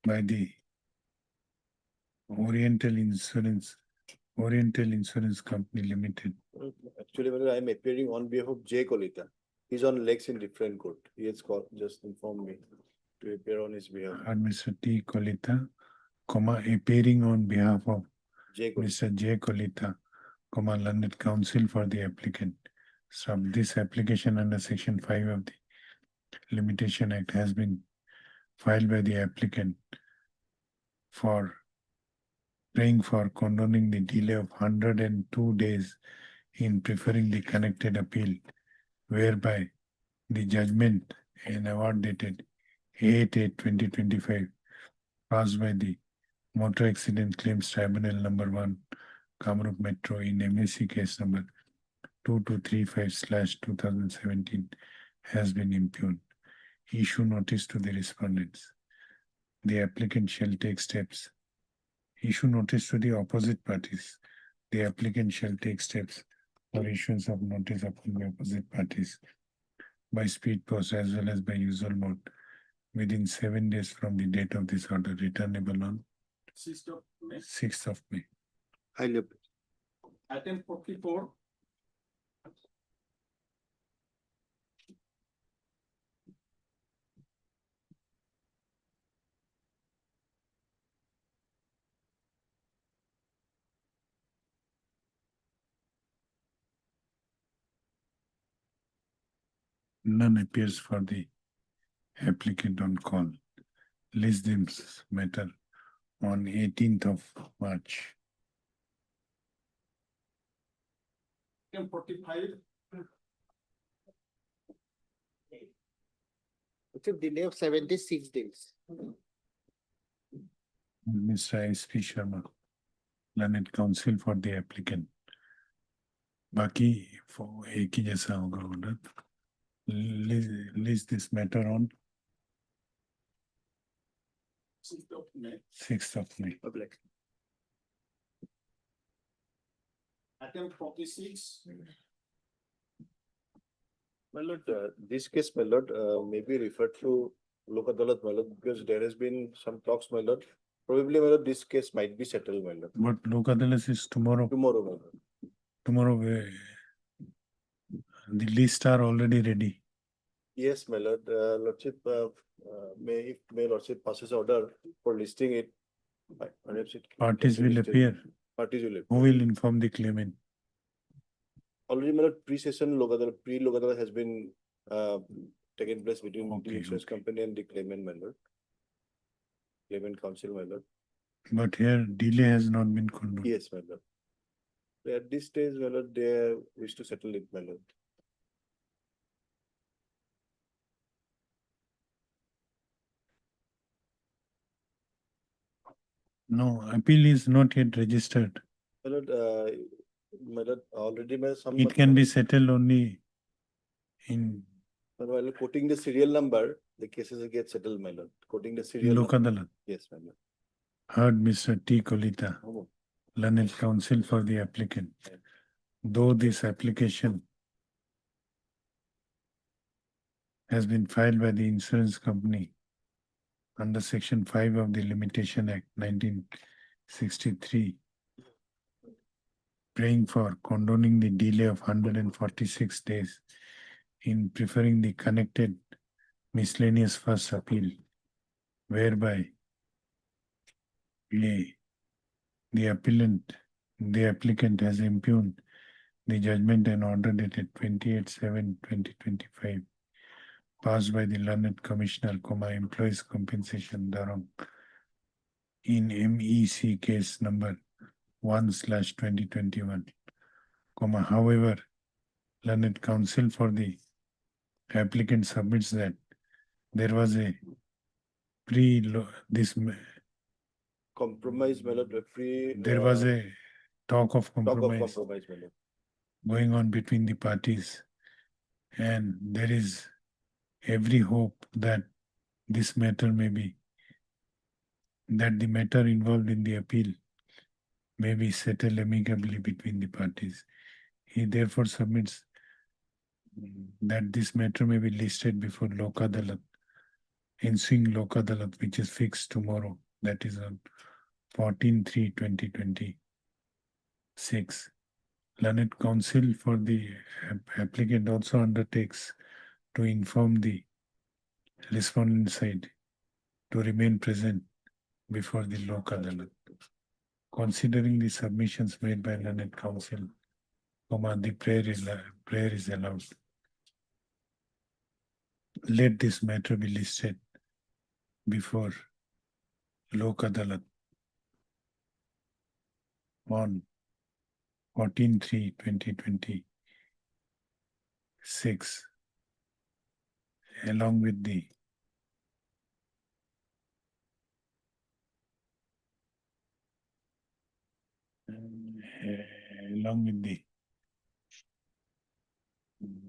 B: by the Oriental Insurance Company Limited.
P: Actually, when I'm appearing on behalf of J. Kolita, he's on legs in different court. He has just informed me to appear on his behalf.
B: Heard Mr. T. Kolita, appearing on behalf of
P: J. Kolita.
B: Mr. J. Kolita, learned counsel for the applicant. So this application under section 5 of the Limitation Act has been filed by the applicant for praying for condoning the delay of 102 days in preferring the connected appeal, whereby the judgment and award dated 8/8/2025 passed by the Motor Accident Claims Tribunal number 1, Kamrup Metro in MSC case number 2235/2017 has been impugned. Issue notice to the respondents. The applicant shall take steps. Issue notice to the opposite parties. The applicant shall take steps for issuance of notice upon the opposite parties by speed post as well as by usual mode within 7 days from the date of this order, returnable on
I: 6th of May.
B: 6th of May.
P: Highly appreciated.
I: Item 44.
B: None appears for the applicant on call. List this matter on 18th of March.
I: Item 45.
L: It's a delay of 76 days.
B: Mr. S.P. Sharma, learned counsel for the applicant. बाकी एक ही जैसा होगा order. List this matter on
I: 6th of May.
B: 6th of May.
I: Item 46.
P: My lord, this case, my lord, may be referred to Lok Adalat, my lord, because there has been some talks, my lord. Probably, my lord, this case might be settled, my lord.
B: But Lok Adalat is tomorrow.
P: Tomorrow, my lord.
B: Tomorrow, the list are already ready.
P: Yes, my lord, lordship, if my lordship passes order for listing it. perhaps it can
B: Parties
P: be
B: will
P: listed.
B: appear.
P: Parties will appear.
B: Who will inform the claimant?
P: Already, my lord, pre-session, pre-Lok Adalat has been taken place between
B: Okay,
P: the insurance
B: okay.
P: company and the claimant, my lord. Claimant counsel, my lord.
B: But here delay has not been condoned.
P: Yes, my lord. At this stage, my lord, they wish to settle it, my lord.
B: No, appeal is not yet registered.
P: My lord, already my some.
B: It can be settled only in
P: While quoting the serial number, the cases get settled, my lord. Quoting the serial.
B: Lok
P: number.
B: Adalat.
P: Yes, my lord.
B: Heard Mr. T. Kolita,
P: Oh,
B: learned counsel for the applicant. Though this application has been filed by the insurance company under Section 5 of the Limitation Act 1963, praying for condoning the delay of 146 days in preferring the connected miscellaneous first appeal, whereby the applicant has impugned the judgment and order dated 28/7/2025, passed by the Learned Commissioner, Employees Compensation Dharam in MEC case number 1/2021, however, Learned Counsel for the applicant submits that there was a
P: Compromise, my lord,
B: there was a talk of
P: talk of
B: compromise
P: compromise, my lord.
B: going on between the parties, and there is every hope that this matter may be, that the matter involved in the appeal may be settled amicably between the parties. He therefore submits that this matter may be listed before Lok Adalat, ensuing Lok Adalat, which is fixed tomorrow, that is on 14/3/2026. Learned Counsel for the applicant also undertakes to inform the respondent side to remain present before the Lok Adalat. Considering the submissions made by Learned Counsel, the prayer is allowed. Let this matter be listed before Lok Adalat on 14/3/2026, along with the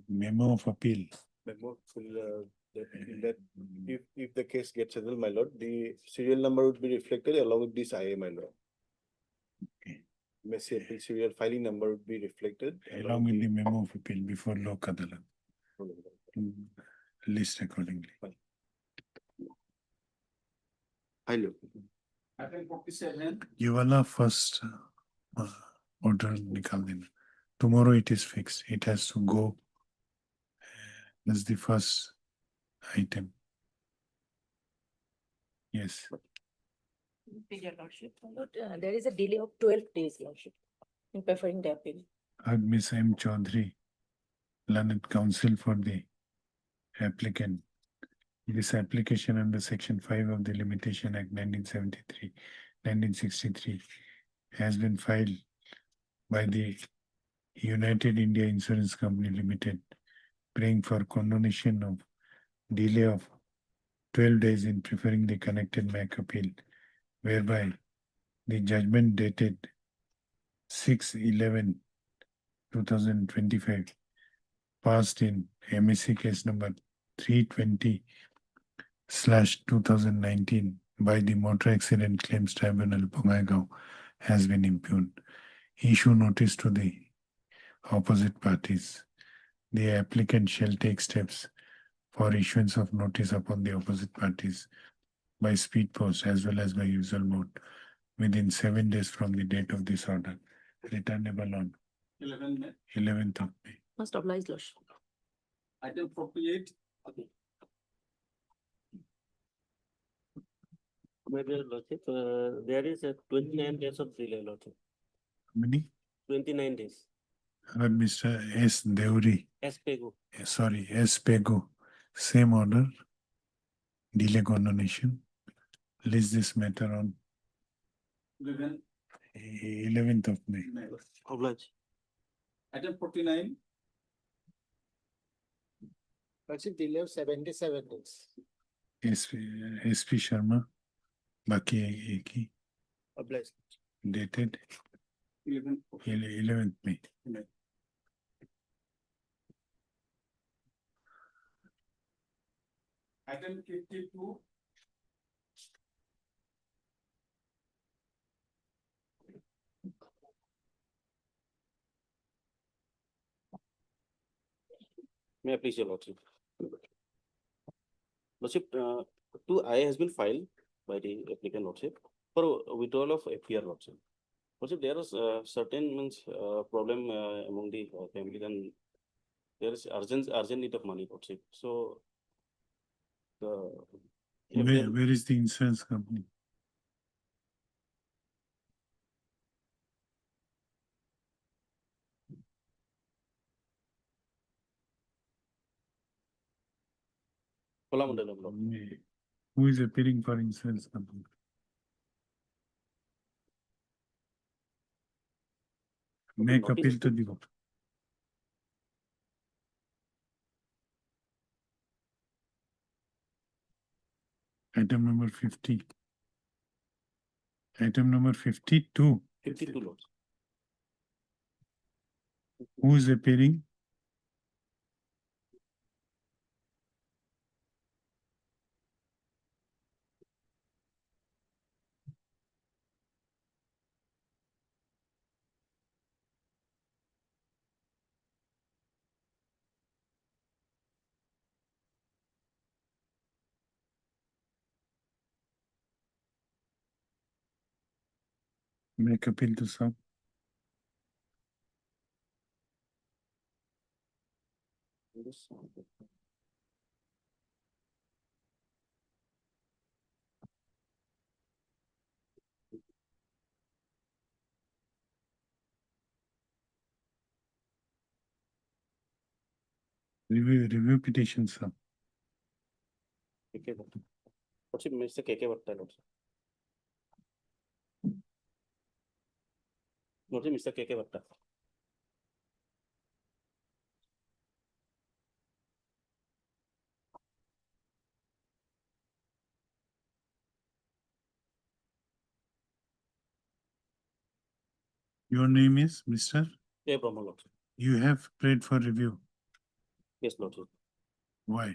B: memo of appeal.
P: Memo that if the case gets settled, my lord, the serial number would be reflected along with this IA, my lord.
B: Okay.
P: Message serial filing number would be reflected
B: Along with the memo of appeal before Lok Adalat. List accordingly.
P: Hello.
B: You will first order nikal dena. Tomorrow it is fixed. It has to go. That's the first item. Yes.
G: Your lordship, there is a delay of 12 days, lordship, in preferring the appeal.
B: Miss M. Chaudhary, Learned Counsel for the applicant. This application under Section 5 of the Limitation Act 1963 has been filed by the United India Insurance Company Limited, praying for condonation of delay of 12 days in preferring the connected MAC appeal, whereby the judgment dated 6/11/2025 passed in MEC case number 320/2019 by the Motor Accident Claims Tribunal, Bongaigaon, has been impugned. Issue notice to the opposite parties. The applicant shall take steps for issuance of notice upon the opposite parties by speed post as well as by usual mode within 7 days from the date of this order, returnable on 11th of May.
G: Must oblige, lordship.
M: Item 48.
A: Maybe, lordship, there is a 29 days of delay, lordship.
B: How many?
A: 29 days.
B: Mr. S. Deuri,
A: SPEGO.
B: sorry, S. Pego, same order, delay condonation. List this matter on 11th of May.
A: Oblige.
M: Item 49.
C: Lordship, delay of 77 days.
B: SP Sharma, Baki Eki,
C: Oblige.
B: dated
M: 11.
B: 11th May.
M: Item 52.
A: May I please, your lordship?
R: Lordship, two I has been filed by the applicant Lordship for withdrawal of FPR Lordship. Lordship, there is certain means problem among the family, then there is urgent need of money Lordship. So the
B: Where is the insurance company?
R: Kolamandalam Lord.
B: Who is appearing for insurance company? Make
R: notice
B: appeal to the court. Item number 50. Item number 52.
R: 52 Lords.
B: Who is appearing? Make appeal to some. Review petition, sir.
R: KK Bhatta. Lordship, Mr. KK Bhatta Lordship. Lordship, Mr. KK Bhatta.
B: Your name is Mr.
R: Yeah, Brahma Lordship.
B: You have prayed for review.
R: Yes, Lordship.
B: Why?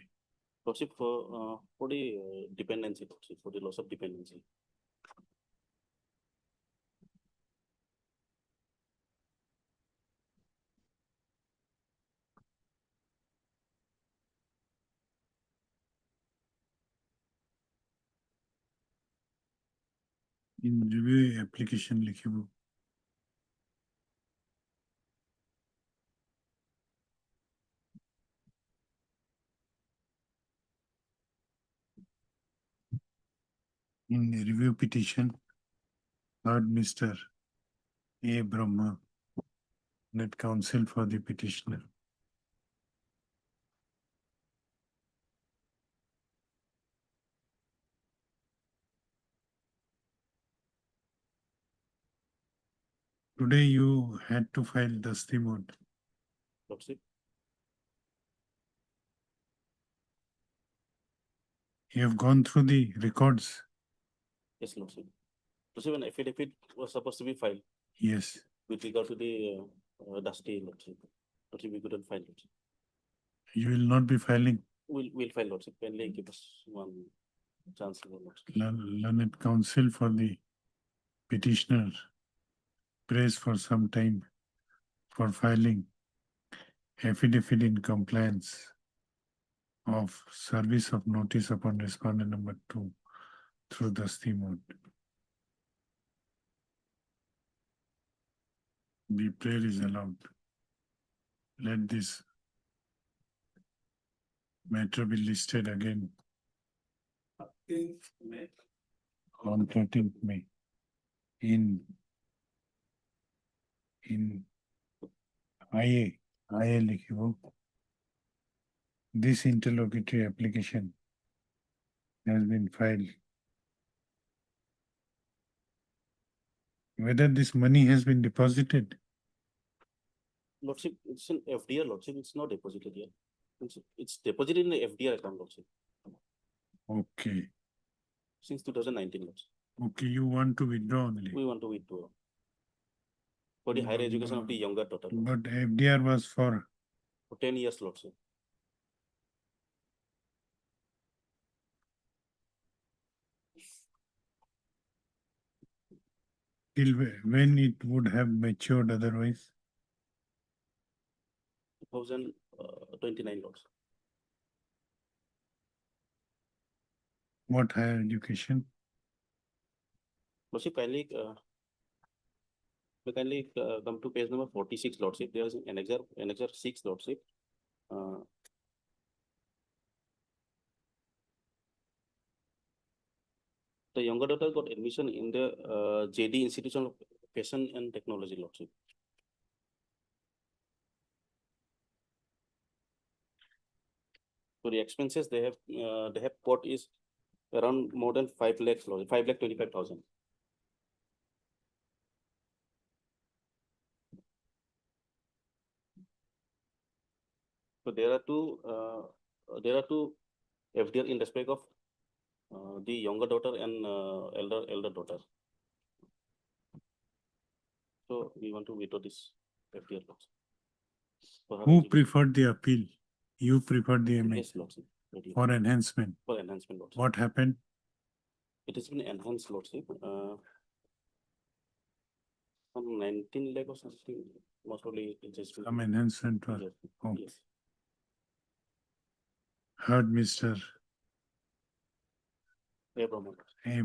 R: Lordship for the dependency Lordship, for the loss of dependency.
B: In review application लिखिए. In the review petition, heard Mr. A. Brahma, net counsel for the petitioner. Today you had to file dusty mode.
R: Lordship.
B: You have gone through the records.
R: Yes, Lordship. Lordship, an affidavit was supposed to be filed
B: Yes.
R: with regard to the dusty Lordship. Lordship, we couldn't file Lordship.
B: You will not be filing.
R: We'll file Lordship. Kindly give us one chance, Lordship.
B: Learned counsel for the petitioner prays for some time for filing affidavit in compliance of service of notice upon respondent number 2 through dusty mode. The prayer is allowed. Let this matter be listed again on 13th May in IA लिखिए. This interlocutory application has been filed. Whether this money has been deposited?
R: Lordship, it's an FDR Lordship. It's not deposited yet. It's deposited in the FDR account Lordship.
B: Okay.
R: Since 2019 Lordship.
B: Okay, you want to withdraw only.
R: We want to withdraw. For the higher education of the younger daughter.
B: But FDR was for
R: 10 years Lordship.
B: till when it would have matured otherwise?
R: 2029 Lordship.
B: What higher education?
R: Lordship, kindly come to page number 46, Lordship. There is an annexure 6, Lordship. The younger daughter got admission in the JD Institution of Fashion and Technology, Lordship. So the expenses they have got is around more than 5 lakhs, Lordship, 5,25,000. So there are two FDR in respect of the younger daughter and elder daughter. So we want to veto this FDR laws.
B: Who preferred the appeal? You preferred the MA
R: Yes, Lordship.
B: for enhancement.
R: For enhancement, Lordship.
B: What happened?
R: It has been enhanced, Lordship. From 19 lakh or something. Most probably it has been.
B: Some enhancement was.
R: Yes.
B: Oh.
R: Yes.
B: Heard Mr.
R: Abraham.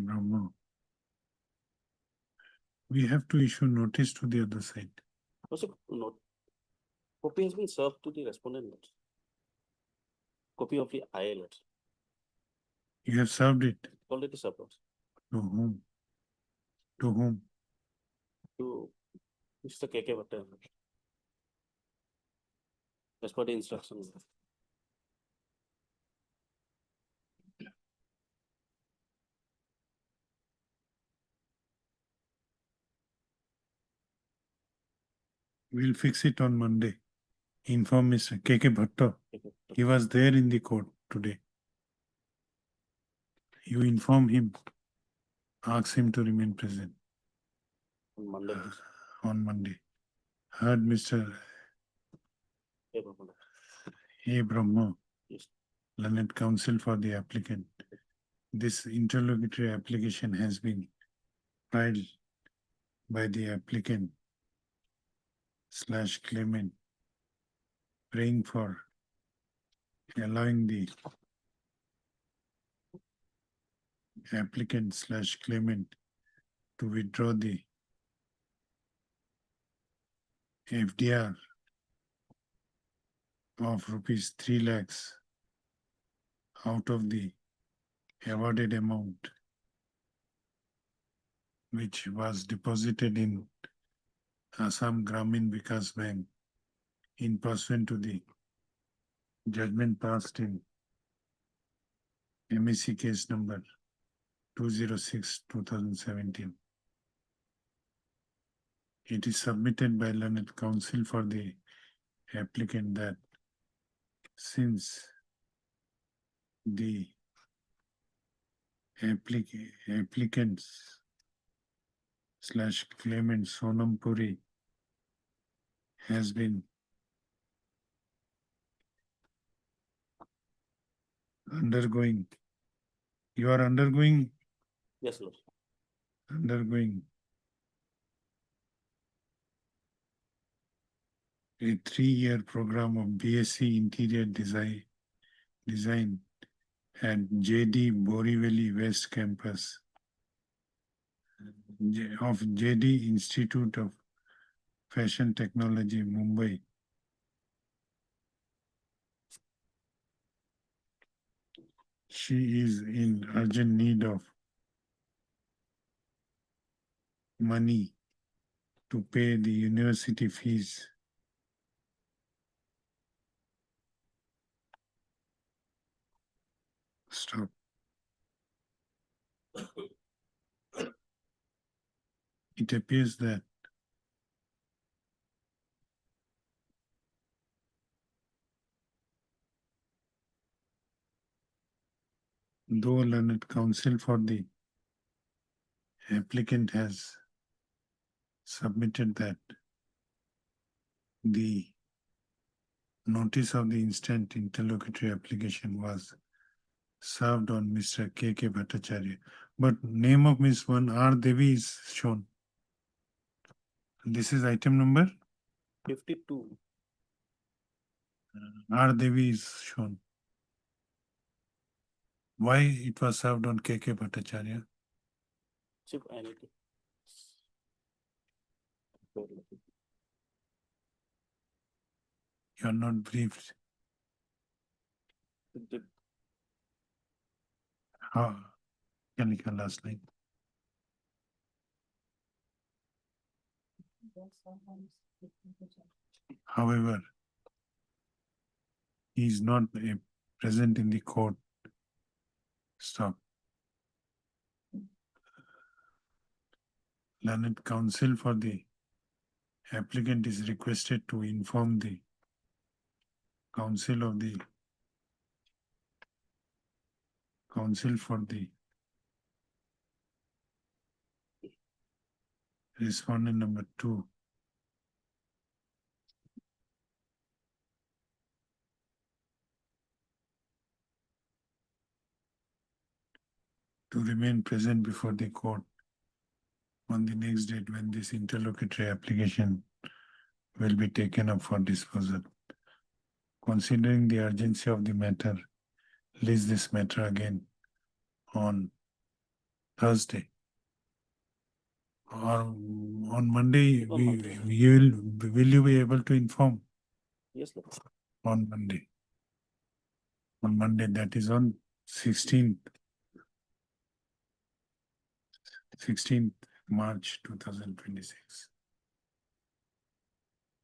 B: Brahma. We have to issue notice to the other side.
R: Also, note. Copy has been served to the respondent. Lordship. Copy of the IA. Lordship.
B: You have served it.
R: Already served. Lordship.
B: To whom? To whom?
R: To Mr. KK Bhatta. As per the instructions.
B: We'll fix it on Monday. Inform Mr. KK Bhatta. He was there in the court today. You inform him. Ask him to remain present
R: On Monday.
B: on Monday. Heard Mr.
R: Abraham.
B: A. Brahma,
R: Yes.
B: learned counsel for the applicant. This interlocutory application has been filed by the applicant / claimant, praying for allowing the applicant / claimant to withdraw the FDR of rupees 3 lakhs out of the awarded amount, which was deposited in Assam Gramin Vikas Bank in pursuant to the judgment passed in MEC case number 206/2017. It is submitted by learned counsel for the applicant that since the applicants / claimant Sonam Puri has been undergoing, you are undergoing
R: Yes, Lord.
B: a 3-year program of BSc Interior Design at JD Borivali West Campus of JD Institute of Fashion Technology, Mumbai. She is in urgent need of money to pay the university fees. Stop. It appears that though learned counsel for the applicant has submitted that the notice of the instant interlocutory application was served on Mr. KK Bhattacharya, but name of Miss One R Devi is shown. This is item number
R: 52.
B: R Devi is shown. Why it was served on KK Bhattacharya?
R: Chief, I need to.
B: You are not briefed. How? Can you last line? However, he is not present in the court. Stop. Learned counsel for the applicant is requested to inform the counsel of the counsel for the respondent number 2 to remain present before the court on the next date when this interlocutory application will be taken up for disposal. Considering the urgency of the matter, list this matter again on Thursday. Or on Monday, will you be able to inform?
R: Yes, Lord.
B: On Monday. On Monday, that is on 16th March 2026.